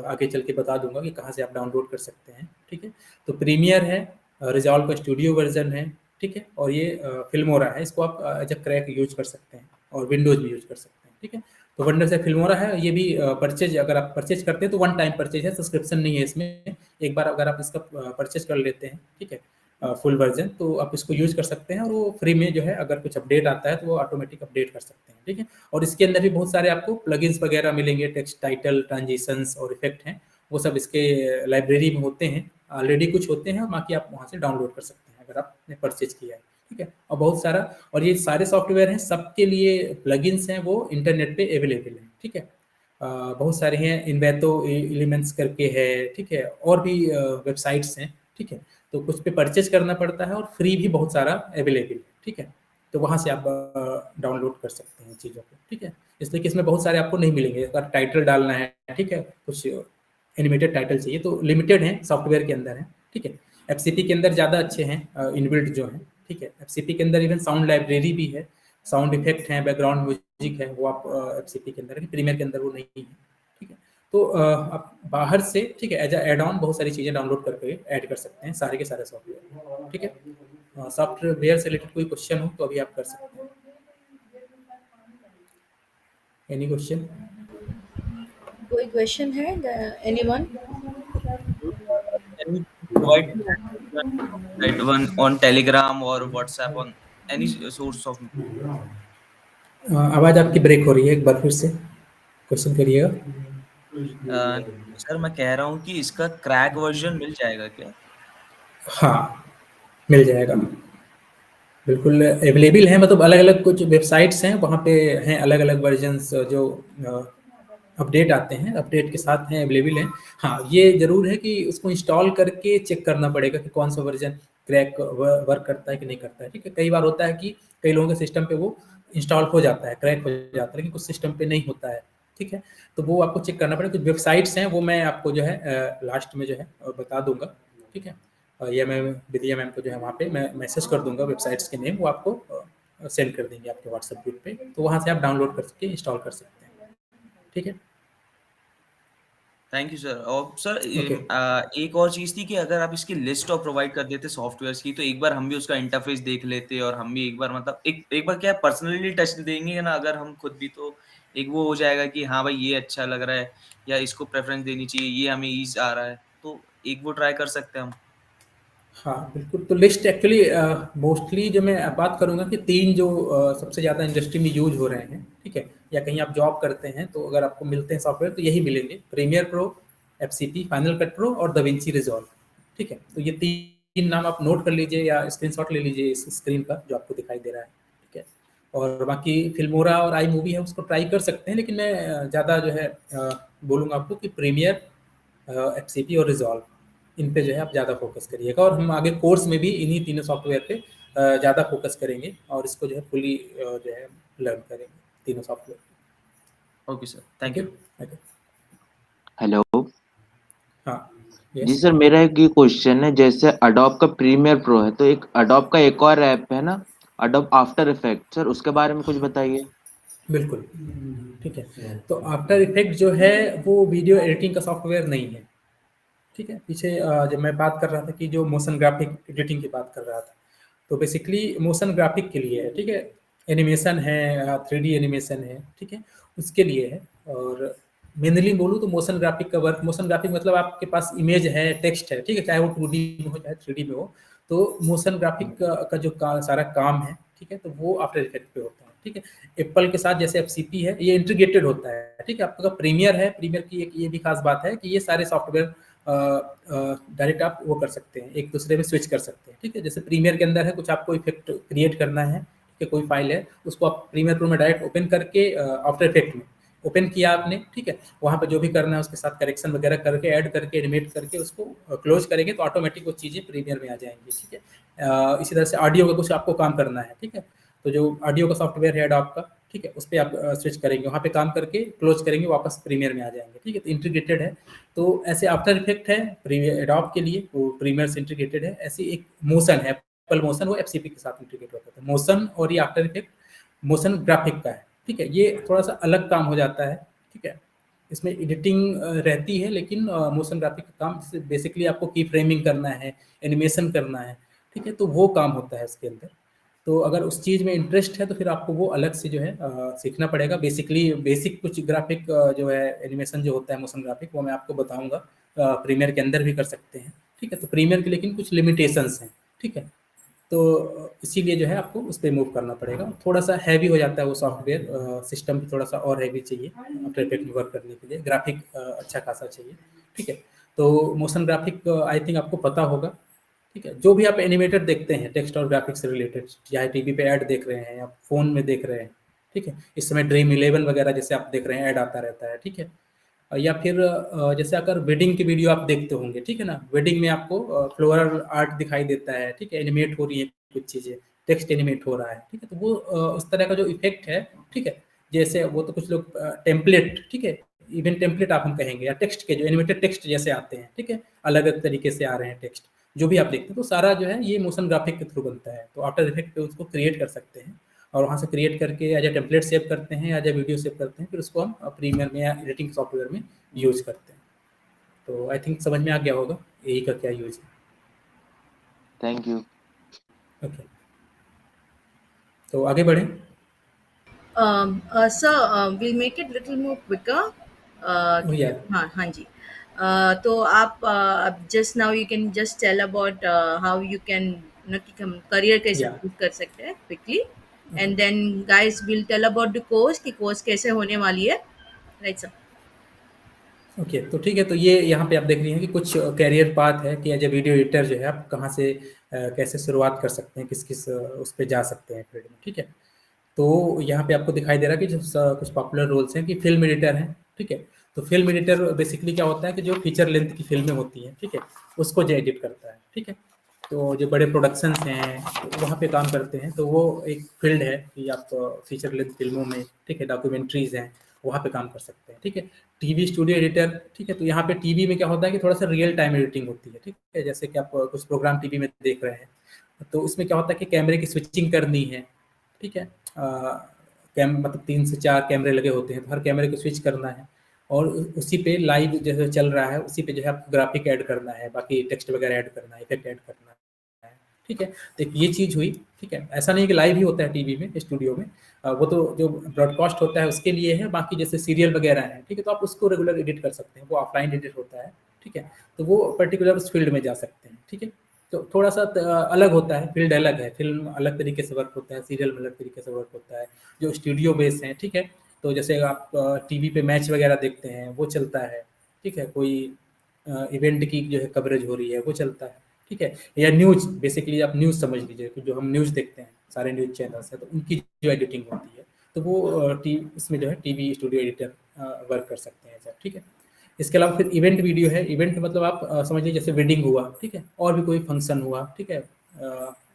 आगे चल के बता दूंगा कि कहाँ से आप डाउनलोड कर सकते हैं, ठीक है। तो प्रीमियर है, रिजॉल्व का स्टूडियो वर्जन है, ठीक है। और ये फिल्मोरा है, इसको आप एज अ क्रैक यूज कर सकते हैं, और विंडोज़ भी यूज कर सकते हैं, ठीक है। तो वंडर से फिल्मोरा है, ये भी परचेज अगर आप परचेज करते हैं तो वन टाइम परचेज है, सब्सक्रिप्शन नहीं है इसमें। एक बार अगर आप इसका परचेज कर लेते हैं, ठीक है, फुल वर्जन, तो आप इसको यूज कर सकते हैं, और वो फ्री में जो है अगर कुछ अपडेट आता है तो वो ऑटोमेटिक अपडेट कर सकते हैं, ठीक है। और इसके अंदर भी बहुत सारे आपको प्लगइन्स वगैरह मिलेंगे, टेक्स्ट, टाइटल, ट्रांजिशंस और इफेक्ट हैं, वो सब इसके लाइब्रेरी में होते हैं, ऑलरेडी कुछ होते हैं, और बाकी आप वहाँ से डाउनलोड कर सकते हैं अगर आपने परचेज किया है, ठीक है। और बहुत सारा, और ये सारे सॉफ्टवेयर हैं, सबके लिए प्लगइन्स हैं, वो इंटरनेट पे अवेलेबल हैं, ठीक है। बहुत सारे हैं, इन्वेतो एलिमेंट्स करके है, ठीक है, और भी वेबसाइट्स हैं, ठीक है। तो कुछ पे परचेज करना पड़ता है, और फ्री भी बहुत सारा अवेलेबल है, ठीक है। तो वहाँ से आप डाउनलोड कर सकते हैं चीज़ों को, ठीक है। इसलिए कि इसमें बहुत सारे आपको नहीं मिलेंगे, अगर टाइटल डालना है, ठीक है, कुछ एनिमेटेड टाइटल चाहिए तो लिमिटेड है, सॉफ्टवेयर के अंदर है, ठीक है। एफसीपी के अंदर ज़्यादा अच्छे हैं इनबिल्ट जो हैं, ठीक है। एफसीपी के अंदर इवन साउंड लाइब्रेरी भी है, साउंड इफेक्ट है, बैकग्राउंड म्यूजिक है, वो आप एफसीपी के अंदर है, प्रीमियर के अंदर वो नहीं है, ठीक है। तो आप बाहर से, ठीक है, एज एड ऑन बहुत सारी चीज़ें डाउनलोड करके ऐड कर सकते हैं, सारे के सारे सॉफ्टवेयर, ठीक है। सॉफ्टवेयर से रिलेटेड कोई क्वेश्चन हो तो अभी आप कर सकते हैं। Any question? कोई क्वेश्चन है, anyone? Can you provide that one on Telegram or WhatsApp on any source of? आवाज़ आपकी ब्रेक हो रही है, एक बार फिर से क्वेश्चन करिएगा। सर मैं कह रहा हूँ कि इसका क्रैक वर्जन मिल जाएगा क्या? हाँ, मिल जाएगा, बिल्कुल अवेलेबल है, मतलब अलग अलग कुछ वेबसाइट्स हैं, वहाँ पे हैं अलग अलग वर्जन्स जो अपडेट आते हैं, अपडेट के साथ हैं, अवेलेबल हैं। हाँ, ये ज़रूर है कि उसको इंस्टॉल करके चेक करना पड़ेगा कि कौन सा वर्जन क्रैक वर्क करता है कि नहीं करता है, ठीक है। कई बार होता है कि कई लोगों के सिस्टम पे वो इंस्टॉल हो जाता है, क्रैक हो जाता है, लेकिन कुछ सिस्टम पे नहीं होता है, ठीक है। तो वो आपको चेक करना पड़ेगा। कुछ वेबसाइट्स हैं, वो मैं आपको जो है लास्ट में जो है बता दूंगा, ठीक है। या मैं विद्या मैम को जो है वहाँ पे मैं मैसेज कर दूंगा, वेबसाइट्स के नेम वो आपको सेंड कर देंगे आपके व्हाट्सएप ग्रुप पे, तो वहाँ से आप डाउनलोड करके इंस्टॉल कर सकते हैं, ठीक है। Thank you sir. और सर Okay. एक और चीज थी कि अगर आप इसकी लिस्ट और प्रोवाइड कर देते सॉफ्टवेयर्स की, तो एक बार हम भी उसका इंटरफेस देख लेते, और हम भी एक बार मतलब एक बार क्या पर्सनली टच देंगे ना अगर हम खुद भी, तो एक वो हो जाएगा कि हाँ भाई ये अच्छा लग रहा है, या इसको प्रेफरेंस देनी चाहिए, ये हमें ईज आ रहा है, तो एक वो ट्राई कर सकते हैं हम। हाँ, बिल्कुल। तो लिस्ट एक्चुअली मोस्टली जो मैं बात करूँगा कि 3 जो सबसे ज़्यादा इंडस्ट्री में यूज हो रहे हैं, ठीक है, या कहीं आप जॉब करते हैं तो अगर आपको मिलते हैं सॉफ्टवेयर तो यही मिलेंगे, Premiere Pro, FCP, Final Cut Pro और दाविंची रिजॉल्व, ठीक है। तो ये 3 नाम आप नोट कर लीजिए या स्क्रीनशॉट ले लीजिए इस स्क्रीन का जो आपको दिखाई दे रहा है, ठीक है। और बाकी फिल्मोरा और आई मूवी है, उसको ट्राई कर सकते हैं, लेकिन मैं ज़्यादा जो है बोलूँगा आपको कि प्रीमियर, एफसीपी और रिजॉल्व, इन पे जो है आप ज़्यादा फोकस करिएगा। और हम आगे कोर्स में भी इन्हीं तीनों सॉफ्टवेयर पे ज़्यादा फोकस करेंगे, और इसको जो है फुली जो है लर्न करेंगे तीनों software. Okay sir, thank you. Okay, hello हाँ, जी यस, सर, मेरा एक ये क्वेश्चन है, जैसे अडोब का प्रीमियर प्रो है, तो एक अडोब का एक और ऐप है ना, अडोब आफ्टर इफेक्ट, सर उसके बारे में कुछ बताइए। बिल्कुल, ठीक है। तो आफ्टर इफेक्ट जो है वो वीडियो एडिटिंग का सॉफ्टवेयर नहीं है, ठीक है। पीछे जब मैं बात कर रहा था कि जो मोशन ग्राफिक एडिटिंग की बात कर रहा था, तो बेसिकली मोशन ग्राफिक के लिए है, ठीक है। एनिमेशन है, 3D एनिमेशन है, ठीक है, उसके लिए है। और मेनली बोलूँ तो मोशन ग्राफिक का वर्क, मोशन ग्राफिक मतलब आपके पास इमेज है, टेक्स्ट है, ठीक है, चाहे वो 2D में हो चाहे 3D में हो, तो मोशन ग्राफिक का जो सारा काम है, ठीक है, तो वो आफ्टर इफेक्ट पे होता है, ठीक है। एप्पल के साथ जैसे FCP है, ये इंटीग्रेटेड होता है, ठीक है। आपका प्रीमियर है, प्रीमियर की एक ये भी खास बात है कि ये सारे सॉफ्टवेयर डायरेक्ट आप वो कर सकते हैं, एक दूसरे में स्विच कर सकते हैं, ठीक है। जैसे प्रीमियर के अंदर है, कुछ आपको इफेक्ट क्रिएट करना है, ठीक है, कोई फाइल है, उसको आप प्रीमियर प्रो में डायरेक्ट ओपन करके आफ्टर इफेक्ट में ओपन किया आपने, ठीक है, वहाँ पे जो भी करना है उसके साथ करेक्शन वगैरह करके ऐड करके एनिमेट करके उसको क्लोज करेंगे तो ऑटोमेटिक वो चीज़ें प्रीमियर में आ जाएंगी, ठीक है। इसी तरह से ऑडियो का कुछ आपको काम करना है, ठीक है, तो जो ऑडियो का सॉफ्टवेयर है एडोब का, ठीक है, उस पर आप स्विच करेंगे, वहाँ पे काम करके क्लोज करेंगे, वापस प्रीमियर में आ जाएंगे, ठीक है, तो इंटीग्रेटेड है। तो ऐसे आफ्टर इफेक्ट है एडोब के लिए, वो प्रीमियर से इंटीग्रेटेड है। ऐसी एक मोशन है, एप्पल मोशन, वो FCP के साथ इंटीग्रेट होता है। मोशन और ये आफ्टर इफेक्ट मोशन ग्राफिक का है, ठीक है, ये थोड़ा सा अलग काम हो जाता है, ठीक है। इसमें एडिटिंग रहती है, लेकिन मोशन ग्राफिक का काम जैसे बेसिकली आपको की फ्रेमिंग करना है, एनिमेशन करना है, ठीक है, तो वो काम होता है इसके अंदर। तो अगर उस चीज़ में इंटरेस्ट है तो फिर आपको वो अलग से जो है सीखना पड़ेगा। बेसिकली बेसिक कुछ ग्राफिक जो है एनिमेशन जो होता है मोशन ग्राफिक, वो मैं आपको बताऊंगा, प्रीमियर के अंदर भी कर सकते हैं, ठीक है। तो प्रीमियर के लेकिन कुछ लिमिटेशंस हैं, ठीक है, तो इसीलिए जो है आपको उस पर मूव करना पड़ेगा। थोड़ा सा हैवी हो जाता है वो सॉफ्टवेयर, सिस्टम भी थोड़ा सा और हैवी चाहिए आफ्टर इफेक्ट में वर्क करने के लिए, ग्राफिक अच्छा खासा चाहिए, ठीक है। तो मोशन ग्राफिक आई थिंक आपको पता होगा, ठीक है। जो भी आप एनिमेटेड देखते हैं टेक्स्ट और ग्राफिक्स से रिलेटेड, चाहे टीवी पे ऐड देख रहे हैं या फोन में देख रहे हैं, ठीक है, इस समय ड्रीम 11 वगैरह जैसे आप देख रहे हैं, ऐड आता रहता है, ठीक है। या फिर जैसे अगर वेडिंग की वीडियो आप देखते होंगे, ठीक है ना, वेडिंग में आपको फ्लोरल आर्ट दिखाई देता है, ठीक है, एनिमेट हो रही है कुछ चीज़ें, टेक्स्ट एनिमेट हो रहा है, ठीक है, तो वो उस तरह का जो इफेक्ट है, ठीक है, जैसे वो तो कुछ लोग टेम्पलेट, ठीक है, इवन टेम्पलेट आप हम कहेंगे, या टेक्स्ट के जो एनिमेटेड टेक्स्ट जैसे आते हैं, ठीक है, अलग अलग तरीके से आ रहे हैं टेक्स्ट, जो भी आप देखते हैं, तो सारा जो है ये मोशन ग्राफिक के थ्रू बनता है। तो आफ्टर इफेक्ट पे उसको क्रिएट कर सकते हैं और वहाँ से क्रिएट करके एज ए टेम्पलेट सेव करते हैं, एज ए वीडियो सेव करते हैं, फिर उसको हम प्रीमियर में या एडिटिंग सॉफ्टवेयर में यूज करते हैं। तो आई थिंक समझ में आ गया होगा यही का क्या यूज है। Thank you. ओके, तो आगे बढ़ें। Sir, we'll make it little more quicker. Yeah. हाँ जी। तो आप just now you can just tell about how you can career कैसे Yeah. choose कर सकते हैं quickly, and then guys will tell about the course कि course कैसे होने वाली है, right sir? ओके, तो ठीक है, तो ये यहाँ पे आप देख रही हैं कि कुछ कैरियर पाथ है कि एज ए वीडियो एडिटर जो है आप कहाँ से कैसे शुरुआत कर सकते हैं, किस किस उस पर जा सकते हैं फील्ड में, ठीक है। तो यहाँ पे आपको दिखाई दे रहा है कि जो कुछ पॉपुलर रोल्स हैं कि फिल्म एडिटर हैं, ठीक है। तो फिल्म एडिटर बेसिकली क्या होता है कि जो फीचर लेंथ की फिल्में होती हैं, ठीक है, उसको जो एडिट करता है, ठीक है। तो जो बड़े प्रोडक्शंस हैं तो वहाँ पे काम करते हैं, तो वो एक फील्ड है कि आप फीचर लेंथ फिल्मों में, ठीक है, डॉक्यूमेंट्रीज हैं, वहाँ पे काम कर सकते हैं, ठीक है। टीवी स्टूडियो एडिटर, ठीक है, तो यहाँ पे टीवी में क्या होता है कि थोड़ा सा रियल टाइम एडिटिंग होती है, ठीक है। जैसे कि आप कुछ प्रोग्राम टीवी में देख रहे हैं, तो उसमें क्या होता है कि कैमरे की स्विचिंग करनी है, ठीक है, मतलब 3 से 4 कैमरे लगे होते हैं, तो हर कैमरे को स्विच करना है और उसी पे लाइव जैसे चल रहा है उसी पे जो है आपको ग्राफिक ऐड करना है, बाकी टेक्स्ट वगैरह ऐड करना है, इफेक्ट ऐड करना है, ठीक है। तो ये चीज़ हुई, ठीक है। ऐसा नहीं कि लाइव ही होता है टीवी में, स्टूडियो में, वो तो जो ब्रॉडकास्ट होता है उसके लिए है, बाकी जैसे सीरियल वगैरह है, ठीक है, तो आप उसको रेगुलर एडिट कर सकते हैं, वो ऑफलाइन एडिट होता है, ठीक है। तो वो पर्टिकुलर उस फील्ड में जा सकते हैं, ठीक है। तो थोड़ा सा अलग होता है, फील्ड अलग है, फिल्म अलग तरीके से वर्क होता है, सीरियल में अलग तरीके से वर्क होता है, जो स्टूडियो बेस हैं, ठीक है। तो जैसे आप टीवी पे मैच वगैरह देखते हैं वो चलता है, ठीक है, कोई इवेंट की जो है कवरेज हो रही है वो चलता है, ठीक है, या न्यूज़, बेसिकली आप न्यूज़ समझ लीजिए कि जो हम न्यूज़ देखते हैं सारे न्यूज़ चैनल्स हैं, तो उनकी जो एडिटिंग होती है तो वो इसमें जो है टीवी स्टूडियो एडिटर वर्क कर सकते हैं सर, ठीक है। इसके अलावा फिर इवेंट वीडियो है, इवेंट मतलब आप समझ लीजिए जैसे वेडिंग हुआ, ठीक है, और भी कोई फंक्शन हुआ, ठीक है।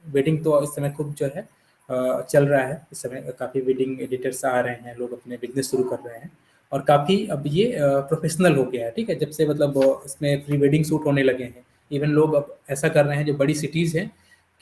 वेडिंग तो इस समय खूब जो है चल रहा है, इस समय काफ़ी वेडिंग एडिटर्स आ रहे हैं, लोग अपने बिजनेस शुरू कर रहे हैं और काफ़ी अब ये प्रोफेशनल हो गया है, ठीक है, जब से मतलब इसमें प्री वेडिंग शूट होने लगे हैं। इवन लोग अब ऐसा कर रहे हैं जो बड़ी सिटीज़ हैं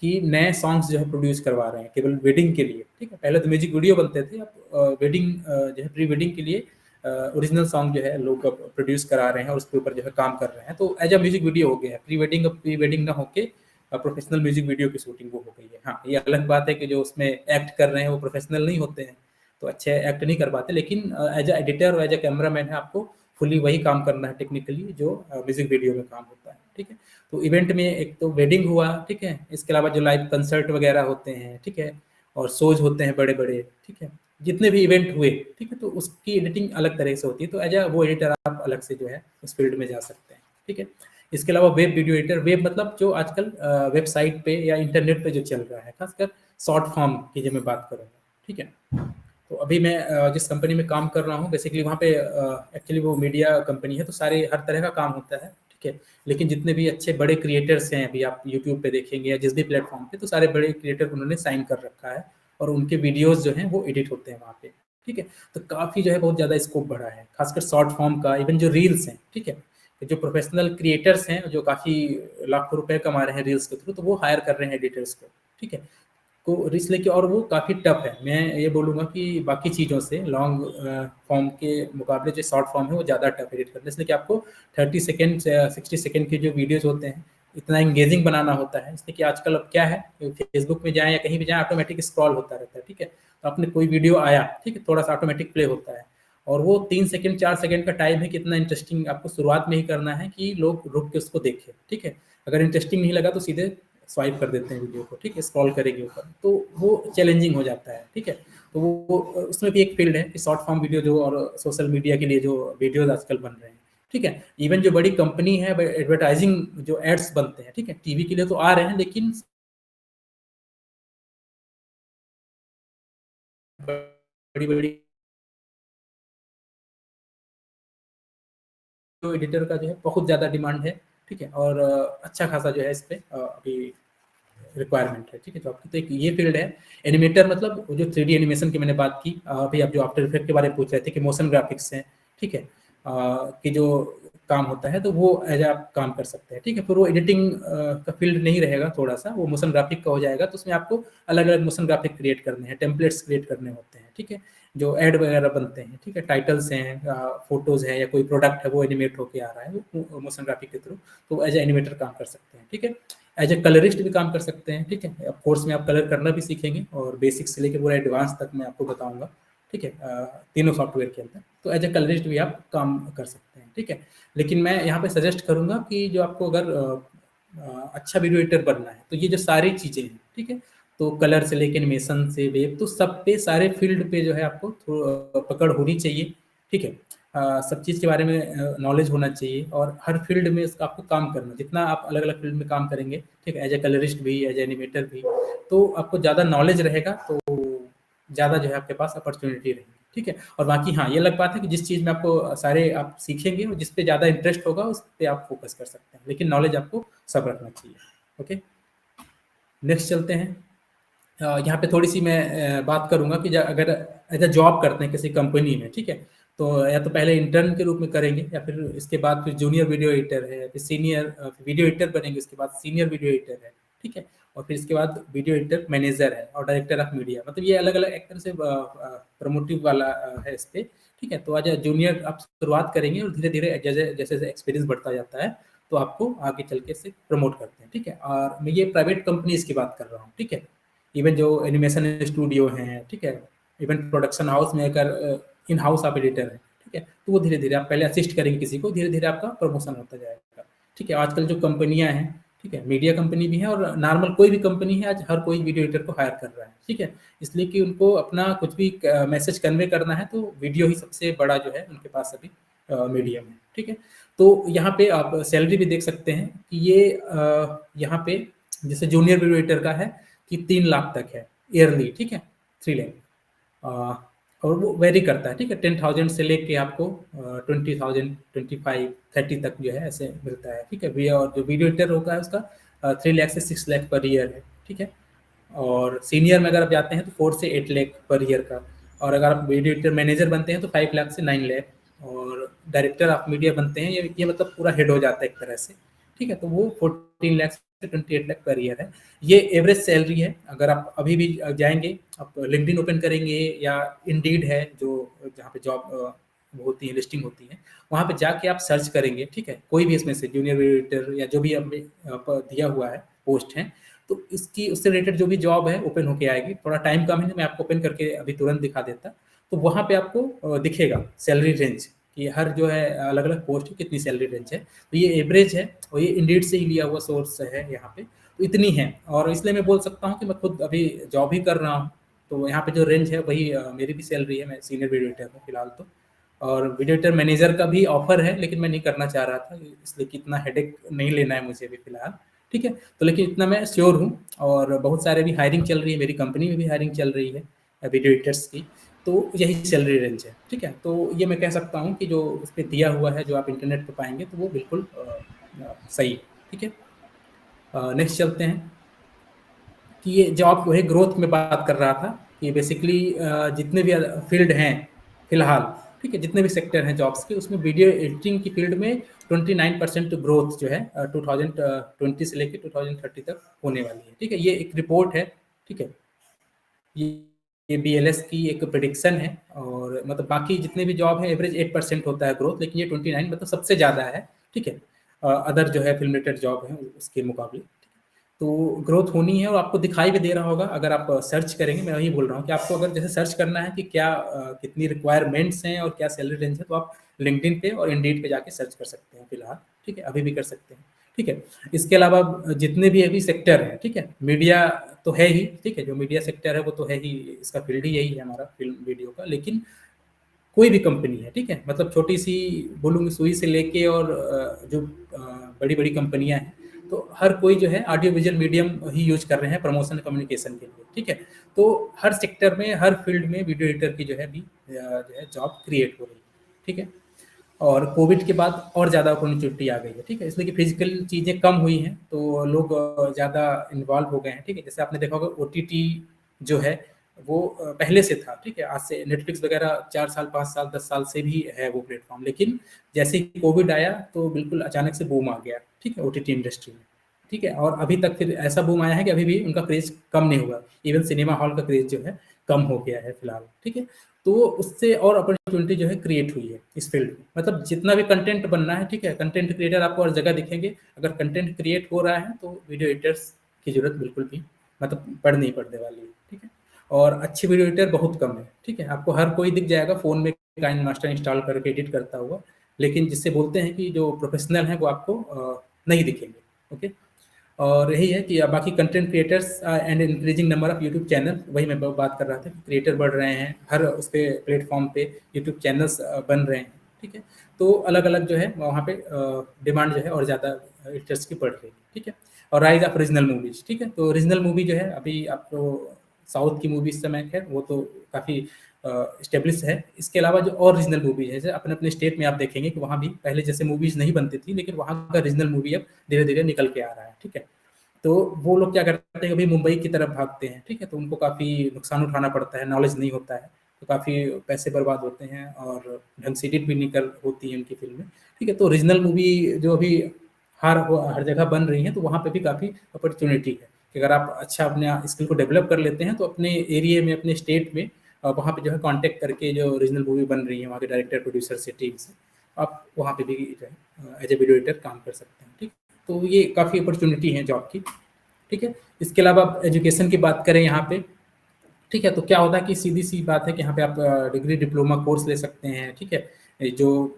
कि नए सॉन्ग्स जो है प्रोड्यूस करवा रहे हैं केवल वेडिंग के लिए, ठीक है। पहले तो म्यूजिक वीडियो बनते थे, अब वेडिंग जो है प्री वेडिंग के लिए ओरिजिनल सॉन्ग जो है लोग प्रोड्यूस करा रहे हैं और उसके ऊपर जो है काम कर रहे हैं, तो एज अ म्यूजिक वीडियो हो गया है। प्री वेडिंग ना होके प्रोफेशनल म्यूजिक वीडियो की शूटिंग वो हो गई है। हाँ, ये अलग बात है कि जो उसमें एक्ट कर रहे हैं वो प्रोफेशनल नहीं होते हैं, तो अच्छे एक्ट नहीं कर पाते, लेकिन एज अ एडिटर और एज अ कैमरामैन है आपको फुली वही काम करना है टेक्निकली जो म्यूजिक वीडियो में काम होता है। ठीक है, तो इवेंट में एक तो वेडिंग हुआ, ठीक है, इसके अलावा जो लाइव कंसर्ट वगैरह होते हैं, ठीक है, और शोज होते हैं बड़े बड़े, ठीक है, जितने भी इवेंट हुए, ठीक है, तो उसकी एडिटिंग अलग तरह से होती है, तो एज अ वो एडिटर आप अलग से जो है उस फील्ड में जा सकते हैं। ठीक है, इसके अलावा वेब वीडियो एडिटर, वेब मतलब जो आजकल वेबसाइट पे या इंटरनेट पे जो चल रहा है, खासकर शॉर्ट फॉर्म की जो मैं बात करूँगा। ठीक है, तो अभी मैं जिस कंपनी में काम कर रहा हूँ बेसिकली वहाँ पे एक्चुअली वो मीडिया कंपनी है, तो सारे हर तरह का काम होता है। ठीक है, लेकिन जितने भी अच्छे बड़े क्रिएटर्स हैं, अभी आप यूट्यूब पे देखेंगे या जिस भी प्लेटफॉर्म पे, तो सारे बड़े क्रिएटर उन्होंने साइन कर रखा है और उनके वीडियोस जो हैं वो एडिट होते हैं वहाँ पे। ठीक है, तो काफ़ी जो है बहुत ज़्यादा स्कोप बढ़ा है, खासकर शॉर्ट फॉर्म का, इवन जो रील्स हैं। ठीक है, जो प्रोफेशनल क्रिएटर्स हैं जो काफ़ी लाखों रुपए कमा रहे हैं रील्स के थ्रू, तो वो हायर कर रहे हैं एडिटर्स को। ठीक है, को रील्स लेके, और वो काफ़ी टफ है। मैं ये बोलूँगा कि बाकी चीज़ों से लॉन्ग फॉर्म के मुकाबले जो शॉर्ट फॉर्म है वो ज़्यादा टफ एडिट करना है, इसलिए कि आपको 30 सेकेंड 60 सेकेंड के जो वीडियोज़ होते हैं इतना एंगेजिंग बनाना होता है। इसलिए कि आजकल अब क्या है, फेसबुक में जाएँ या कहीं भी जाएँ ऑटोमेटिक स्क्रॉल होता रहता है। ठीक है, तो आपने कोई वीडियो आया, ठीक है, थोड़ा सा ऑटोमेटिक प्ले होता है, और वो 3 सेकंड 4 सेकंड का टाइम है, कितना इंटरेस्टिंग आपको शुरुआत में ही करना है कि लोग रुक के उसको देखें। ठीक है, अगर इंटरेस्टिंग नहीं लगा तो सीधे स्वाइप कर देते हैं वीडियो को। ठीक है, स्क्रॉल करेंगे ऊपर, तो वो चैलेंजिंग हो जाता है। ठीक है, तो वो उसमें भी एक फील्ड है कि शॉर्ट फॉर्म वीडियो जो, और सोशल मीडिया के लिए जो वीडियोज आजकल बन रहे हैं। ठीक है, इवन जो बड़ी कंपनी है, एडवर्टाइजिंग जो एड्स बनते हैं, ठीक है, टीवी के लिए तो आ रहे हैं, लेकिन बड़ी बड़ी जो एडिटर का जो है बहुत ज़्यादा डिमांड है। ठीक है, और अच्छा खासा जो है इस पे अभी रिक्वायरमेंट है। ठीक है, तो आपकी तो एक ये फील्ड है। एनिमेटर मतलब जो 3D एनिमेशन की मैंने बात की, अभी आप जो आफ्टर इफेक्ट के बारे में पूछ रहे थे कि मोशन ग्राफिक्स हैं, ठीक है, कि जो काम होता है तो वो एज आप काम कर सकते हैं। ठीक है, फिर वो एडिटिंग का फील्ड नहीं रहेगा, थोड़ा सा वो मोशन ग्राफिक का हो जाएगा, तो उसमें आपको अलग अलग मोशन ग्राफिक क्रिएट करने हैं, टेम्पलेट्स क्रिएट करने होते हैं। ठीक है, जो ऐड वगैरह बनते हैं, ठीक है, टाइटल्स हैं, फोटोज हैं, या कोई प्रोडक्ट है वो एनिमेट होके आ रहा है वो मोशन ग्राफिक के थ्रू, तो एज ए एनिमेटर काम कर सकते हैं। ठीक है, एज ए कलरिस्ट भी काम कर सकते हैं। ठीक है, कोर्स में आप कलर करना भी सीखेंगे, और बेसिक से लेकर पूरा एडवांस तक मैं आपको बताऊंगा। ठीक है, तीनों सॉफ्टवेयर के अंदर, तो एज ए कलरिस्ट भी आप काम कर सकते हैं। ठीक है, लेकिन मैं यहाँ पे सजेस्ट करूंगा कि जो आपको अगर अच्छा वीडियो एडिटर बनना है, तो ये जो सारी चीज़ें हैं, ठीक है, तो कलर से लेकर एनिमेशन से वेब, तो सब पे सारे फील्ड पे जो है आपको पकड़ होनी चाहिए। ठीक है, सब चीज़ के बारे में नॉलेज होना चाहिए, और हर फील्ड में इसका आपको काम करना, जितना आप अलग अलग फील्ड में काम करेंगे, ठीक है, एज ए कलरिस्ट भी, एज ए एनिमेटर भी, तो आपको ज़्यादा नॉलेज रहेगा, तो ज़्यादा जो है आपके पास अपॉर्चुनिटी रहेगी। ठीक है, और बाकी हाँ, ये अलग बात है कि जिस चीज़ में आपको सारे आप सीखेंगे और जिस पे ज़्यादा इंटरेस्ट होगा उस पर आप फोकस कर सकते हैं, लेकिन नॉलेज आपको सब रखना चाहिए। ओके, नेक्स्ट चलते हैं। यहाँ पे थोड़ी सी मैं बात करूंगा कि अगर एज अ जॉब करते हैं किसी कंपनी में, ठीक है, तो या तो पहले इंटर्न के रूप में करेंगे, या फिर इसके बाद फिर जूनियर वीडियो एडिटर है, फिर सीनियर वीडियो एडिटर बनेंगे, उसके बाद सीनियर वीडियो एडिटर है। ठीक है, और फिर इसके बाद वीडियो एडिटर मैनेजर है, और डायरेक्टर ऑफ मीडिया, मतलब ये अलग अलग एक तरह से प्रमोटिव वाला है इस पे। ठीक है, तो आज जूनियर आप शुरुआत करेंगे, और धीरे धीरे जैसे जैसे एक्सपीरियंस बढ़ता जाता है तो आपको आगे चल के से प्रमोट करते हैं। ठीक है, और मैं ये प्राइवेट कंपनीज की बात कर रहा हूँ। ठीक है, इवन जो एनिमेशन स्टूडियो हैं, ठीक है, इवन प्रोडक्शन हाउस में अगर इन हाउस आप एडिटर है, ठीक है, तो वो धीरे धीरे आप पहले असिस्ट करेंगे किसी को, धीरे धीरे आपका प्रमोशन होता जाएगा। ठीक है, आजकल जो कंपनियां हैं, ठीक है, मीडिया कंपनी भी है और नॉर्मल कोई भी कंपनी है, आज हर कोई वीडियो एडिटर को हायर कर रहा है। ठीक है, इसलिए कि उनको अपना कुछ भी मैसेज कन्वे करना है, तो वीडियो ही सबसे बड़ा जो है उनके पास अभी मीडियम है। ठीक है, तो यहाँ पे आप सैलरी भी देख सकते हैं कि ये यहाँ पे जैसे जूनियर वीडियो एडिटर का है कि 3 लाख तक है ईयरली। ठीक है, 3 लाख, और वो वेरी करता है। ठीक है, 10,000 से लेके आपको 20,000, 25, 30 तक जो है ऐसे मिलता है। ठीक है, और जो वीडियो एडिटर होगा है उसका 3 लाख से 6 लाख पर ईयर है। ठीक है, और सीनियर में अगर आप जाते हैं तो 4 से 8 लाख पर ईयर का, और अगर आप वीडियो एडिटर मैनेजर बनते हैं तो 5 लाख से 9 लाख, और डायरेक्टर ऑफ मीडिया बनते हैं, ये मतलब पूरा हेड हो जाता है एक तरह से। ठीक है, तो वो 14 लाख से 28 लाख पर ईयर है। ये एवरेज सैलरी है। अगर आप अभी भी जाएंगे, आप लिंक्डइन ओपन करेंगे या इंडीड है जो जहाँ पे जॉब होती है, लिस्टिंग होती है, वहाँ पे जाके आप सर्च करेंगे, ठीक है, कोई भी इसमें से जूनियर वीडियो एडिटर या जो भी आपने दिया हुआ है पोस्ट है, तो इसकी उससे रिलेटेड जो भी जॉब है ओपन होके आएगी। थोड़ा टाइम कम है, मैं आपको ओपन करके अभी तुरंत दिखा देता। तो वहाँ पे आपको दिखेगा सैलरी रेंज कि हर जो है अलग अलग पोस्ट की कितनी सैलरी रेंज है। तो ये एवरेज है और ये इंडीड से ही लिया हुआ सोर्स है यहाँ पे, तो इतनी है। और इसलिए मैं बोल सकता हूँ कि मैं खुद अभी जॉब ही कर रहा हूँ, तो यहाँ पे जो रेंज है वही मेरी भी सैलरी है। मैं सीनियर वीडियो एडिटर हूँ फिलहाल तो, और वीडियो एडिटर मैनेजर का भी ऑफर है, लेकिन मैं नहीं करना चाह रहा था, इसलिए कि इतना हेडेक नहीं लेना है मुझे अभी फिलहाल, ठीक है। तो लेकिन इतना मैं श्योर हूँ, और बहुत सारे भी हायरिंग चल रही है, मेरी कंपनी में भी हायरिंग चल रही है वीडियो एडिटर्स की, तो यही सैलरी रेंज है, ठीक है। तो ये मैं कह सकता हूँ कि जो उस पर दिया हुआ है, जो आप इंटरनेट पर पाएंगे, तो वो बिल्कुल सही है, ठीक है। नेक्स्ट चलते हैं कि ये जॉब वही ग्रोथ में बात कर रहा था कि बेसिकली जितने भी फील्ड हैं फिलहाल, ठीक है, जितने भी सेक्टर हैं जॉब्स के, उसमें वीडियो एडिटिंग की फील्ड में 29% ग्रोथ जो है 2020 से लेकर 2030 तक होने वाली है, ठीक है। ये एक रिपोर्ट है, ठीक है, ये BLS की एक प्रेडिक्शन है। और मतलब बाकी जितने भी जॉब है एवरेज 8% होता है ग्रोथ, लेकिन ये 29 मतलब सबसे ज़्यादा है, ठीक है, अदर जो है फिल्म रिलेटेड जॉब है उसके मुकाबले। तो ग्रोथ होनी है, और आपको दिखाई भी दे रहा होगा अगर आप सर्च करेंगे। मैं वही बोल रहा हूँ कि आपको अगर जैसे सर्च करना है कि क्या कितनी रिक्वायरमेंट्स हैं और क्या सैलरी रेंज है, तो आप लिंक्डइन पे और इंडीड पे जाके सर्च कर सकते हैं फिलहाल, ठीक है, अभी भी कर सकते हैं, ठीक है। इसके अलावा जितने भी अभी सेक्टर हैं, ठीक है, मीडिया तो है ही, ठीक है, जो मीडिया सेक्टर है वो तो है ही, इसका फील्ड ही यही है हमारा फिल्म वीडियो का। लेकिन कोई भी कंपनी है, ठीक है, मतलब छोटी सी बोलूँगी सुई से लेके और जो बड़ी बड़ी कंपनियां हैं, तो हर कोई जो है ऑडियो विजुअल मीडियम ही यूज कर रहे हैं प्रमोशन कम्युनिकेशन के लिए, ठीक है। तो हर सेक्टर में, हर फील्ड में वीडियो एडिटर की जो है अभी जो है जॉब क्रिएट हो रही है, ठीक है। और कोविड के बाद और ज़्यादा अपॉर्चुनिटी आ गई है, ठीक है, इसलिए कि फिजिकल चीज़ें कम हुई हैं, तो लोग ज़्यादा इन्वॉल्व हो गए हैं, ठीक है। जैसे आपने देखा होगा OTT जो है वो पहले से था, ठीक है, आज से नेटफ्लिक्स वगैरह 4 साल 5 साल 10 साल से भी है वो प्लेटफॉर्म, लेकिन जैसे ही कोविड आया तो बिल्कुल अचानक से बूम आ गया, ठीक है, OTT इंडस्ट्री में, ठीक है। और अभी तक फिर ऐसा बूम आया है कि अभी भी उनका क्रेज कम नहीं हुआ, इवन सिनेमा हॉल का क्रेज जो है कम हो गया है फिलहाल, ठीक है। तो उससे और अपॉर्चुनिटी जो है क्रिएट हुई है इस फील्ड में, मतलब जितना भी कंटेंट बनना है, ठीक है, कंटेंट क्रिएटर आपको हर जगह दिखेंगे। अगर कंटेंट क्रिएट हो रहा है तो वीडियो एडिटर्स की जरूरत बिल्कुल भी मतलब पड़ने वाली है, ठीक है। और अच्छे वीडियो एडिटर बहुत कम है, ठीक है, आपको हर कोई दिख जाएगा फ़ोन में काइन मास्टर इंस्टॉल करके एडिट करता हुआ, लेकिन जिससे बोलते हैं कि जो प्रोफेशनल हैं वो आपको नहीं दिखेंगे, ओके। और यही है कि बाकी content creators and increasing number of YouTube channel, वही मैं बात कर रहा था कि क्रिएटर बढ़ रहे हैं, हर उस पर प्लेटफॉर्म पे यूट्यूब चैनल्स बन रहे हैं, ठीक है। तो अलग अलग जो है वहाँ पे डिमांड जो है और ज़्यादा एडिटर्स की बढ़ रही है, ठीक है। और राइज ऑफ रीजनल मूवीज, ठीक है, तो ओरिजिनल मूवी जो है अभी आपको साउथ की मूवी इस समय है वो तो काफ़ी स्टेब्लिश है। इसके अलावा जो और रीजनल मूवीज है, जैसे अपने अपने स्टेट में आप देखेंगे कि वहाँ भी पहले जैसे मूवीज नहीं बनती थी, लेकिन वहाँ का रीजनल मूवी अब धीरे धीरे निकल के आ रहा है, ठीक है। तो वो लोग क्या करते हैं, अभी मुंबई की तरफ भागते हैं, ठीक है, तो उनको काफ़ी नुकसान उठाना पड़ता है, नॉलेज नहीं होता है, तो काफ़ी पैसे बर्बाद होते हैं और ढंग से एडिट भी निकल होती है उनकी फिल्में, ठीक है। तो रीजनल मूवी जो अभी हर जगह बन रही हैं, तो वहाँ पे भी काफ़ी अपॉर्चुनिटी है कि अगर आप अच्छा अपने स्किल को डेवलप कर लेते हैं, तो अपने एरिया में, अपने स्टेट में वहाँ पे जो है कांटेक्ट करके जो रीजनल मूवी बन रही है वहाँ के डायरेक्टर प्रोड्यूसर से, टीम से, आप वहाँ पे भी जो है एज ए वीडियो एडिटर काम कर सकते हैं, ठीक। तो ये काफ़ी अपॉर्चुनिटी है जॉब की, ठीक है। इसके अलावा आप एजुकेशन की बात करें यहाँ पे, ठीक है, तो क्या होता है कि सीधी सी बात है कि यहाँ पे आप डिग्री डिप्लोमा कोर्स ले सकते हैं, ठीक है, जो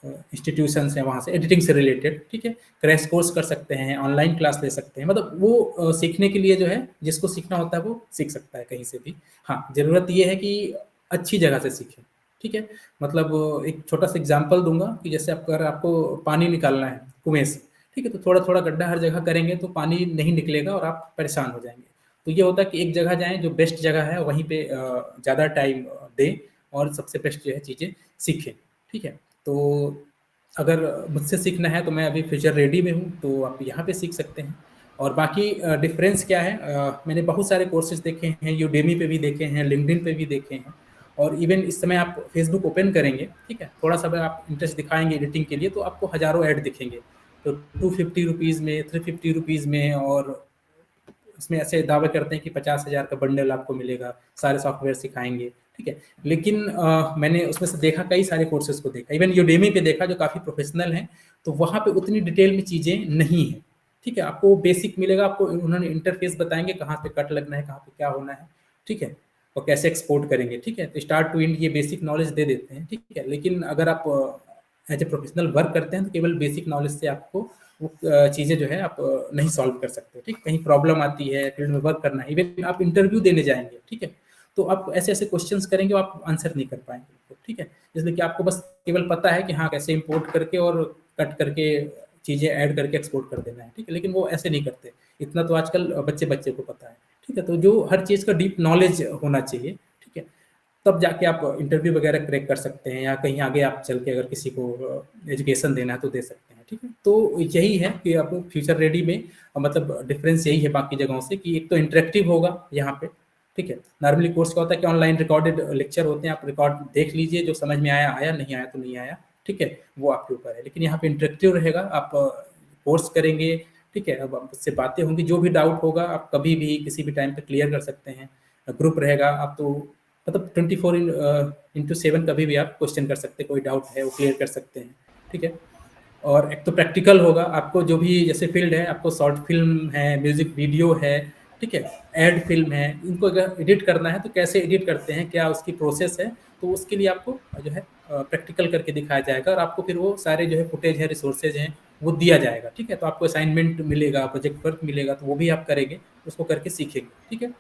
इंस्टीट्यूशंस हैं वहाँ से एडिटिंग से रिलेटेड, ठीक है, क्रैश कोर्स कर सकते हैं, ऑनलाइन क्लास ले सकते हैं, मतलब वो सीखने के लिए जो है जिसको सीखना होता है वो सीख सकता है कहीं से भी। हाँ, ज़रूरत ये है कि अच्छी जगह से सीखें, ठीक है। मतलब एक छोटा सा एग्जांपल दूंगा कि जैसे अगर आपको पानी निकालना है कुएं से, ठीक है, तो थोड़ा थोड़ा गड्ढा हर जगह करेंगे तो पानी नहीं निकलेगा और आप परेशान हो जाएंगे। तो ये होता है कि एक जगह जाएं जो बेस्ट जगह है, वहीं पे ज़्यादा टाइम दें और सबसे बेस्ट जो है चीज़ें सीखें, ठीक है। तो अगर मुझसे सीखना है तो मैं अभी फ्यूचर रेडी में हूँ, तो आप यहाँ पे सीख सकते हैं। और बाकी डिफरेंस क्या है, मैंने बहुत सारे कोर्सेज देखे हैं, यूडेमी पे भी देखे हैं, लिंक्डइन पे भी देखे हैं, और इवन इस समय आप फेसबुक ओपन करेंगे, ठीक है, थोड़ा सा अगर आप इंटरेस्ट दिखाएंगे एडिटिंग के लिए तो आपको हज़ारों ऐड दिखेंगे, तो 250 रुपीज़ में, 350 रुपीज़ में और उसमें ऐसे दावे करते हैं कि 50,000 का बंडल आपको मिलेगा, सारे सॉफ्टवेयर सिखाएंगे, ठीक है। लेकिन मैंने उसमें से देखा, कई सारे कोर्सेज को देखा, इवन यूडेमी पे देखा जो काफ़ी प्रोफेशनल हैं, तो वहाँ पे उतनी डिटेल में चीज़ें नहीं हैं, ठीक है। आपको बेसिक मिलेगा, आपको उन्होंने इंटरफेस बताएंगे कहाँ पे कट लगना है, कहाँ पे क्या होना है, ठीक है, और कैसे एक्सपोर्ट करेंगे, ठीक है। तो स्टार्ट टू एंड ये बेसिक नॉलेज दे देते हैं, ठीक है। लेकिन अगर आप एज ए प्रोफेशनल वर्क करते हैं तो केवल बेसिक नॉलेज से आपको वो चीज़ें जो है आप नहीं सॉल्व कर सकते, ठीक। कहीं प्रॉब्लम आती है, फील्ड में वर्क करना है, इवन आप इंटरव्यू देने जाएंगे, ठीक है, तो आप ऐसे ऐसे क्वेश्चंस करेंगे, आप आंसर नहीं कर पाएंगे, ठीक है। इसलिए कि आपको बस केवल पता है कि हाँ कैसे इंपोर्ट करके और कट करके चीज़ें ऐड करके एक्सपोर्ट कर देना है, ठीक है। लेकिन वो ऐसे नहीं करते, इतना तो आजकल बच्चे बच्चे को पता है, ठीक है। तो जो हर चीज़ का डीप नॉलेज होना चाहिए, ठीक है, तब जाके आप इंटरव्यू वगैरह क्रैक कर सकते हैं, या कहीं आगे आप चल के अगर किसी को एजुकेशन देना है तो दे सकते हैं, ठीक है। तो यही है कि आप फ्यूचर रेडी में मतलब डिफरेंस यही है बाकी जगहों से कि एक तो इंटरेक्टिव होगा यहाँ पे, ठीक है। नॉर्मली कोर्स क्या होता है कि ऑनलाइन रिकॉर्डेड लेक्चर होते हैं, आप रिकॉर्ड देख लीजिए, जो समझ में आया आया, नहीं आया तो नहीं आया, ठीक है, वो आपके ऊपर है। लेकिन यहाँ पे इंटरेक्टिव रहेगा, आप कोर्स करेंगे, ठीक है, अब उससे बातें होंगी, जो भी डाउट होगा आप कभी भी किसी भी टाइम पे क्लियर कर सकते हैं। ग्रुप रहेगा, आप तो मतलब 24/7 कभी भी आप क्वेश्चन कर सकते हैं, कोई डाउट है वो क्लियर कर सकते हैं, ठीक है। और एक तो प्रैक्टिकल होगा, आपको जो भी जैसे फील्ड है, आपको शॉर्ट फिल्म है, म्यूजिक वीडियो है, ठीक है, एड फिल्म है, इनको अगर एडिट करना है तो कैसे एडिट करते हैं, क्या उसकी प्रोसेस है, तो उसके लिए आपको जो है प्रैक्टिकल करके दिखाया जाएगा, और आपको फिर वो सारे जो है फुटेज है, रिसोर्सेज हैं, वो दिया जाएगा, ठीक है। तो आपको असाइनमेंट मिलेगा, प्रोजेक्ट वर्क मिलेगा, तो वो भी आप करेंगे, उसको करके सीखेंगे, ठीक है।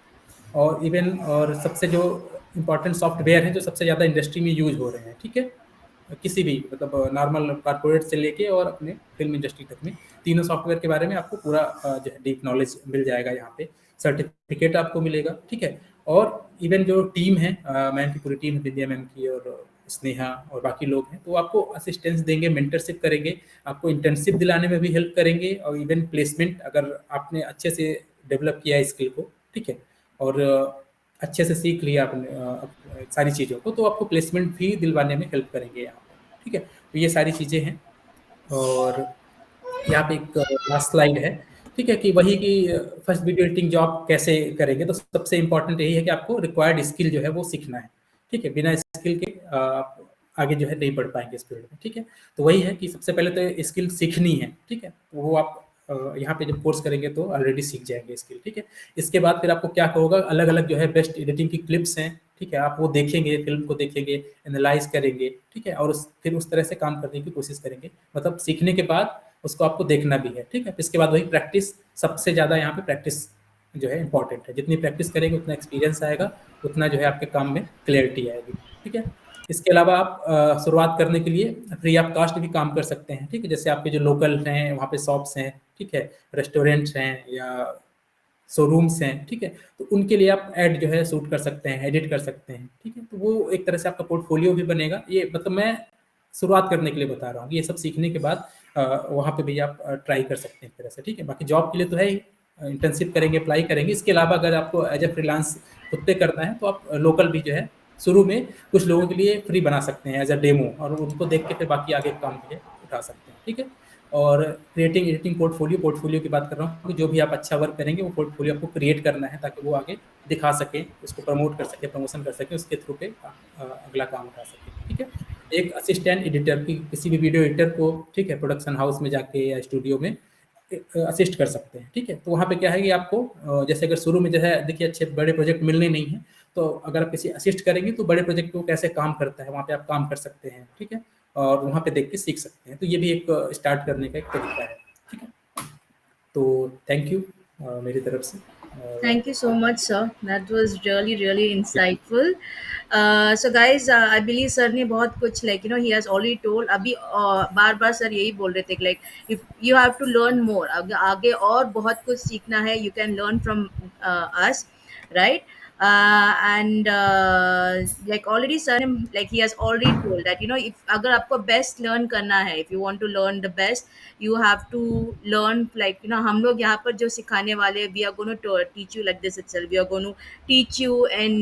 और इवन और सबसे जो इम्पोर्टेंट सॉफ्टवेयर हैं जो सबसे ज़्यादा इंडस्ट्री में यूज हो रहे हैं, ठीक है, किसी भी मतलब नॉर्मल कॉर्पोरेट से लेके और अपने फिल्म इंडस्ट्री तक में, तीनों सॉफ्टवेयर के बारे में आपको पूरा जो है डीप नॉलेज मिल जाएगा यहाँ पे, सर्टिफिकेट आपको मिलेगा, ठीक है। और इवन जो टीम है, मैम की पूरी टीम है, विद्या मैम की और स्नेहा और बाकी लोग हैं, तो आपको असिस्टेंस देंगे, मेंटरशिप करेंगे, आपको इंटर्नशिप दिलाने में भी हेल्प करेंगे, और इवन प्लेसमेंट अगर आपने अच्छे से डेवलप किया है स्किल को, ठीक है, और अच्छे से सीख लिया आपने सारी चीज़ों को, तो आपको प्लेसमेंट भी दिलवाने में हेल्प करेंगे यहाँ पे, ठीक है। तो ये सारी चीज़ें हैं। और यहाँ पे एक लास्ट स्लाइड है, ठीक है, कि वही कि फर्स्ट वीडियो एडिटिंग जॉब कैसे करेंगे, तो सबसे इंपॉर्टेंट यही है कि आपको रिक्वायर्ड स्किल जो है वो सीखना है, ठीक है। बिना स्किल के आप आगे जो है नहीं बढ़ पाएंगे इस फील्ड में, ठीक है। तो वही है कि सबसे पहले तो स्किल सीखनी है, ठीक है, वो आप यहाँ पे जब कोर्स करेंगे तो ऑलरेडी सीख जाएंगे स्किल, ठीक है। इसके बाद फिर आपको क्या होगा, अलग अलग जो है बेस्ट एडिटिंग की क्लिप्स हैं, ठीक है, आप वो देखेंगे, फिल्म को देखेंगे, एनालाइज करेंगे, ठीक है, और फिर उस तरह से काम करने की कोशिश करेंगे, मतलब सीखने के बाद उसको आपको देखना भी है, ठीक है। इसके बाद वही प्रैक्टिस, सबसे ज़्यादा यहाँ पे प्रैक्टिस जो है इंपॉर्टेंट है, जितनी प्रैक्टिस करेंगे उतना एक्सपीरियंस आएगा, उतना जो है आपके काम में क्लैरिटी आएगी, ठीक है। इसके अलावा आप शुरुआत करने के लिए फ्री ऑफ कास्ट भी काम कर सकते हैं, ठीक है, जैसे आपके जो लोकल हैं वहाँ पे शॉप्स हैं, ठीक है, रेस्टोरेंट्स हैं या शोरूम्स हैं, ठीक है, तो उनके लिए आप ऐड जो है शूट कर सकते हैं, एडिट कर सकते हैं, ठीक है। तो वो एक तरह से आपका पोर्टफोलियो भी बनेगा, ये मतलब मैं शुरुआत करने के लिए बता रहा हूँ, ये सब सीखने के बाद वहाँ पे भी आप ट्राई कर सकते हैं एक तरह से, ठीक है। बाकी जॉब के लिए तो है ही, इंटर्नशिप करेंगे, अप्लाई करेंगे। इसके अलावा अगर आपको एज ए फ्रीलांस खुद पे करना है तो आप लोकल भी जो है शुरू में कुछ लोगों के लिए फ्री बना सकते हैं एज अ डेमो, और उनको देख के फिर बाकी आगे काम के लिए उठा सकते हैं, ठीक है। और क्रिएटिंग एडिटिंग पोर्टफोलियो की बात कर रहा हूँ, जो भी आप अच्छा वर्क करेंगे वो पोर्टफोलियो आपको क्रिएट करना है, ताकि वो आगे दिखा सके, उसको प्रमोट कर सके, प्रमोशन कर सके, उसके थ्रू पे अगला काम उठा सके, ठीक है। एक असिस्टेंट एडिटर की किसी भी वीडियो एडिटर को, ठीक है, प्रोडक्शन हाउस में जाके या स्टूडियो में असिस्ट कर सकते हैं, ठीक है। तो वहाँ पे क्या है कि आपको जैसे अगर शुरू में जो है देखिए अच्छे बड़े प्रोजेक्ट मिलने नहीं है, तो अगर आप किसी असिस्ट करेंगे तो बड़े प्रोजेक्ट को कैसे काम करता है वहाँ पे आप काम कर सकते हैं, ठीक है, और वहाँ पे देख के सीख सकते हैं। तो ये भी एक स्टार्ट करने का एक तरीका है, ठीक है। तो थैंक यू मेरी तरफ से। Thank you so much, sir. That was really insightful. So guys, I believe sir ने बहुत कुछ like he has already told. अभी बार बार सर यही बोल रहे थे like if you have to learn more, आगे और बहुत कुछ सीखना है, you can learn from us, right? And like already sir like he has already told that if अगर आपको best learn करना है, if you want to learn the best, you have to learn like हम लोग यहाँ पर जो सिखाने वाले, we are going to teach you like this itself, we are going to teach you in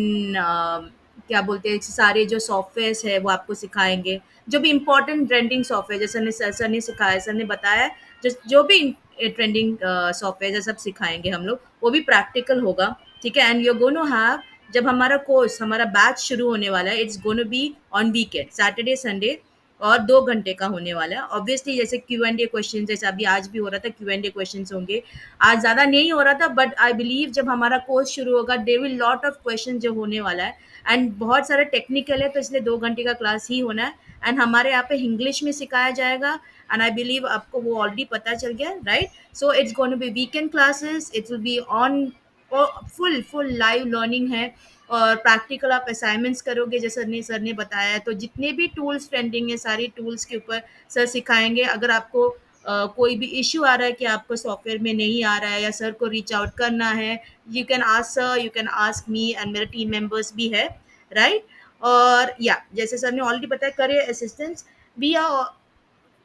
क्या बोलते हैं, सारे जो सॉफ्टवेयर है वो आपको सिखाएंगे, जो भी इम्पोर्टेंट ब्रांडिंग सॉफ्टवेयर, जैसे सर ने सिखाया, सर ने बताया जो भी ट्रेंडिंग सॉफ्टवेयर सब सिखाएंगे हम लोग, वो भी प्रैक्टिकल होगा, ठीक है। And you are going to have, जब हमारा कोर्स, हमारा बैच शुरू होने वाला है, it's going to be on weekend, Saturday Sunday, और 2 घंटे का होने वाला है। ऑब्वियसली जैसे Q&A क्वेश्चन, जैसे अभी आज भी हो रहा था Q&A क्वेश्चन होंगे। आज ज़्यादा नहीं हो रहा था, बट आई बिलीव जब हमारा कोर्स शुरू होगा, they will lot of question जो होने वाला है, एंड बहुत सारे टेक्निकल है, तो इसलिए 2 घंटे का क्लास ही होना है। एंड हमारे यहाँ पे इंग्लिश में सिखाया जाएगा, एंड आई बिलीव आपको वो ऑलरेडी पता चल गया, right. So it's going to be weekend classes, it will be on, full full live learning है। और प्रैक्टिकल आप असाइनमेंट्स करोगे, जैसे सर ने बताया है, तो जितने भी टूल्स ट्रेंडिंग है, सारी टूल्स के ऊपर सर सिखाएंगे। अगर आपको कोई भी इश्यू आ रहा है कि आपको सॉफ्टवेयर में नहीं आ रहा है, या सर को रीच आउट करना है, you can ask sir, you can ask me, and मेरे टीम मेंबर्स भी है, राइट। और या जैसे सर ने ऑलरेडी बताया, करियर असिस्टेंस भी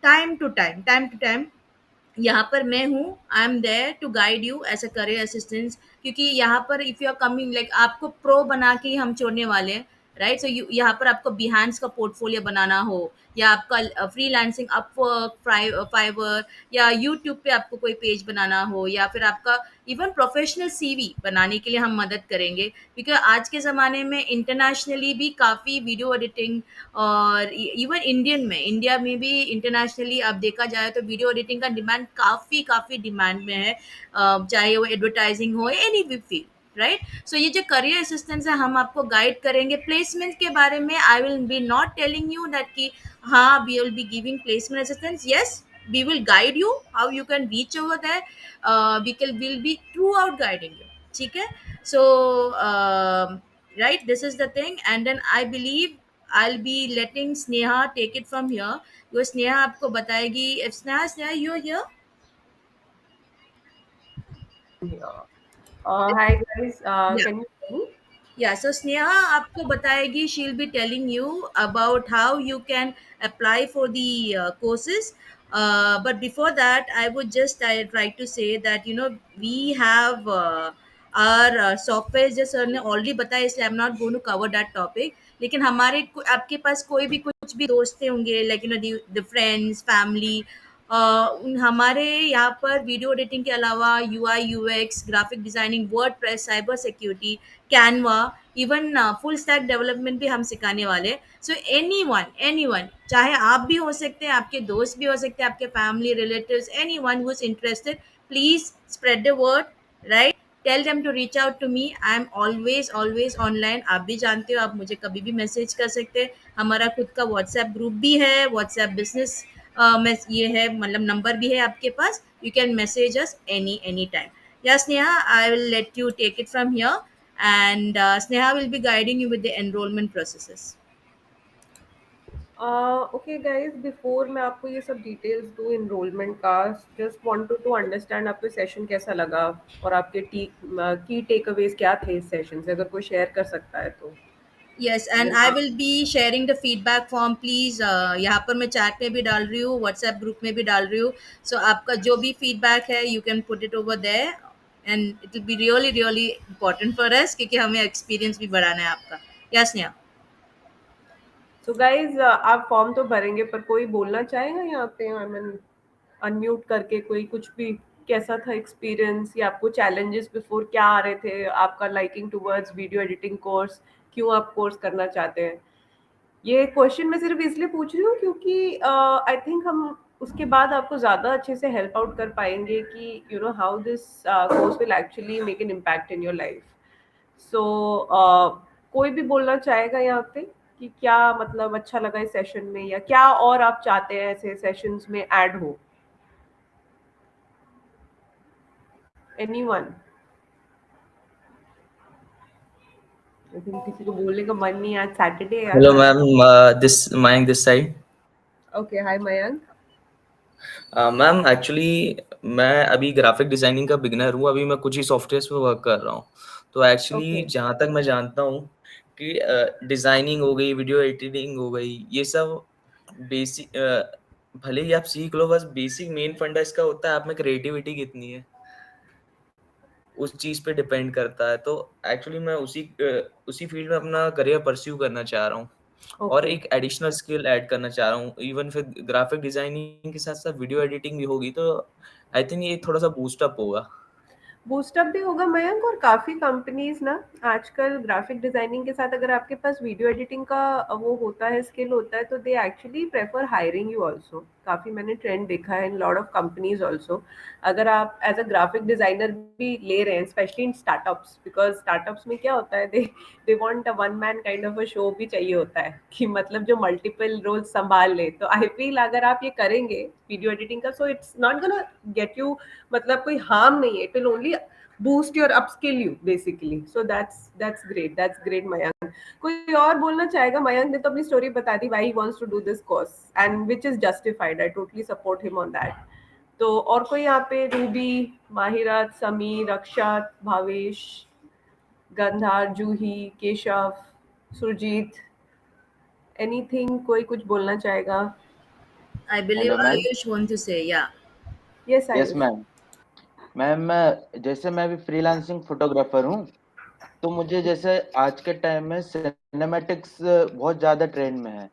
टाइम टू टाइम यहाँ पर मैं हूँ, I am there to guide you as a career assistance. क्योंकि यहाँ पर if you are coming, like आपको प्रो बना के ही हम छोड़ने वाले हैं, राइट। सो यहाँ पर आपको बिहाइंड्स का पोर्टफोलियो बनाना हो, या आपका फ्रीलांसिंग, अपवर्क, फाइवर, या यूट्यूब पे आपको कोई पेज बनाना हो, या फिर आपका इवन प्रोफेशनल सीवी बनाने के लिए हम मदद करेंगे। क्योंकि आज के ज़माने में इंटरनेशनली भी काफ़ी वीडियो एडिटिंग, और इवन इंडिया में भी इंटरनेशनली आप देखा जाए तो वीडियो एडिटिंग का डिमांड काफ़ी काफ़ी डिमांड में है, चाहे वो एडवर्टाइजिंग हो, एनी भी फील्ड, राइट। सो ये जो करियर असिस्टेंस है, हम आपको गाइड करेंगे प्लेसमेंट के बारे में। I will be not telling you that कि हाँ we will be giving placement assistance, yes, we will guide you how you can reach over there, will be throughout guiding you, ठीक है। So right, this is the thing, and then I believe I'll be letting Sneha take it from here, because Sneha आपको बताएगी। If Sneha, you're here? Yeah. Hi guys, Yeah. can you hear me? Yeah, so Sneha आपको बताएगी, she'll be telling you about how you can apply for the courses. But before that, I would just try to say that, we have our software, जो sir ने already बताया, इसलिए I am not going to cover that topic. लेकिन आपके पास कोई भी कुछ भी दोस्त होंगे, लाइक द फ्रेंड्स, फैमिली, हमारे यहाँ पर वीडियो एडिटिंग के अलावा UI UX, graphic designing, WordPress, cyber security, Canva, even full stack development भी हम सिखाने वाले हैं। सो एनी वन, चाहे आप भी हो सकते हैं, आपके दोस्त भी हो सकते हैं, आपके family, relatives, anyone who is interested, please spread the word, right. Tell them to reach out to me, I am always always online. आप भी जानते हो, आप मुझे कभी भी मैसेज कर सकते हैं। हमारा खुद का व्हाट्सएप ग्रुप भी है, व्हाट्सएप बिजनेस में ये है, मतलब नंबर भी है आपके पास, you can message us any time. Yeah, Sneha, I will let you take it from here, and Sneha will be guiding you with the enrollment processes. Okay guys, before मैं आपको ये सब डिटेल्स दूँ enrolment का, just wanted to understand आपको session कैसा लगा, और आपके की टेक अवेज क्या थे इस सेशन से, अगर कोई शेयर कर सकता है तो। Yes, and I will be sharing the feedback form. Please, यहाँ पर मैं चैट में भी डाल रही हूँ, व्हाट्सएप ग्रुप में भी डाल रही हूँ। सो आपका जो भी फीडबैक है, you can put it over there, and it will be really really important for us, क्योंकि हमें एक्सपीरियंस भी बढ़ाना है आपका। यस स्नेहा। सो गाइज, आप फॉर्म तो भरेंगे, पर कोई बोलना चाहेगा यहाँ पे, आई मीन अनम्यूट करके, कोई कुछ भी, कैसा था एक्सपीरियंस, या आपको चैलेंजेस बिफोर क्या आ रहे थे, आपका liking towards video editing course, क्यों आप कोर्स करना चाहते हैं। ये क्वेश्चन मैं सिर्फ इसलिए पूछ रही हूँ क्योंकि आई थिंक हम उसके बाद आपको ज़्यादा अच्छे से हेल्प आउट कर पाएंगे कि you know how this course will actually make an impact in your life. So कोई भी बोलना चाहेगा यहाँ पे कि क्या मतलब अच्छा लगा इस सेशन में, या क्या और आप चाहते हैं ऐसे सेशंस में ऐड हो। एनीवन? आई थिंक किसी को बोलने का मन नहीं, आज सैटरडे है। Hello ma'am, this Mayank this side. Okay, hi Mayank. Ma'am actually मैं अभी ग्राफिक डिजाइनिंग का बिगनर हूँ, अभी मैं कुछ ही सॉफ्टवेयर पे वर्क कर रहा हूँ। तो एक्चुअली Okay. जहाँ तक मैं जानता हूँ कि डिजाइनिंग हो गई, वीडियो एडिटिंग हो गई, ये सब बेसिक भले ही आप सीख लो, बस बेसिक मेन फंडा इसका होता है आप में क्रिएटिविटी कितनी है, उस चीज पे डिपेंड करता है। तो एक्चुअली मैं उसी फील्ड में अपना करियर परस्यू करना चाह रहा हूँ। और Okay. एक एडिशनल स्किल ऐड करना चाह रहा हूँ, इवन फिर ग्राफिक डिजाइनिंग के साथ साथ वीडियो एडिटिंग भी होगी, तो आई थिंक ये थोड़ा सा बूस्टअप होगा। बूस्टअप भी होगा मयंक, और काफ़ी कंपनीज ना आजकल ग्राफिक डिजाइनिंग के साथ अगर आपके पास वीडियो एडिटिंग का वो होता है, स्किल होता है, तो they actually prefer hiring you also. काफ़ी मैंने ट्रेंड देखा है in lot of companies also. अगर आप एज अ ग्राफिक डिजाइनर भी ले रहे हैं, specially in startups, because startups में क्या होता है, they want a one man kind of a show भी चाहिए होता है कि मतलब जो मल्टीपल रोल्स संभाल ले। तो आई फील अगर आप ये करेंगे वीडियो एडिटिंग का, so it's not gonna get you, मतलब कोई हार्म नहीं है, it will only boost your upskill you basically. So that's great Mayank. कोई और बोलना चाहेगा? मयंक ने तो अपनी स्टोरी बता दी why he wants to do this course and which is justified. I totally support him on that. तो और कोई यहाँ पे? रूबी, माहिरत, समीर, अक्षत, भावेश, गंधार, जूही, केशव, सुरजीत, एनीथिंग? कोई कुछ बोलना चाहेगा? I believe hello ma'am. Ayush want to say, yeah. Yes yes Ayush. Ma'am. Ma'am जैसे मैं भी फ्रीलांसिंग फोटोग्राफर हूँ, तो मुझे जैसे आज के टाइम में सिनेमैटिक्स बहुत ज्यादा ट्रेंड में है,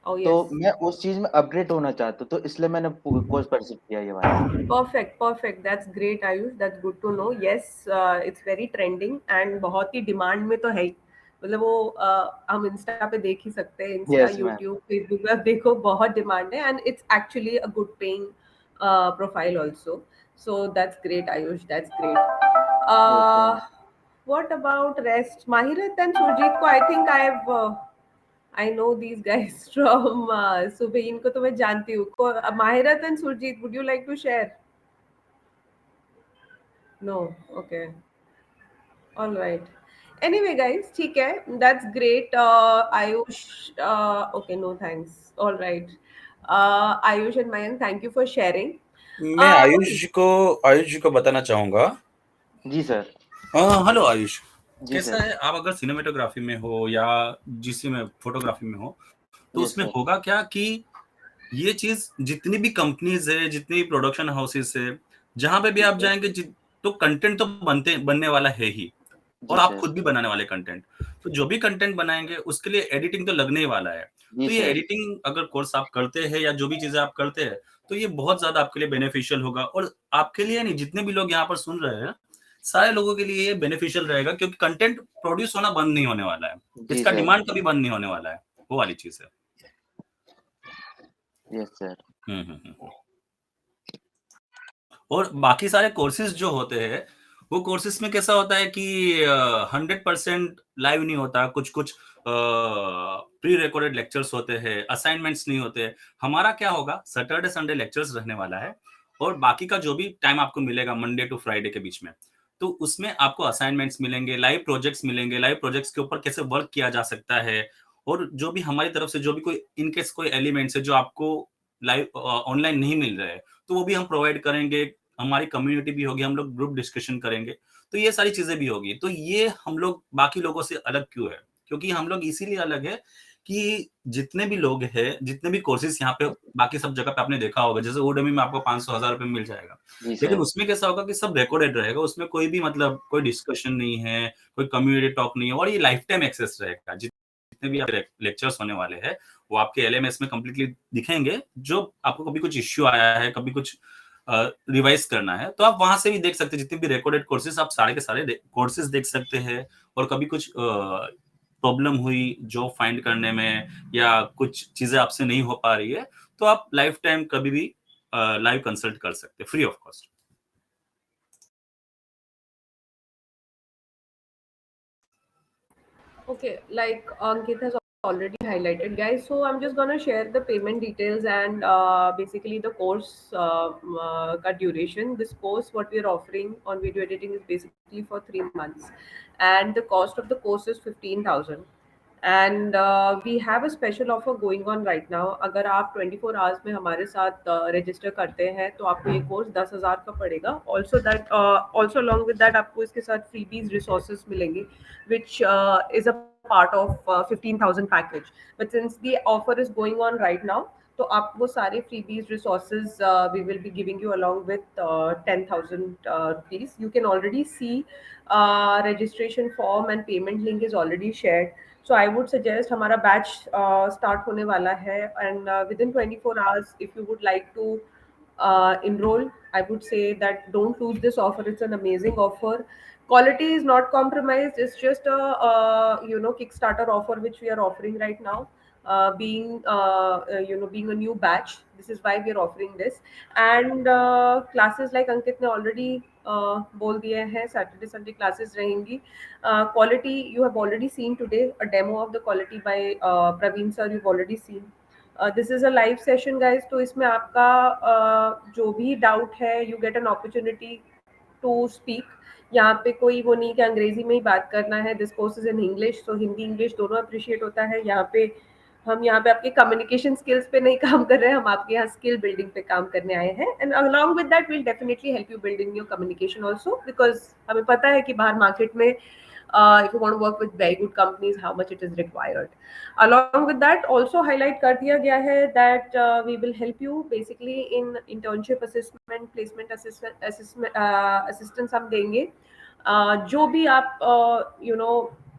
Oh तो yes. मैं उस चीज में अपग्रेड होना चाहता हूँ, तो इसलिए मैंने कोर्स परस्यू किया ये वाला। Perfect, perfect. That's great, Ayush. That's good to know. Yes, it's very trending and बहुत ही डिमांड में तो है ही। मतलब वो हम इंस्टा पे देख ही सकते हैं, Insta, yes ma'am. YouTube, Facebook पे आप देखो, बहुत डिमांड है, and it's actually a good paying profile also. So that's great Ayush, that's okay. Great. What about rest? Mahirat and Surjit को I think I know these guys from सुबह, इनको तो मैं जानती हूँ। Mahirat and Surjit, would you like to share? No, okay, all right. Anyway, guys, ठीक है, that's great. Ayush, okay, no thanks. All right. Ayush and Mayank, thank you for sharing. मैं Okay. Ayush जी को बताना चाहूंगा। जी सर। हेलो आयुष, जी कैसा sir. है, आप अगर सिनेमेटोग्राफी में हो या जिसी में फोटोग्राफी में हो, तो यस उसमें सर। होगा क्या कि ये चीज जितनी भी कंपनीज है, जितनी भी प्रोडक्शन हाउसेस है, जहां पे भी आप जाएंगे तो कंटेंट तो बनने वाला है ही, जी और आप सर। खुद भी बनाने वाले कंटेंट। तो जो भी कंटेंट बनाएंगे उसके लिए एडिटिंग तो लगने ही वाला है। जी तो ये सर। एडिटिंग अगर कोर्स आप करते हैं या जो भी चीजें आप करते हैं, तो ये बहुत ज्यादा आपके लिए बेनिफिशियल होगा। और आपके लिए नहीं, जितने भी लोग यहाँ पर सुन रहे हैं, सारे लोगों के लिए ये बेनिफिशियल रहेगा, क्योंकि कंटेंट प्रोड्यूस होना बंद नहीं होने वाला है, जी इसका सर। डिमांड कभी बंद नहीं होने वाला है, वो वाली चीज है। Yes sir. हम्म। और बाकी सारे कोर्सेज जो होते हैं, वो कोर्सेज में कैसा होता है कि 100% लाइव नहीं होता, कुछ कुछ प्री रिकॉर्डेड लेक्चर्स होते हैं, असाइनमेंट्स नहीं होते। हमारा क्या होगा, सैटरडे संडे लेक्चर्स रहने वाला है, और बाकी का जो भी टाइम आपको मिलेगा मंडे टू फ्राइडे के बीच में, तो उसमें आपको असाइनमेंट्स मिलेंगे, लाइव प्रोजेक्ट्स मिलेंगे, लाइव प्रोजेक्ट्स के ऊपर कैसे वर्क किया जा सकता है। और जो भी हमारी तरफ से जो भी कोई इनकेस कोई एलिमेंट्स है जो आपको लाइव ऑनलाइन नहीं मिल रहा है, तो वो भी हम प्रोवाइड करेंगे। हमारी कम्युनिटी भी होगी, हम लोग ग्रुप डिस्कशन करेंगे, तो ये सारी चीजें भी होगी। तो ये हम लोग बाकी लोगों से अलग क्यों है, क्योंकि हम लोग इसीलिए अलग है कि जितने भी लोग हैं, जितने भी कोर्सेज यहाँ पे बाकी सब जगह पे आपने देखा होगा, जैसे Udemy में आपको 500,000 रुपए मिल जाएगा, जी लेकिन सर। उसमें कैसा होगा कि सब रिकॉर्डेड रहेगा, उसमें कोई भी मतलब कोई डिस्कशन नहीं है, कोई कम्युनिटी टॉक नहीं है, और ये लाइफ टाइम एक्सेस रहेगा। जितने भी लेक्चर्स होने वाले हैं, वो आपके LMS में कंप्लीटली दिखेंगे। जो आपको कभी कुछ इश्यू आया है, कभी कुछ रिवाइज करना है, तो आप वहां से भी देख सकते हैं। जितने भी रिकॉर्डेड कोर्सेज, आप सारे के सारे कोर्सेज देख सकते हैं। और कभी कुछ प्रॉब्लम हुई जॉब फाइंड करने में, या कुछ चीजें आपसे नहीं हो पा रही है, तो आप लाइफ टाइम कभी भी लाइव कंसल्ट कर सकते हैं, free of cost. Okay, like Ankit has already highlighted, guys. So I'm just gonna share the payment details and basically the course duration. This course, what we are offering on video editing, is basically for 3 months, and the cost of the course is 15,000. And we have a special offer going on right now. अगर आप 24 hours में हमारे साथ register करते हैं तो आपको ये कोर्स 10,000 का पड़ेगा। Also that, also along with that आपको इसके साथ फ्रीबीज रिसोर्सेज मिलेंगे which is a part of 15,000 package. But since the offer is going on right now, तो आप वो सारे freebies resources we will be giving you along with 10,000 rupees. You can already see registration form and payment link is already shared. So I would suggest हमारा batch start होने वाला है, and within 24 hours if you would like to enroll, I would say that don't lose this offer. It's an amazing offer. Quality is not compromised. It's just a Kickstarter offer which we are offering right now. Being a new batch, this is why we are offering this. And classes like Ankit ने already बोल दिए हैं, Saturday Sunday classes रहेंगी. Quality you have already seen today, a demo of the quality by Praveen sir. You've already seen. This is a live session guys, तो इसमें आपका जो भी डाउट है you get an opportunity to speak. यहाँ पे कोई वो नहीं कि अंग्रेजी में ही बात करना है. This course is in English, तो हिंदी इंग्लिश दोनों अप्रिशिएट होता है. हम यहाँ पे आपके कम्युनिकेशन स्किल्स पे नहीं काम कर रहे हैं, हम आपके यहाँ स्किल बिल्डिंग पे काम करने आए हैं. And along with that will definitely help you building your communication also, because हमें पता है कि बाहर मार्केट में if you want to work with very good companies, how much it is required. Along with that, also highlight कर दिया गया है that we will help you basically in internship assessment, placement assistance हम देंगे. जो भी आप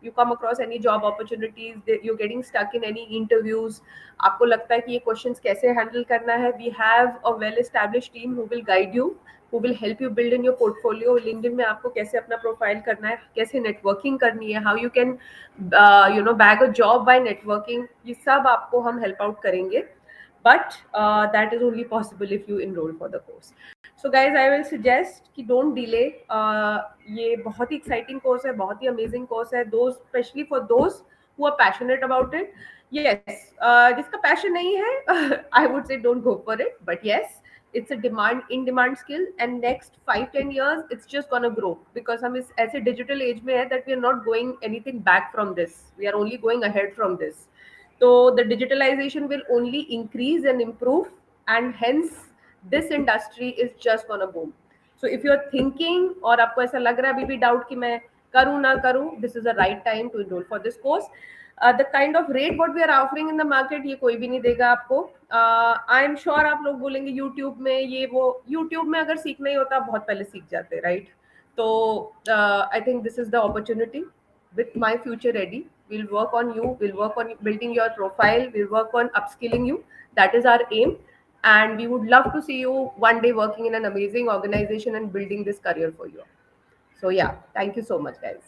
you come across any job opportunities, you're getting stuck in any interviews, आपको लगता है कि ये questions कैसे handle करना है, we have a well established team who will guide you, who will help you build in your portfolio. LinkedIn में आपको कैसे अपना प्रोफाइल करना है, कैसे नेटवर्किंग करनी है, how you can bag a job by networking, ये सब आपको हम हेल्प आउट करेंगे. But that is only possible if you enroll for the course. So guys, I will suggest कि don't delay. ये बहुत ही exciting course है, बहुत ही amazing course है. Those especially for those who are passionate about it. Yes, जिसका passion नहीं है, I would say don't go for it. But yes, it's a in demand skill, and next 5-10 years it's just gonna grow, because हम इस ऐसे digital age में है that we are not going anything back from this. We are only going ahead from this. So the digitalization will only increase and improve, and hence this industry is just gonna boom. So if you're thinking और आपको ऐसा लग रहा है अभी भी doubt कि मैं करूँ ना करूँ, this is the right time to enroll for this course. The kind of rate what we are offering in the market, ये कोई भी नहीं देगा आपको. I am sure आप लोग बोलेंगे YouTube में ये वो. YouTube में अगर सीखना ही होता बहुत पहले सीख जाते, right? तो I think this is the opportunity. With My Future Ready, we'll work on you, we'll work on building your profile, we'll work on upskilling you. That is our aim, and we would love to see you one day working in an amazing organization and building this career for you. So yeah, thank you so much guys.